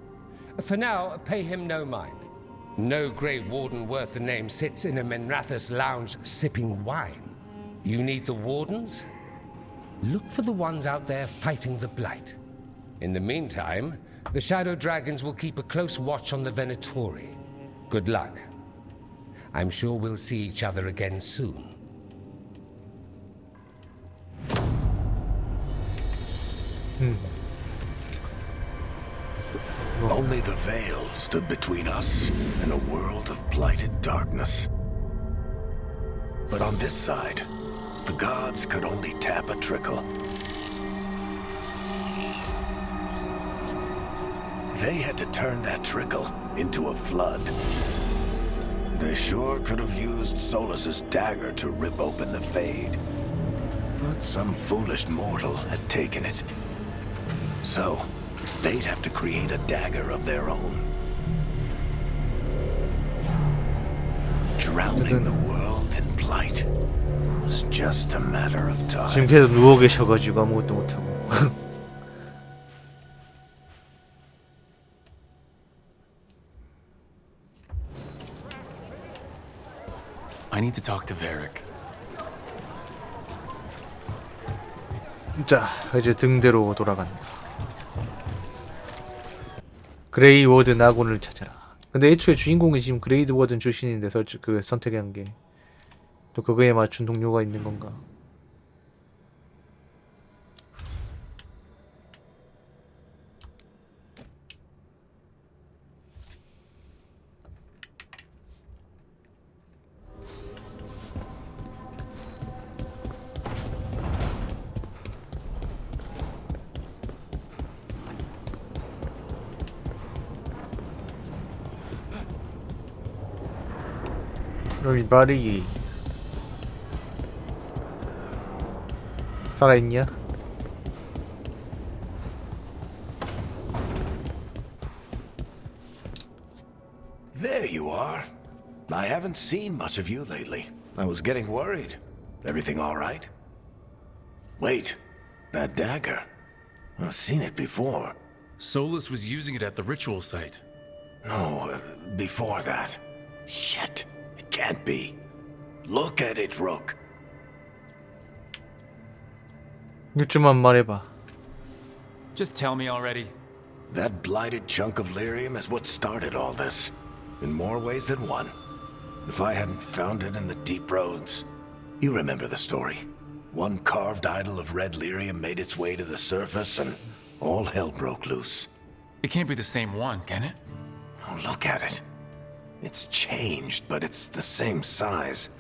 For now, pay him no mind. No Grey Warden worth the name sits in a Menrathus lounge sipping wine. You need the Wardens? Look for the ones out there fighting the Blight. In the meantime, the Shadow Dragons will keep a close watch on the Venatori. Good luck. I'm sure we'll see each other again soon. Only the veil stood between us and a world of blighted darkness. But on this side, the gods could only tap a trickle. They had to turn that trickle into a flood. They sure could have used Solus's dagger to rip open the Fade. But some foolish mortal had taken it. So, they'd have to create a dagger of their own. Drowning the world in blight was just a matter of time. 지금 계속 누워 계셔가지고 아무것도 못하고. I need to talk to Varric. 자, 이제 등대로 돌아간다. 그레이 워든 아군을 찾아라. 근데 애초에 주인공이 지금 그레이 워든 출신인데 그 선택한 게 또 그거에 맞춘 동료가 있는 건가? 여기 바리 살아있냐? There you are. I haven't seen much of you lately. I was getting worried. Everything all right? Wait, that dagger. I've seen it before. Solus was using it at the ritual site. No, before that. Shit, it can't be. Look at it, Rook. 요즘만 말해봐. Just tell me already. That blighted chunk of lyrium is what started all this. In more ways than one. If I hadn't found it in the deep roads. You remember the story. One carved idol of red lyrium made its way to the surface and all hell broke loose. It can't be the same one, can it? Oh, look at it. It's changed, but it's the same size.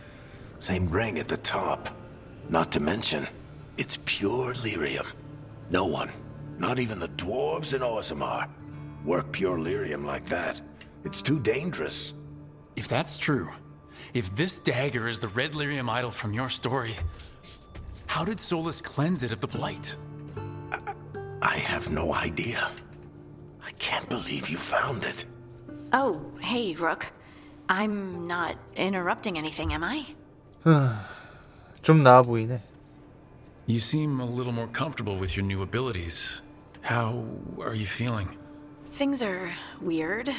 Same ring at the top. Not to mention, it's pure lyrium. No one, not even the dwarves in Orzammar, work pure lyrium like that. It's too dangerous. If that's true, if this dagger is the red lyrium idol from your story, how did Solus cleanse it of the blight? I have no idea. I can't believe you found it. Oh, hey, Rook. I'm not interrupting anything, am I? 좀 나아 보이네. You seem a little more comfortable with your new abilities. How are you feeling? Things are weird,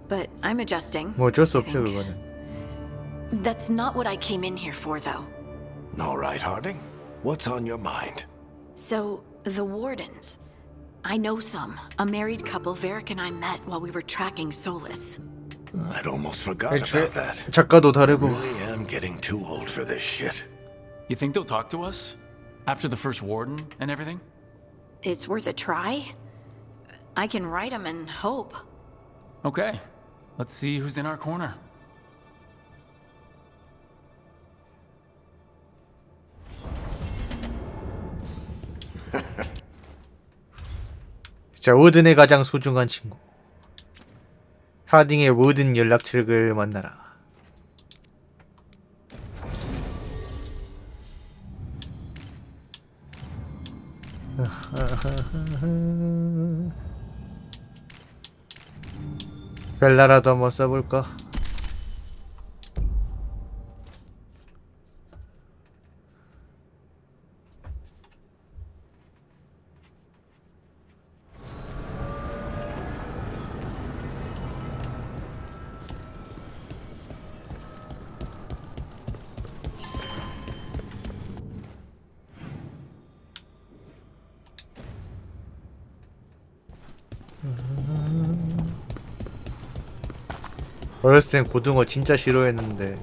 but I'm adjusting. 뭐 어쩔 수 없죠, 그거는. That's not what I came in here for, though. All right, Harding. What's on your mind? So, the Wardens. I know some. A married couple Varric and I met while we were tracking Solus. I'd almost forgot about that. 작가도 다르고. Really am getting too old for this shit. You think they'll talk to us? After the first warden and everything? It's worth a try. I can write them and hope. Okay. Let's see who's in our corner. 자, 워든의 가장 소중한 친구. 하딩의 워든 연락책을 만나라. 벨라라도 한번 써볼까? 어렸을 땐 고등어 진짜 싫어했는데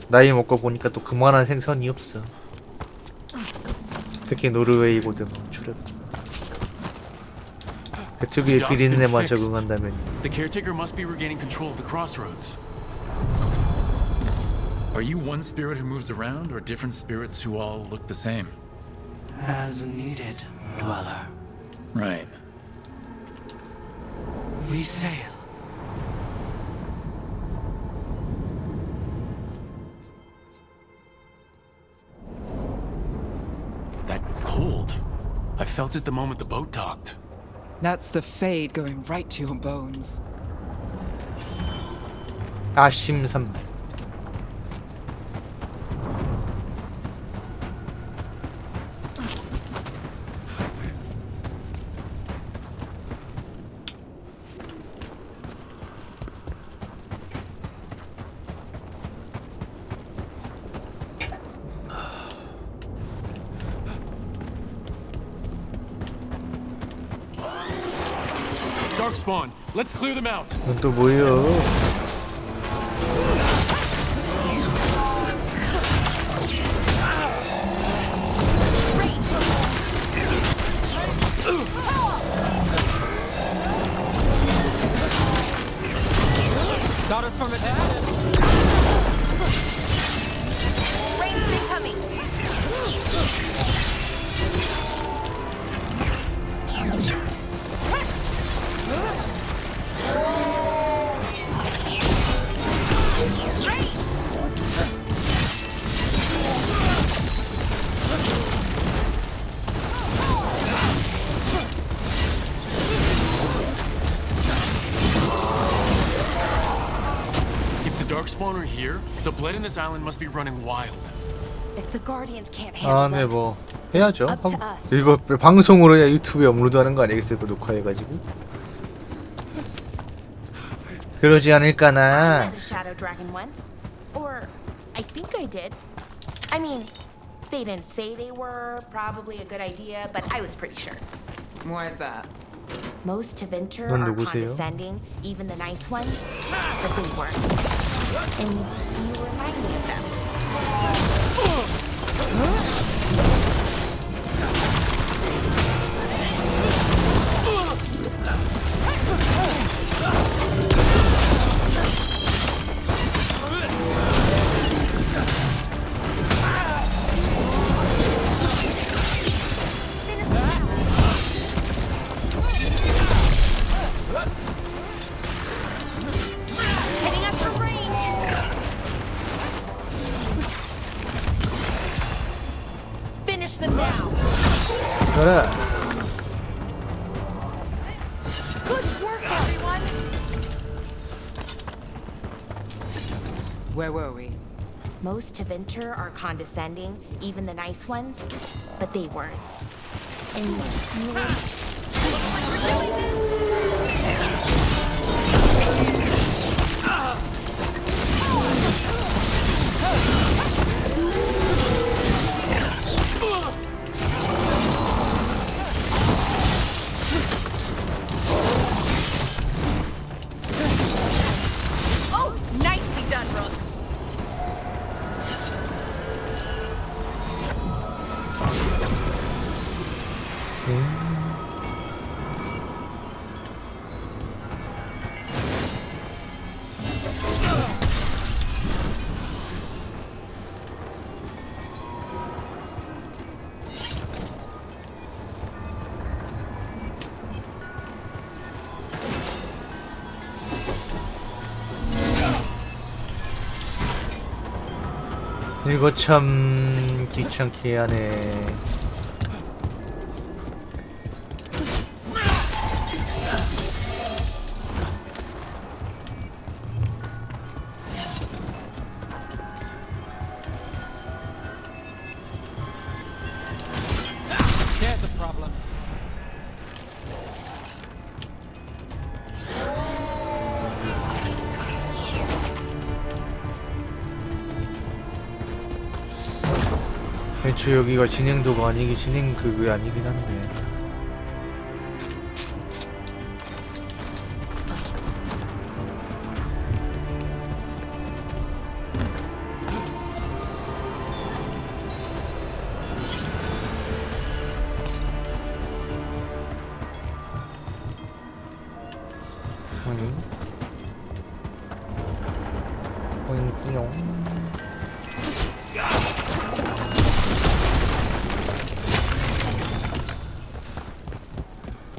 나이 먹고 보니까 또 그만한 생선이 없어. 특히 노르웨이 고등어 출혈. 그 특유의 비린내만 적응한다면. The caretaker must be regaining control of the crossroads. Are you one spirit who moves around, or different spirits who all look the same? As needed, dweller. Right. We sail. That cold. I felt it the moment the boat docked. That's the fade going right to your bones. 아심산말. dark spawn. Let's clear them out. 이건 또 뭐예요? Daughters from ahead. Range incoming. Spawner here. The blood in this island must be running wild. If the Guardians can't handle 아, 네, them, 뭐 해야죠. up to us. 이거 방송으로 유튜브에 업로드하는 거 아니겠어요? 그 녹화해가지고. 그러지 않을까나. I met a shadow dragon once, or I think I did. I mean, they didn't say they were probably a good idea, but I was pretty sure. Why is that? Most to venture 넌 are 누구세요? condescending, even the nice ones, but they weren't. And you remind me of them. 그래. Good work, everyone! Where were we? Most to venture are condescending, even the nice ones, but they weren't. And you were... 이거 참 귀찮게 하네. There's a problem. 애초 여기가 진행도가 아니기 진행 그게 아니긴 한데.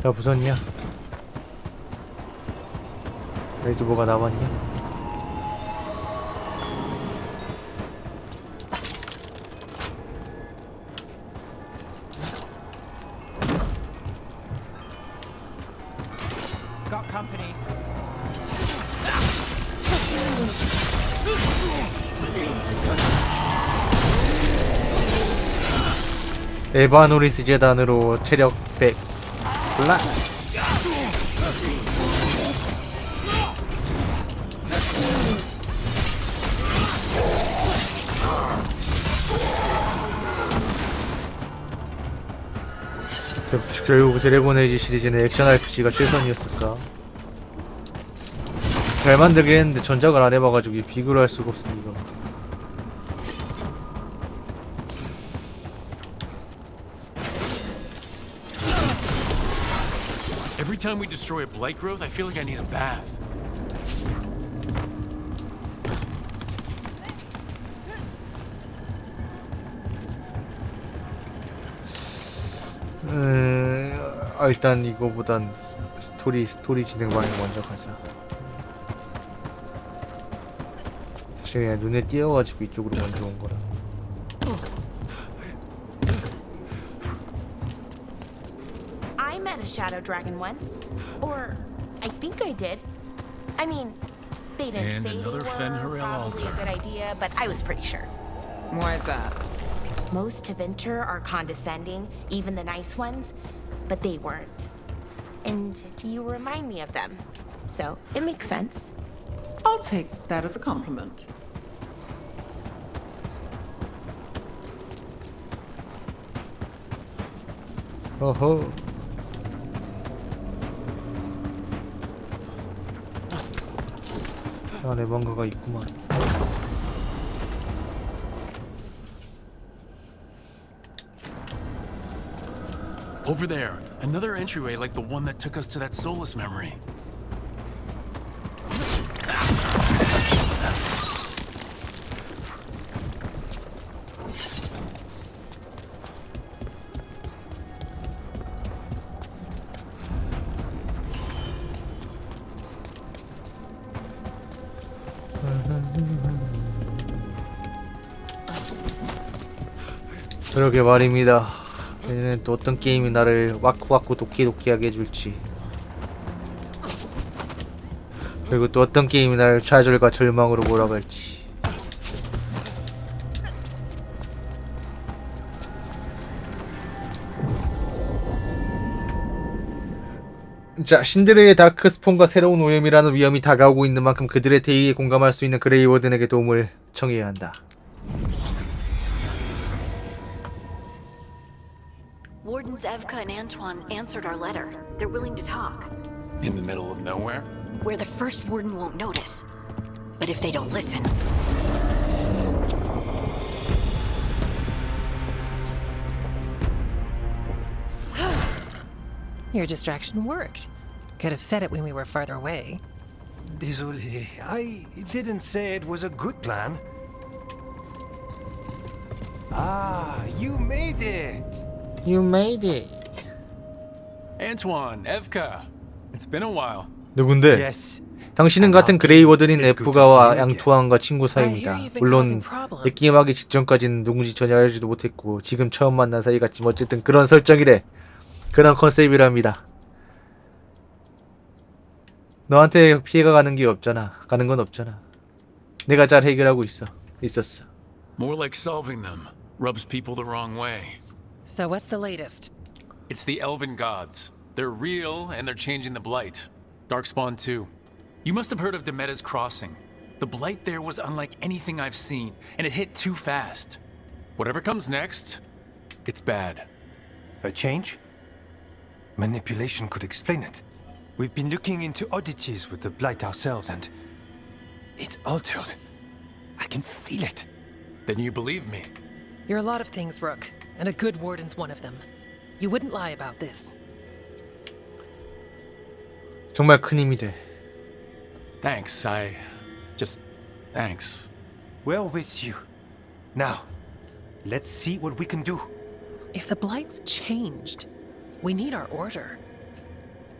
다 부쉈냐? 여기도 뭐가 남았냐? Got company. 에바노리스 재단으로 체력 100 플러스. 결국 드래곤 에이지 시리즈는 액션 RPG가 최선이었을까? 잘 만들긴 했는데 전작을 안 해봐가지고 비교를 할 수가 없어 이거. Every time we destroy a blight growth, I feel like I need a bath. 일단 이거보단 스토리 진행 방향 먼저 가자. 사실 그냥 눈에 띄어가지고 이쪽으로 먼저 온 거라. I met a shadow dragon once, or I think I did. I mean, they didn't And say they another were Fenrir probably altar. a good idea, but I was pretty sure. Why is that? Most Tevinter are condescending, even the nice ones, but they weren't. And you remind me of them, so it makes sense. I'll take that as a compliment. 어허. 안에 뭔가가 있구만. Over there, another entryway like the one that took us to that Solus memory. 그러게 말입니다. 내년엔 또 어떤 게임이 나를 와쿠와쿠 도끼도끼하게 해줄지, 그리고 또 어떤 게임이 나를 좌절과 절망으로 몰아갈지. 자, 신들의 다크스폰과 새로운 오염이라는 위험이 다가오고 있는 만큼 그들의 대의에 공감할 수 있는 그레이 워든에게 도움을 청해야 한다. Wardens Evka and Antoine answered our letter. They're willing to talk. In the middle of nowhere? Where the first warden won't notice. But if they don't listen... Your distraction worked. Could have said it when we were farther away. Désolé, I didn't say it was a good plan. Ah, you made it! You made it. Antoine, Evka. It's been a while. 누군데? Yes. 당신은 같은 그레이 워든인 에프가와 양투안과 친구 사이입니다. 물론 게임하기 직전까지는 누군지 전혀 알지도 못했고 지금 처음 만난 사이 같지만 어쨌든 그런 설정이래. 그런 컨셉이랍니다. 너한테 피해가 가는 게 없잖아. 가는 건 없잖아. 내가 잘 해결하고 있었어. More like solving them. Rubs people the wrong way. So what's the latest? It's the elven gods. They're real and they're changing the blight. Darkspawn 2. You must have heard of Demeter's Crossing. The blight there was unlike anything I've seen, and it hit too fast. Whatever comes next, it's bad. A change? Manipulation could explain it. We've been looking into oddities with the blight ourselves, and it's altered. I can feel it. Then you believe me. You're a lot of things, Rook, and a good warden's one of them. You wouldn't lie about this. 정말 큰 힘이 돼. Thanks, thanks. We're with you. Now, let's see what we can do. If the blight's changed, we need our order.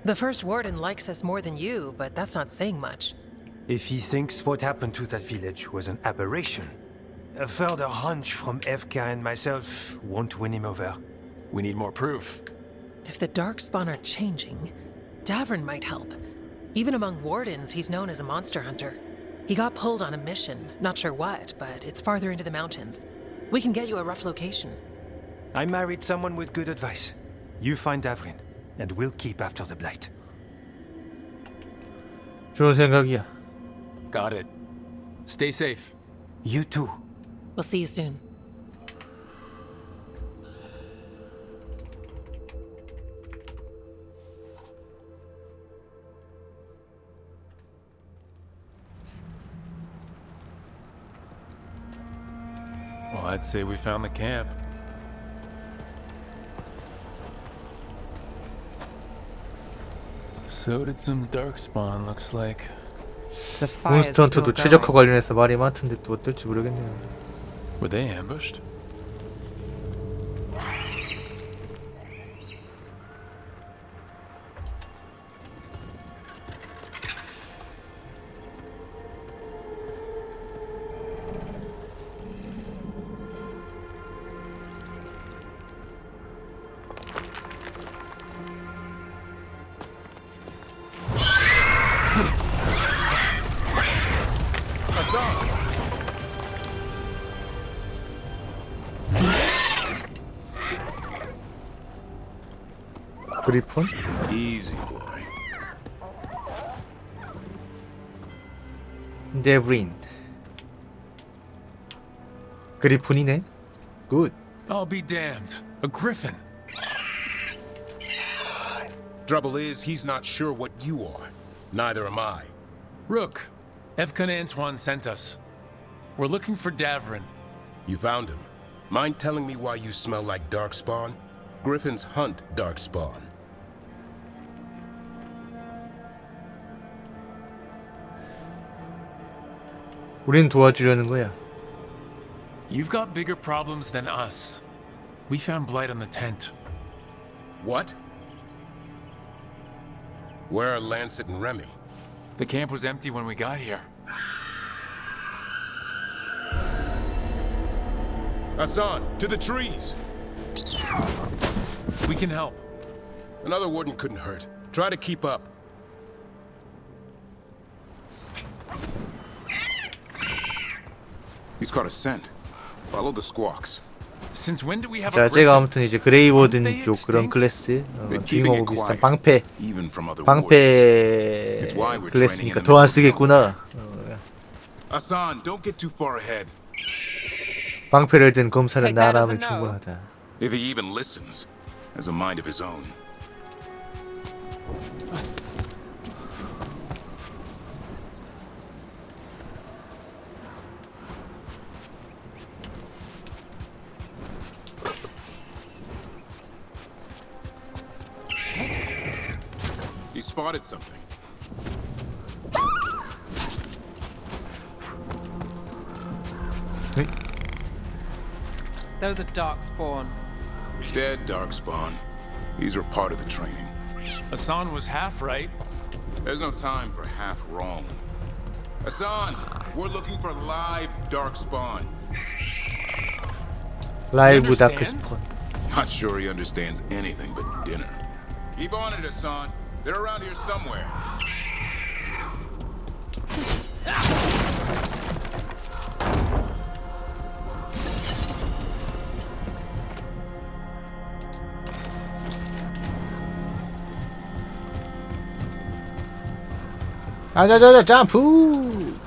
The first warden likes us more than you, but that's not saying much. If he thinks what happened to that village was an aberration, a further hunch from Evka and myself won't win him over. We need more proof. If the Darkspawn are changing, Davern might help. Even among wardens, he's known as a monster hunter. He got pulled on a mission, not sure what, but it's farther into the mountains. We can get you a rough location. I married someone with good advice. You find Davrin, and we'll keep after the blight. 좋은 생각이야. Got it. Stay safe. You too. We'll see you soon. I'd say we found the camp. So did some darkspawn, looks like. 몬스터 헌터도 최적화 관련해서 말이 많던데 또 어떨지 모르겠네요. Were they ambushed? 그리폰? Easy boy. 데브린. 그리폰이네. 굿. I'll be damned. A griffin. Trouble is, he's not sure what you are. Neither am I. Rook, Evka and Antoine sent us. We're looking for Davrin. You found him. Mind telling me why you smell like darkspawn? Griffins hunt darkspawn. 우린 도와주려는 거야. You've got bigger problems than us. We found blight on the tent. What? Where are Lancet and Remy? The camp was empty when we got here. Hassan, to the trees! We can help. Another warden couldn't hurt. Try to keep up. He's caught a scent. Follow the squawks. Since when do we have 자, a 제가 griffin? 아무튼 이제 그레이 워든 쪽 그런 클래스 주인공하고 비슷한 방패 클래스니까 더 안 쓰겠구나. Hassan, don't get too far ahead. 방패를 든 검사는 나라면 충분하다. If he even listens, has a mind of his own. He spotted something. Those are darkspawn. Dead darkspawn. These are part of the training. Hassan was half right. There's no time for half wrong. Hassan, we're looking for live darkspawn. 라이브 다크스폰. Not sure he understands anything but dinner. Keep on it, Hassan. They're around here somewhere. 아자자자 점프.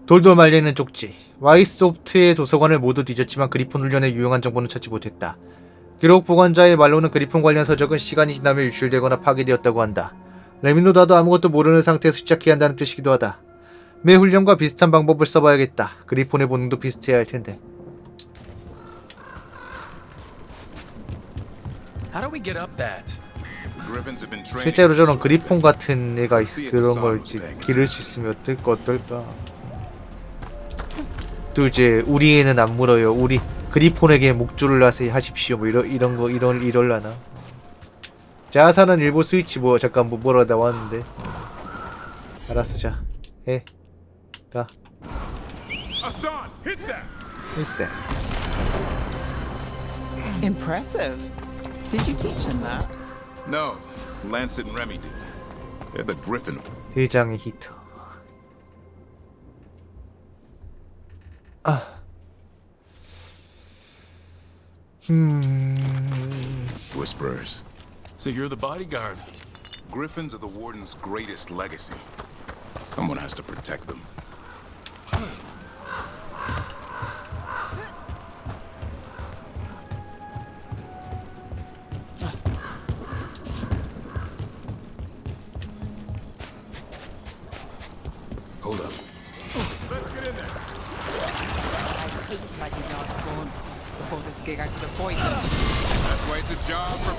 돌돌 말려있는 쪽지. 와이소프트의 도서관을 모두 뒤졌지만 그리폰 훈련에 유용한 정보는 찾지 못했다. 기록 보관자의 말로는 그리폰 관련 서적은 시간이 지나며 유출되거나 파괴되었다고 한다. 레미노다도 아무것도 모르는 상태에서 시작해야 한다는 뜻이기도 하다. 매 훈련과 비슷한 방법을 써봐야겠다. 그리폰의 본능도 비슷해야 할 텐데. How do we get up that? 실제로 저런 그리폰 같은 애가 그런 걸 기를 수 있으면 어떨까? 또 이제 우리 애는 안 물어요. 우리 그리폰에게 목줄을 하십시오. 뭐 이럴라나. 자사는 일본 스위치 뭐 잠깐 뭐 뭐라 나왔는데. 알았어, 자 해. 가. 일단. Impressive. Did you teach him that? No, Lancet and Remy did. They're the Griffin. 대장의 히터. Whisperers. So you're the bodyguard. Griffins are the Warden's greatest legacy. Someone has to protect them. bloody darkspawn. Before this gig, I could avoid them. That's why it's a job for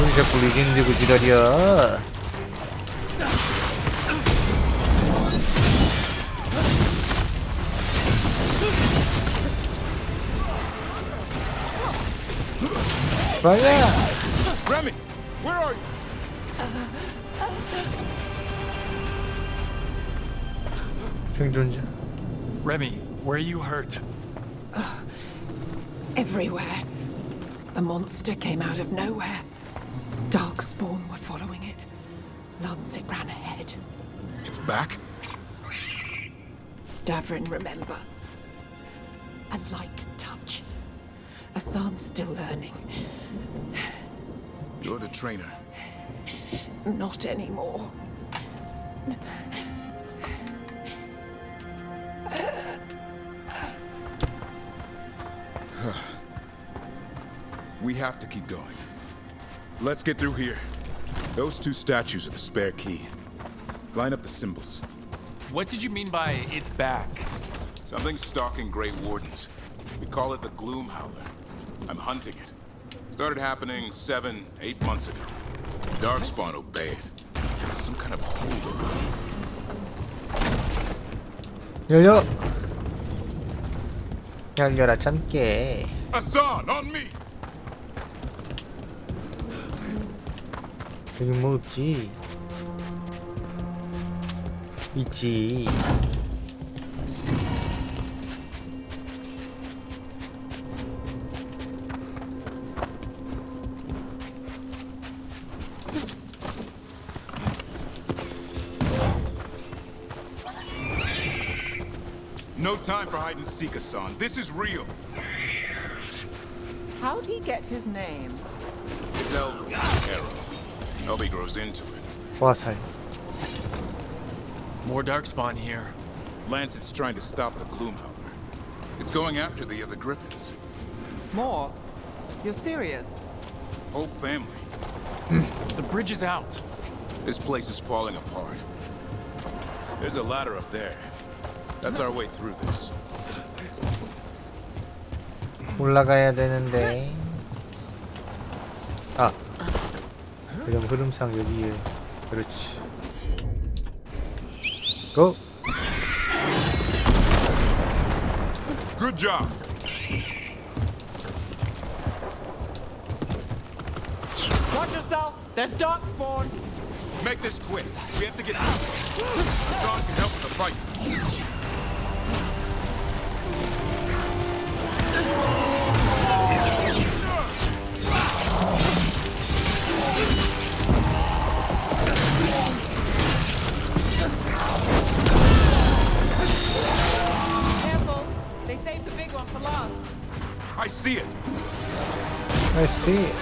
왜 자꾸 리젠 들고 지랄이야. Fire! Remy, where are you? 생존자. Remy, where are you hurt? Everywhere. The monster came out of nowhere. Darkspawn were following it. Once it ran ahead. It's back? Davrin, remember. A light touch. Hassan's still learning. You're the trainer. Not anymore. We have to keep going. Let's get through here. Those two statues are the spare key. Line up the symbols. What did you mean by it's back? Something's stalking Grey Wardens. We call it the Gloom Howler. I'm hunting it. Started happening 7, 8 months ago. Darkspawn obeyed. Some kind of holdover. 열려. 열려라 참깨. Hassan, on me! 여기 뭐 없지? 있지. No time for hide and seek, Hassan. This is real. How'd he get his name? It's Elby, Arrow. Elby grows into it. 화살. More darkspawn here. Lancet's trying to stop the Gloom Howler. It's going after the other Griffins. More? You're serious? Whole family. The bridge is out. This place is falling apart. There's a ladder up there. That's our way through this. 올라가야 되는데. 아. 그럼 흐름상 여기에. 그렇지. 고. Good job. Watch yourself. There's darkspawn. Make this quick. We have to get out. Hassan can help with the fight. Careful. They saved the big one for last. I see it. I see it.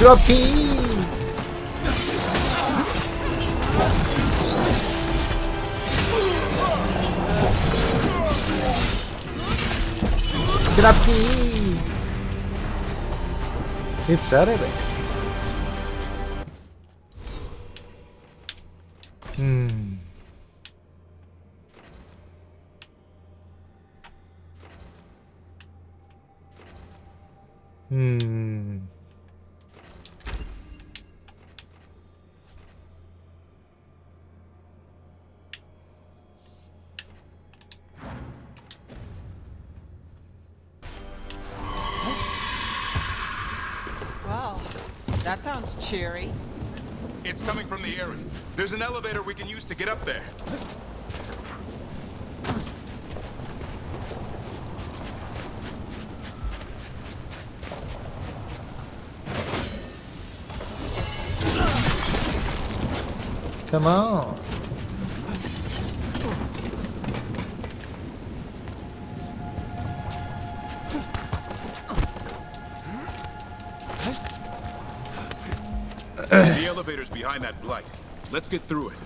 드롭키. 드롭키. 휩싸이며. Well, that sounds cheery. It's coming from the area. There's an elevator we can use to get up there. Come on. The elevator's behind that blight. Let's get through it.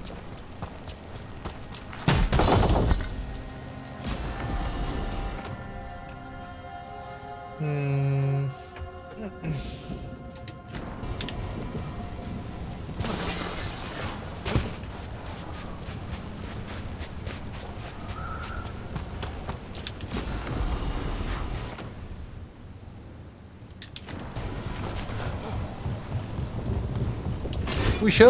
부셔.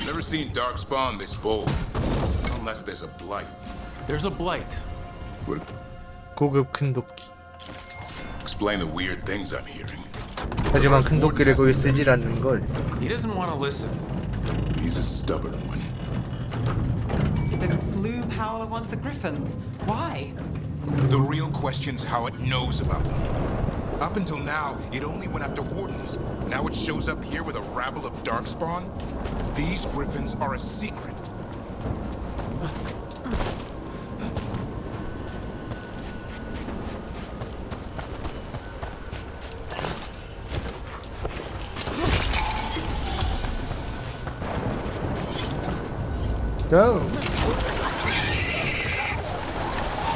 Never seen darkspawn this bold. Unless there's a blight. There's a blight. 고급 큰 도끼. Explain the weird things I'm hearing. 하지만 큰 도끼를 거기 쓰질 않는 걸. He doesn't want to listen. He's a stubborn one. The Gloom Howler wants the Griffins. Why? The real question's how it knows about them. Up until now, it only went after wardens. Now it shows up here with a rabble of darkspawn? These griffins are a secret. Go.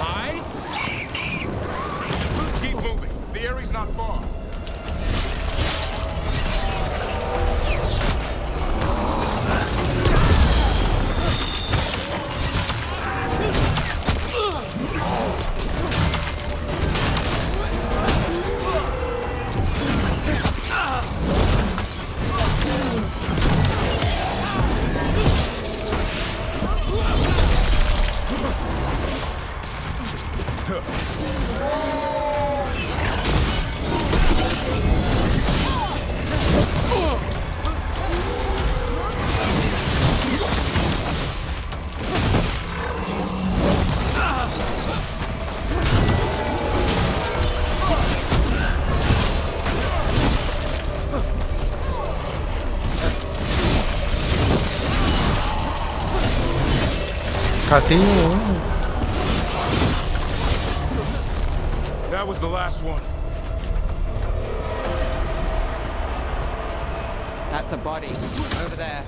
Hi. Keep moving. The area's not far. 가세요. That was the last one. That's a body. Over there.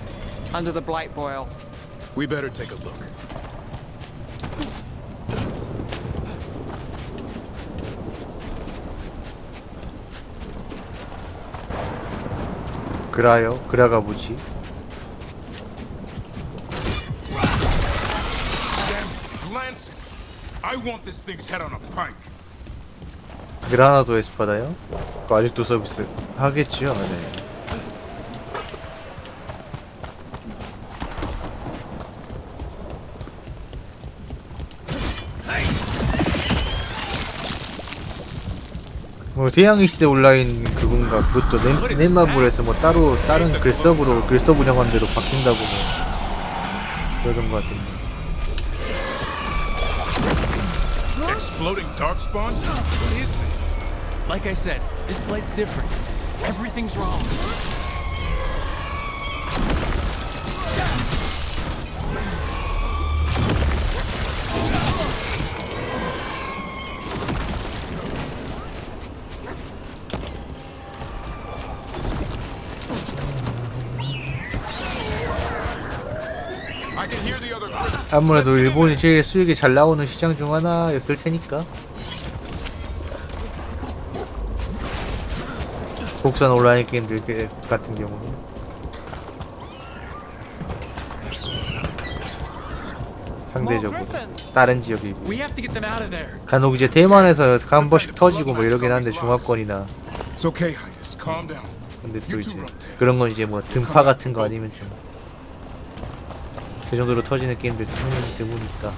Under the blight boil. We better take a look. 그라요? 그라가 뭐지? I want this thing's head on a pike. 그라나도 에스파다요? 그거 아직도 서비스 하겠지요? 네. 뭐 태양의 시대 온라인 그건가 그것도 넷마블에서 뭐 따로 다른 글서브로 글서브 운영한 대로 바뀐다고 뭐 그러던 것 같은데. Exploding darkspawn? What is this? Like I said, this blight's different. Everything's wrong. 아무래도 일본이 제일 수익이 잘 나오는 시장 중 하나였을 테니까. 국산 온라인 게임들 같은 경우는 상대적으로 다른 지역이 간혹 이제 대만에서 한 번씩 터지고 뭐 이러긴 한데 중화권이나. 근데 또 이제 그런 건 이제 뭐 등파 같은 거 아니면 좀 그 정도로 터지는 게임들 드무니까.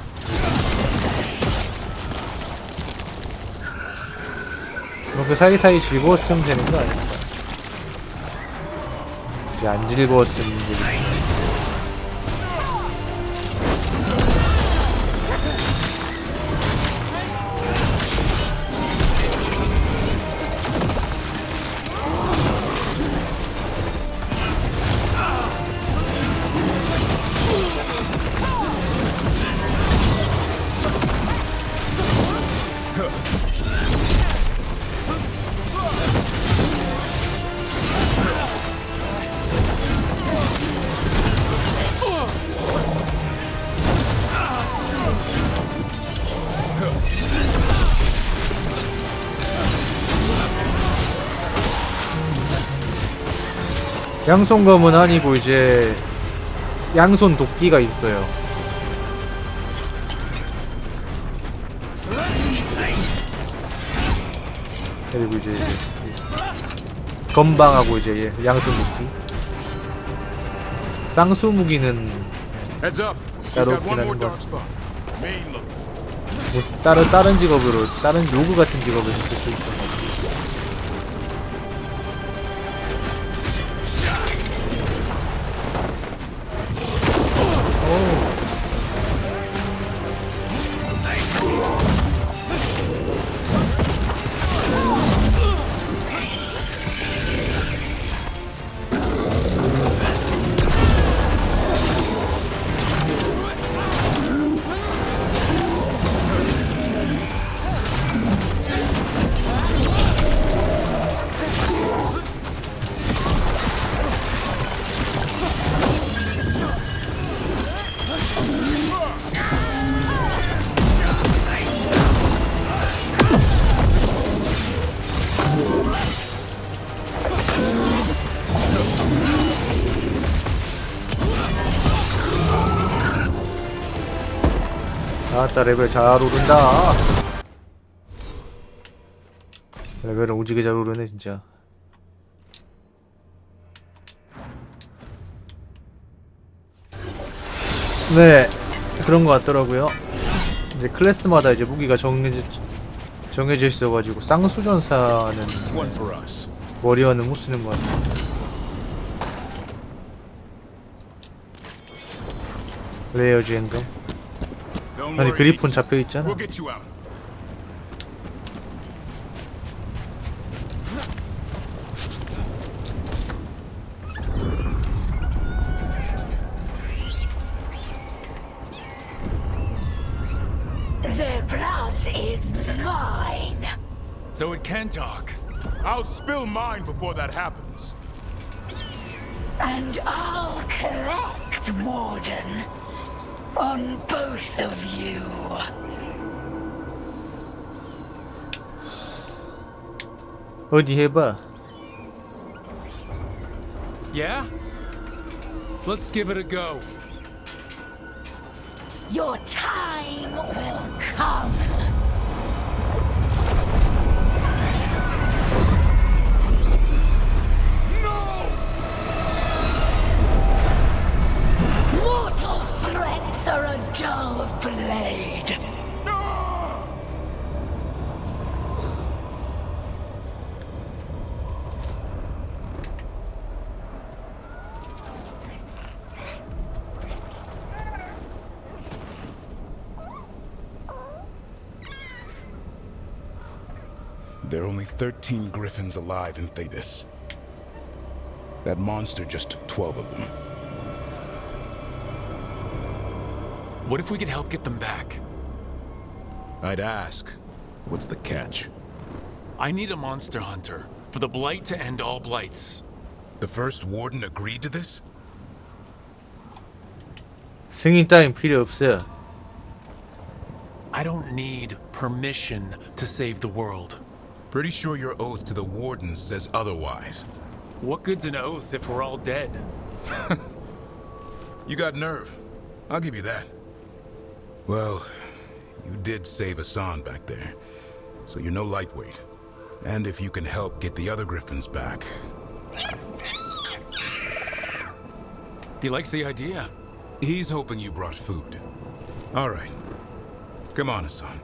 뭐 그 사이사이 즐거웠으면 되는 거 아닌가. 이제 안 즐거웠으면 문제지. 양손검은 아니고 이제 양손 도끼가 있어요. 그리고 이제 건방하고 이제 양손 도끼. 쌍수무기는 따로 없긴 하는 것. 뭐 다른 직업으로 다른 로그 같은 직업을 쓸 수 있던 것 같아요. 아따 레벨 잘 오른다. 레벨은 오지게 잘 오르네 진짜. 네 그런 것 같더라고요. 이제 클래스마다 이제 무기가 정해져 있어가지고 쌍수전사는 워리어는 못 쓰는 것 같아요. 레이어 주행금. 아니 그리폰 잡혀 있잖아. Their blood is mine. So it can talk. I'll spill mine before that happens. And I'll collect, Warden. On both of you. 어디 해봐. Yeah? Let's give it a go. Your time will come. Mortal threats are a dull blade. There are only 13 griffins alive in Thetis. That monster just took 12 of them. What if we could help get them back? I'd ask, what's the catch? I need a monster hunter for the Blight to end all blights. The first warden agreed to this? 승인 따윈 필요 없어요. I don't need permission to save the world. Pretty sure your oath to the warden says otherwise. What good's an oath if we're all dead? You got nerve. I'll give you that. Well, you did save Hassan back there, so you're no lightweight. And if you can help get the other griffins back... He likes the idea. He's hoping you brought food. All right. Come on, Hassan.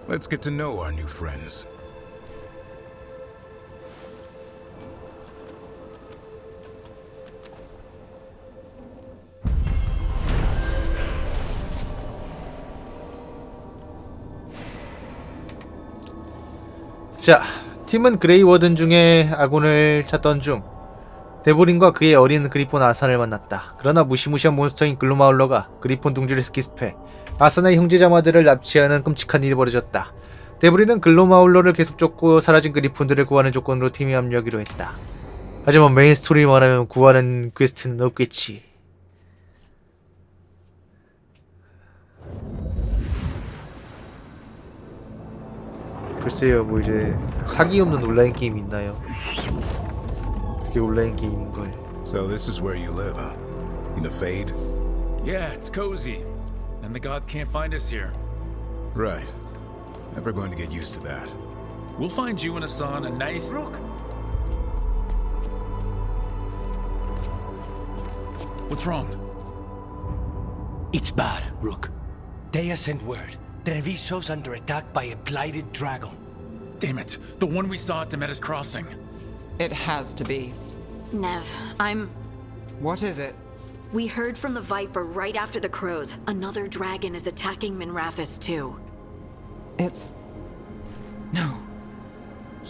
Let's get to know our new friends. 자, 팀은 그레이 워든 중에 아군을 찾던 중 데브린과 그의 어린 그리폰 아산을 만났다. 그러나 무시무시한 몬스터인 글로마울러가 그리폰 둥지를 스키스패 아산의 형제자마들을 납치하는 끔찍한 일이 벌어졌다. 데브린은 글로마울러를 계속 쫓고 사라진 그리폰들을 구하는 조건으로 팀에 합류하기로 했다. 하지만 메인 스토리만 하면 구하는 퀘스트는 없겠지. 글쎄요, 뭐 이제 사기 없는 온라인 게임이 있나요? 그게 온라인 게임인걸. So this is where you live, huh? In the Fade? Yeah, it's cozy. And the gods can't find us here. Right. Never going to get used to that. We'll find you and Hassan a nice... Rook! What's wrong? It's bad, Rook. Dea sent word. Treviso's under attack by a blighted dragon. Damn it. The one we saw at Demeter's Crossing. It has to be. Nev, What is it? We heard from the Viper right after the crows. Another dragon is attacking Minrathous too. It's... No.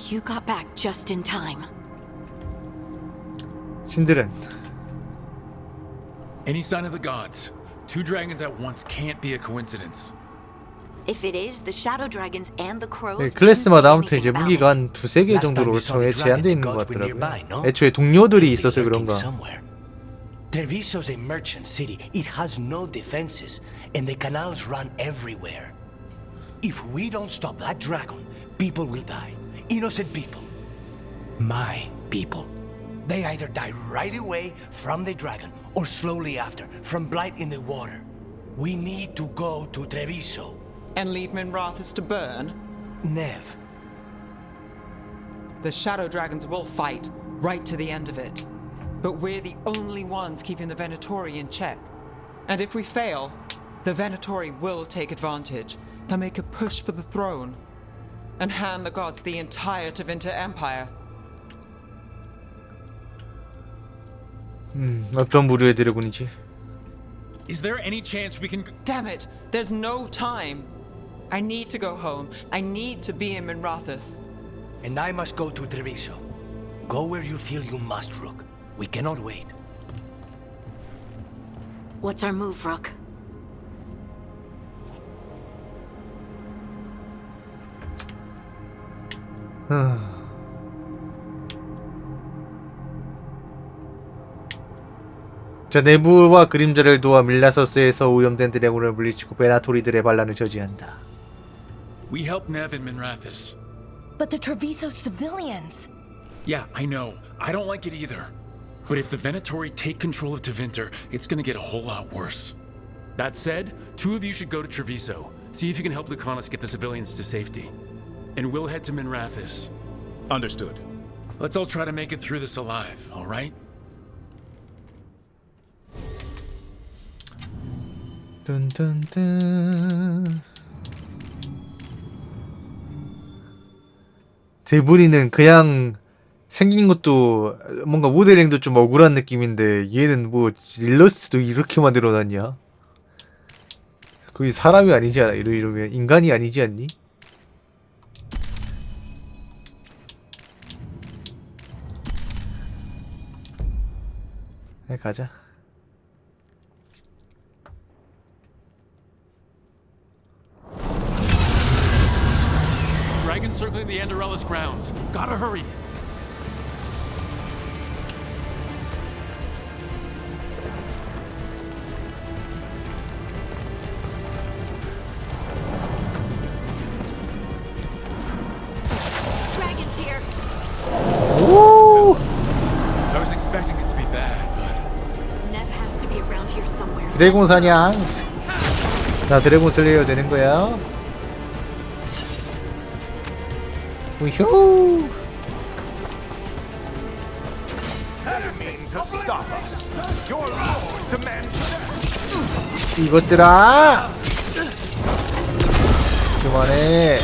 You got back just in time. 신들은 Any sign of the gods? Two dragons at once can't be a coincidence. If it is, the shadow dragons and the 네, crows. 클래스마다 아무튼 이제 무기가 한 두세 개 정도로 처음에 제한되어 있는 것 같더라고요. 애초에 동료들이 있어서 그런가. Treviso's a merchant city. It has no defenses, and the canals run everywhere. If we don't stop that dragon, people will die. Innocent people. My people. They either die right away from the dragon, or slowly after, from blight in the water. We need to go to Treviso. And leave Minrathous to burn? Nev. The shadow dragons will fight, right to the end of it. But we're the only ones keeping the Venatori in check. And if we fail, the Venatori will take advantage. They'll make a push for the throne. And hand the gods the entire Tevinter Empire. 어떤 부류의 드래곤이지? Is there any chance we can... Damn it! There's no time! I need to go home. I need to be in Minrathous. And I must go to Treviso. Go where you feel you must, Rook. We cannot wait. What's our move, Rook? 자, 내부와 그림자를 도와 밀라서스에서 오염된 드래곤을 물리치고 베나토리들의 반란을 저지한다. We help Nev and Minrathous. But the Treviso civilians. Yeah, I know. I don't like it either. But if the Venatori take control of Tevinter, it's gonna get a whole lot worse. That said, two of you should go to Treviso. See if you can help Lucanus get the civilians to safety. And we'll head to Minrathous. Understood. Let's all try to make it through this alive, alright? 뚠뚠뚠. 데브리는 그냥 생긴 것도 뭔가 모델링도 좀 억울한 느낌인데 얘는 뭐 일러스트도 이렇게 만들어놨냐? 거의 사람이 아니지 않아? 이러면 인간이 아니지 않니? 네, 가자. Dragon circling the Anderella's grounds. Gotta hurry. Dragons here. Woo! I was expecting it to be bad, but Nev has to be around here somewhere. 드래곤 사냥. 자, 드래곤 슬레이어 되는 거야. 우효. 이것들아. 그만해.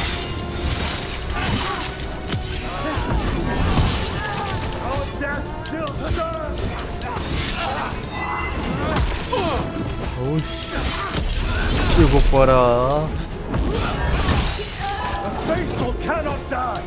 오우씨. 이거 봐라. Faithful cannot die.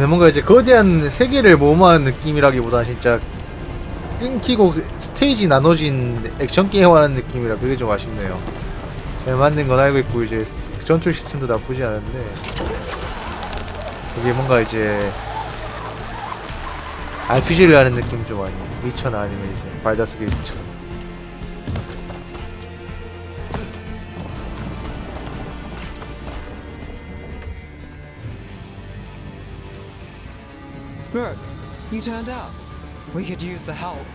근데 뭔가 이제 거대한 세계를 모험하는 느낌이라기보다 진짜 끊기고 스테이지 나눠진 액션 게임 하는 느낌이라 그게 좀 아쉽네요. 잘 만든 건 알고 있고 이제 전투 시스템도 나쁘지 않은데 이게 뭔가 이제 RPG를 하는 느낌 좀 아니에요. 위쳐나 아니면 이제 발다스 게이트처럼. Look, you turned up. We could use the help.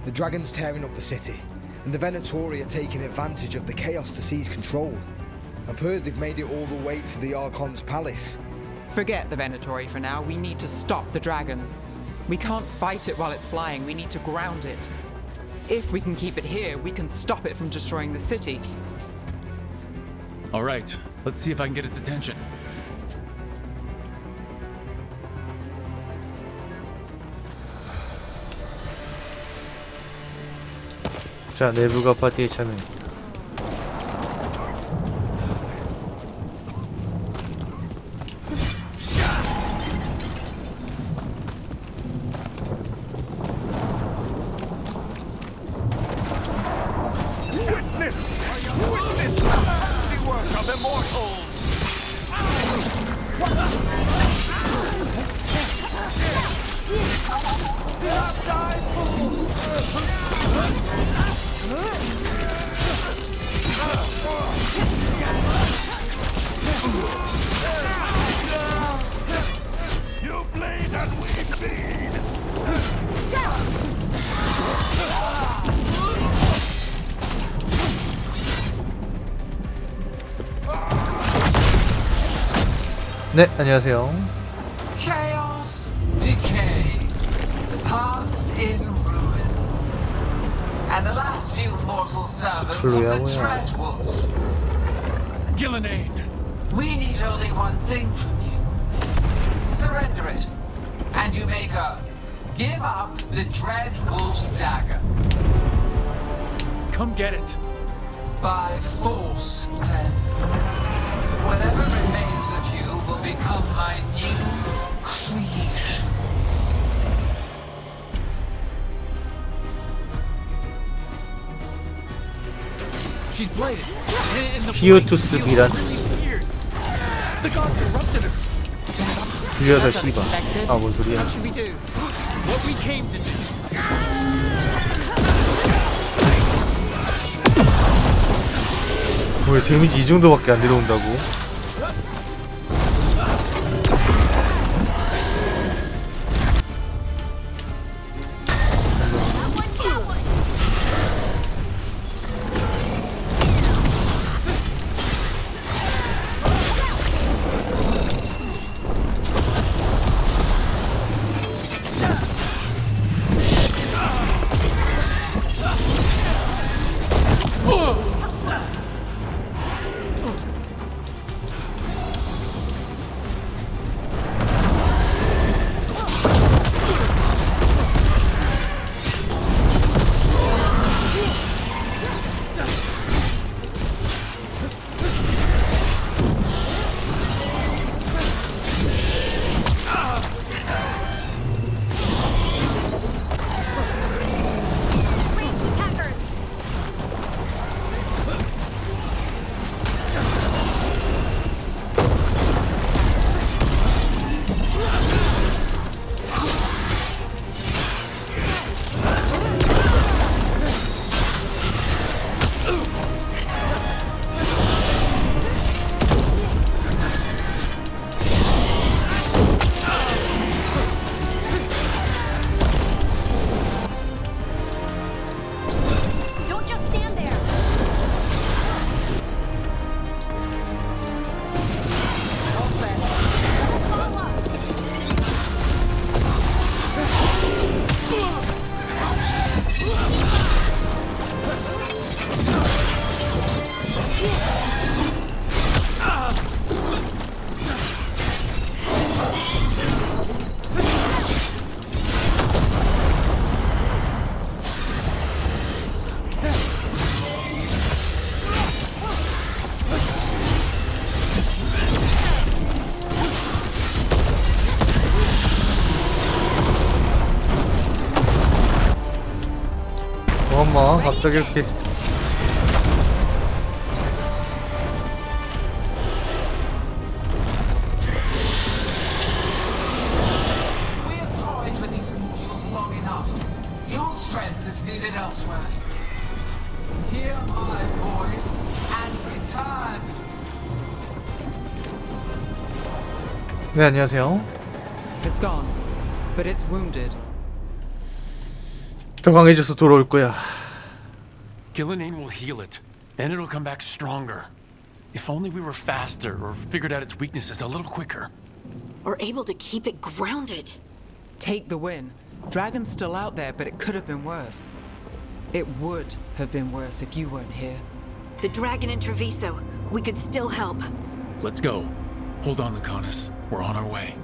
The dragon's tearing up the city, and the Venatori are taking advantage of the chaos to seize control. I've heard they've made it all the way to the Archon's palace. Forget the Venatori for now. We need to stop the dragon. We can't fight it while it's flying. We need to ground it. If we can keep it here, we can stop it from destroying the city. All right, let's see if I can get its attention. 자, 내부가 파티에 참여. 네, 안녕하세요. Chaos, decay, the past in ruin, and the last few mortal servants of the Dreadwolf. Gillenade! We need only one thing from you. Surrender it, and you may go. Give up the Dreadwolf's dagger. Come get it. By force, then. Whatever remains of you will become my new creations. She's bladed. 피오투스 비란. The gods erupted her. 불려서 씨바. 아, 뭔 소리야? What should we do? What we came to do. 왜 데미지 이 정도밖에 안 내려온다고? 갑자기 이렇게. We have toyed with these morsels long enough. Your strength is needed elsewhere. Hear my voice and return. 네, 안녕하세요. It's gone, but it's wounded. 더 강해져서 돌아올 거야. Gillenane will heal it. Then it'll come back stronger. If only we were faster or figured out its weaknesses a little quicker. Or able to keep it grounded. Take the win. Dragon's still out there, but it could have been worse. It would have been worse if you weren't here. The dragon in Treviso. We could still help. Let's go. Hold on, Lucanus. We're on our way.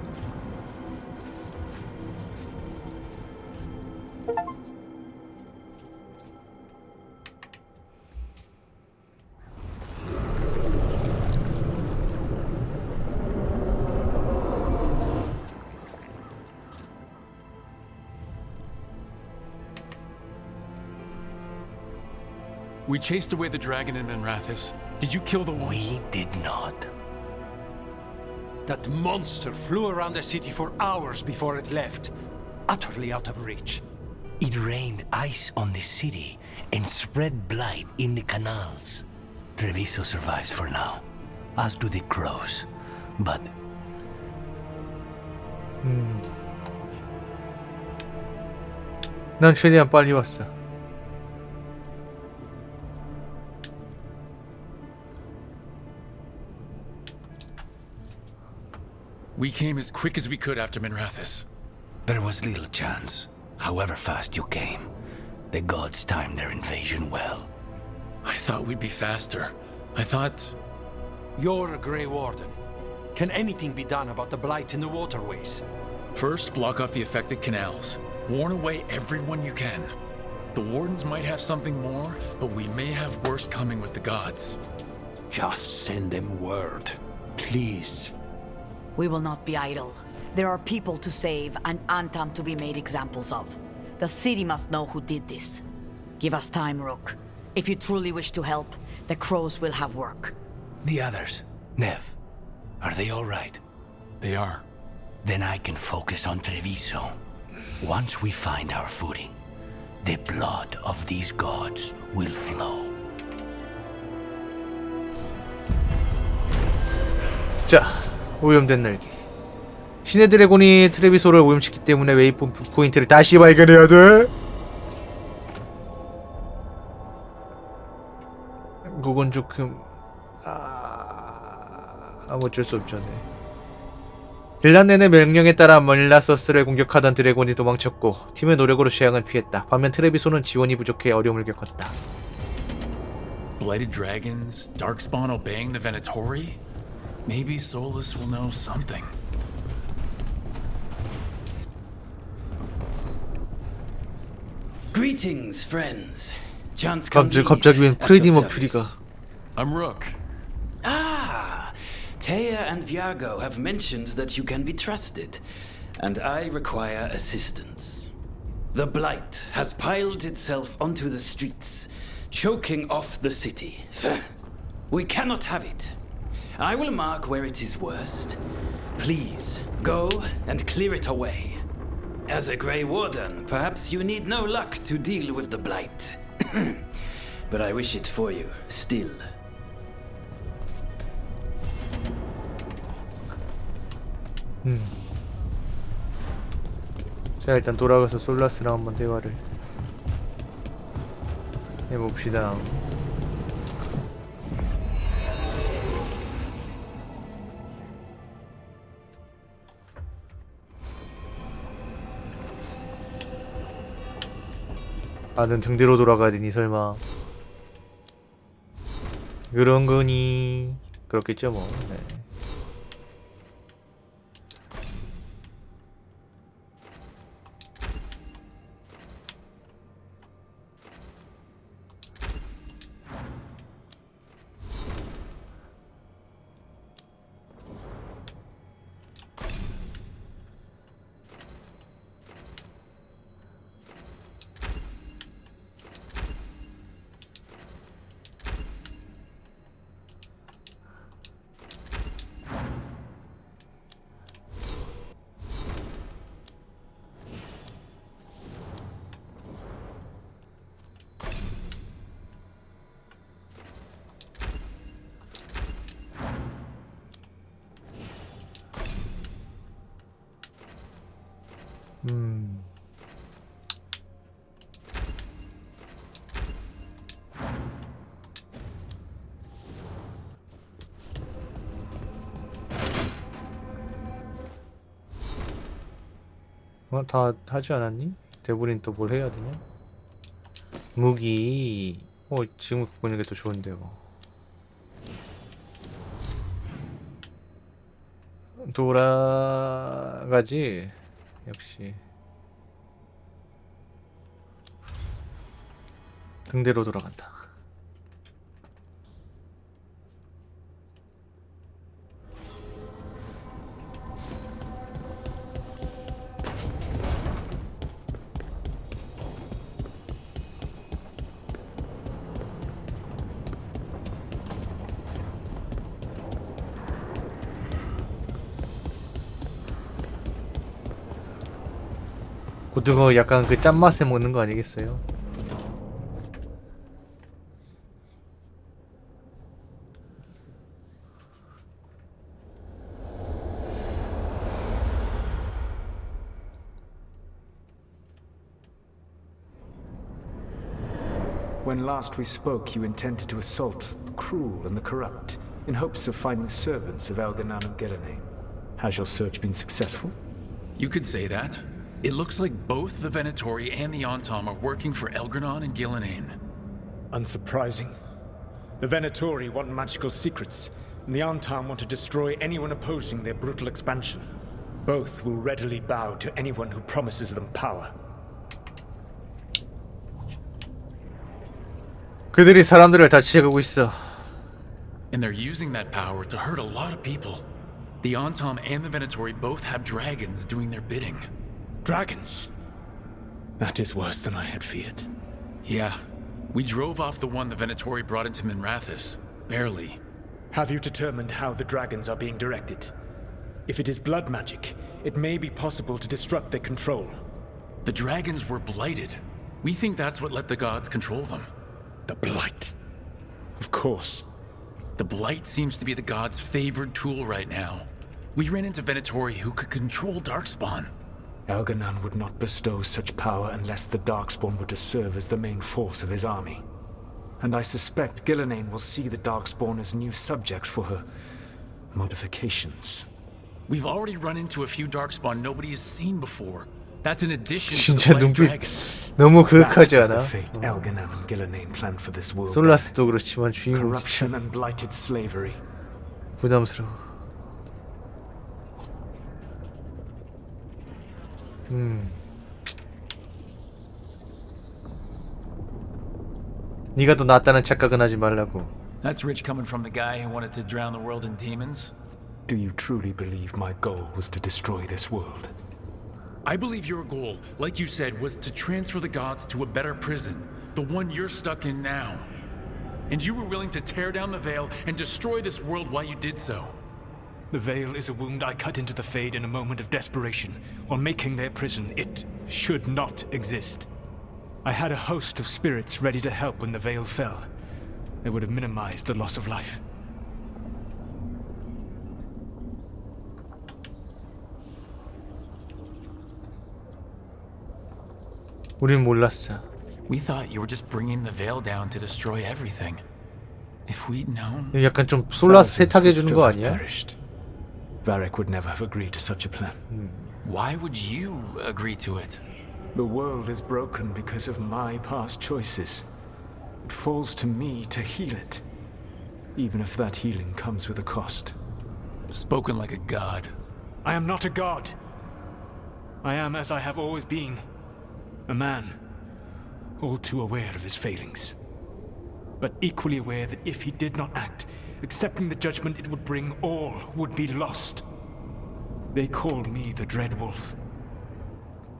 We chased away the dragon in Menrathis. Did you kill the one? We did not. That monster flew around the city for hours before it left, utterly out of reach. It rained ice on the city and spread blight in the canals. Treviso survives for now, as do the crows. But 난 최대한 빨리 왔어. We came as quick as we could after Menrathis. there was little chance. However fast you came, the gods timed their invasion well. I thought we'd be faster. I thought... You're a Grey Warden. Can anything be done about the blight in the waterways? First, block off the affected canals. Warn away everyone you can. The Wardens might have something more, but we may have worse coming with the gods. Just send them word, please. We will not be idle. There are people to save and Antam to be made examples of. The city must know who did this. Give us time, Rook. If you truly wish to help, the crows will have work. The others, Nev, are they all right? They are. Then I can focus on Treviso. Once we find our footing, the blood of these gods will flow. 자, 오염된 날개. 신의 드래곤이 트레비소를 오염시키기 때문에 웨이브 포인트를 다시 발견해야 돼. 그건 조금 어쩔 수 없죠. 네. 빌란넨의 명령에 따라 멜라서스를 공격하던 드래곤이 도망쳤고 팀의 노력으로 재앙은 피했다. 반면 트레비소는 지원이 부족해 어려움을 겪었다. Blighted dragons, Darkspawn obeying the Venatori? Maybe Solus will know something. Greetings, friends. Chance 갑자기 웬 프레디 머큐리가. I'm Rook. Ah, Taya and Viago have mentioned that you can be trusted, and I require assistance. The blight has piled itself onto the streets, choking off the city. We cannot have it. I will mark where it is worst. Please, go and clear it away. As a Grey Warden, perhaps you need no luck to deal with the blight. But I wish it for you, still. 자, 일단 돌아가서 솔라스랑 한번 대화를 해봅시다. 나는 등대로 돌아가야 되니 설마. 그런 거니. 그렇겠죠 뭐. 네. 다 하지 않았니? 대부린 또 뭘 해야 되냐? 무기. 지금 보는 게 더 좋은데요. 돌아가지. 역시 등대로 돌아간다. 고등어 약간 그 짠맛에 먹는 거 아니겠어요? When last we spoke, you intended to assault the cruel and the corrupt, in hopes of finding servants of Elganan and Gillenane. Has your search been successful? You could say that. It looks like both the Venatori and the Antom are working for Elganan and Gillenane. Unsurprising. The Venatori want magical secrets, and the Antom want to destroy anyone opposing their brutal expansion. Both will readily bow to anyone who promises them power. 그들이 사람들을 다 취해가고 있어. And they're using that power to hurt a lot of people. The Antom and the Venatori both have dragons doing their bidding. Dragons? That is worse than I had feared. Yeah. We drove off the one the Venatori brought into Minrathous. Barely. Have you determined how the dragons are being directed? If it is blood magic, it may be possible to disrupt their control. The dragons were blighted. We think that's what let the gods control them. The blight. Of course. The blight seems to be the gods' favored tool right now. We ran into Venatori who could control Darkspawn. Elganan would not bestow such power unless the Darkspawn were to serve as the main force of his army. And I suspect Gillenane will see the Darkspawn as new subjects for her modifications. We've already run into a few Darkspawn nobody has seen before. That's in addition to 진짜 the 눈빛 dragons. 너무 그윽하지 않아? Elganan and Gillenane planned for this world. 솔라스도 그렇지만 주인공 Corruption and blighted slavery. 부담스러워. 네가 더 낫다는 착각은 하지 말라고. That's rich coming from the guy who wanted to drown the world in demons. Do you truly believe my goal was to destroy this world? I believe your goal, like you said, was to transfer the gods to a better prison, the one you're stuck in now. And you were willing to tear down the veil and destroy this world while you did so. The veil is a wound I cut into the Fade in a moment of desperation, while making their prison. It should not exist. I had a host of spirits ready to help when the veil fell. They would have minimized the loss of life. 우린 몰랐어. We thought you were just bringing the veil down to destroy everything. If we'd known. 약간 좀 솔라스 세탁해 주는 거 아니야? Varric would never have agreed to such a plan. Why would you agree to it? The world is broken because of my past choices. It falls to me to heal it, even if that healing comes with a cost. Spoken like a god. I am not a god. I am as I have always been. A man, all too aware of his failings. But equally aware that if he did not act, accepting the judgment it would bring, all would be lost. They called me the Dread Wolf.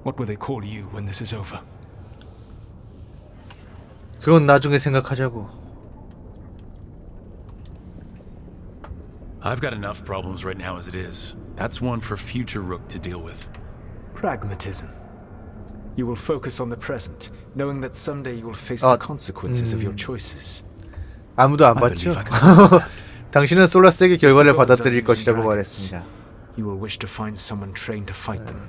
What will they call you when this is over? 그건 나중에 생각하자고. I've got enough problems right now as it is. That's one for future Rook to deal with. Pragmatism. You will focus on the present, knowing that someday you will face the consequences of your choices. 아무도 안 봤죠? 당신은 솔라스에게 결과를 받아들일 것이라고 말했습니다. You will wish to find someone trained to fight them.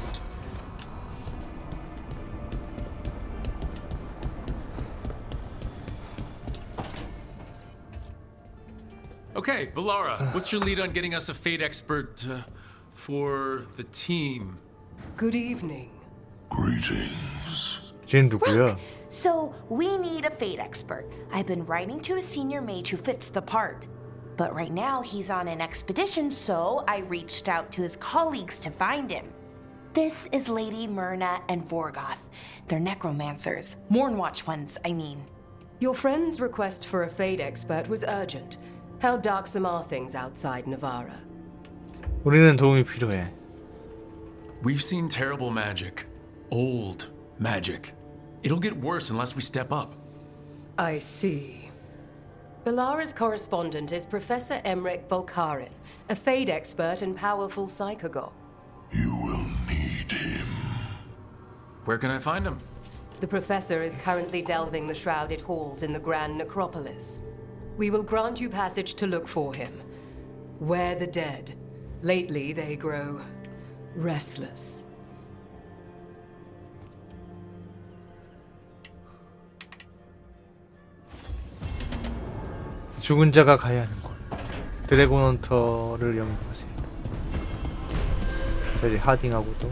Okay, Valara, what's your lead on getting us a fate expert for the team? Good evening. 쟤는 누구야? So, we need a fate expert. I've been writing to a senior mage who fits the part. But right now, he's on an expedition, so I reached out to his colleagues to find him. This is Lady Myrna and Vorgoth. They're necromancers. Mournwatch ones, I mean. Your friend's request for a fate expert was urgent. How darksome are things outside Navarra? 우리는 도움이 필요해. We've seen terrible magic. Old magic. It'll get worse unless we step up. I see. Balara's correspondent is Professor Emmerich Volkarin, a fate expert and powerful psychagogue. Where can I find him? The professor is currently delving the shrouded halls in the Grand Necropolis. We will grant you passage to look for him. Where the dead. Lately they grow restless. 죽은 자가 가야 하는 곳. 드래곤 헌터를 영입하세요. 저희 하딩하고도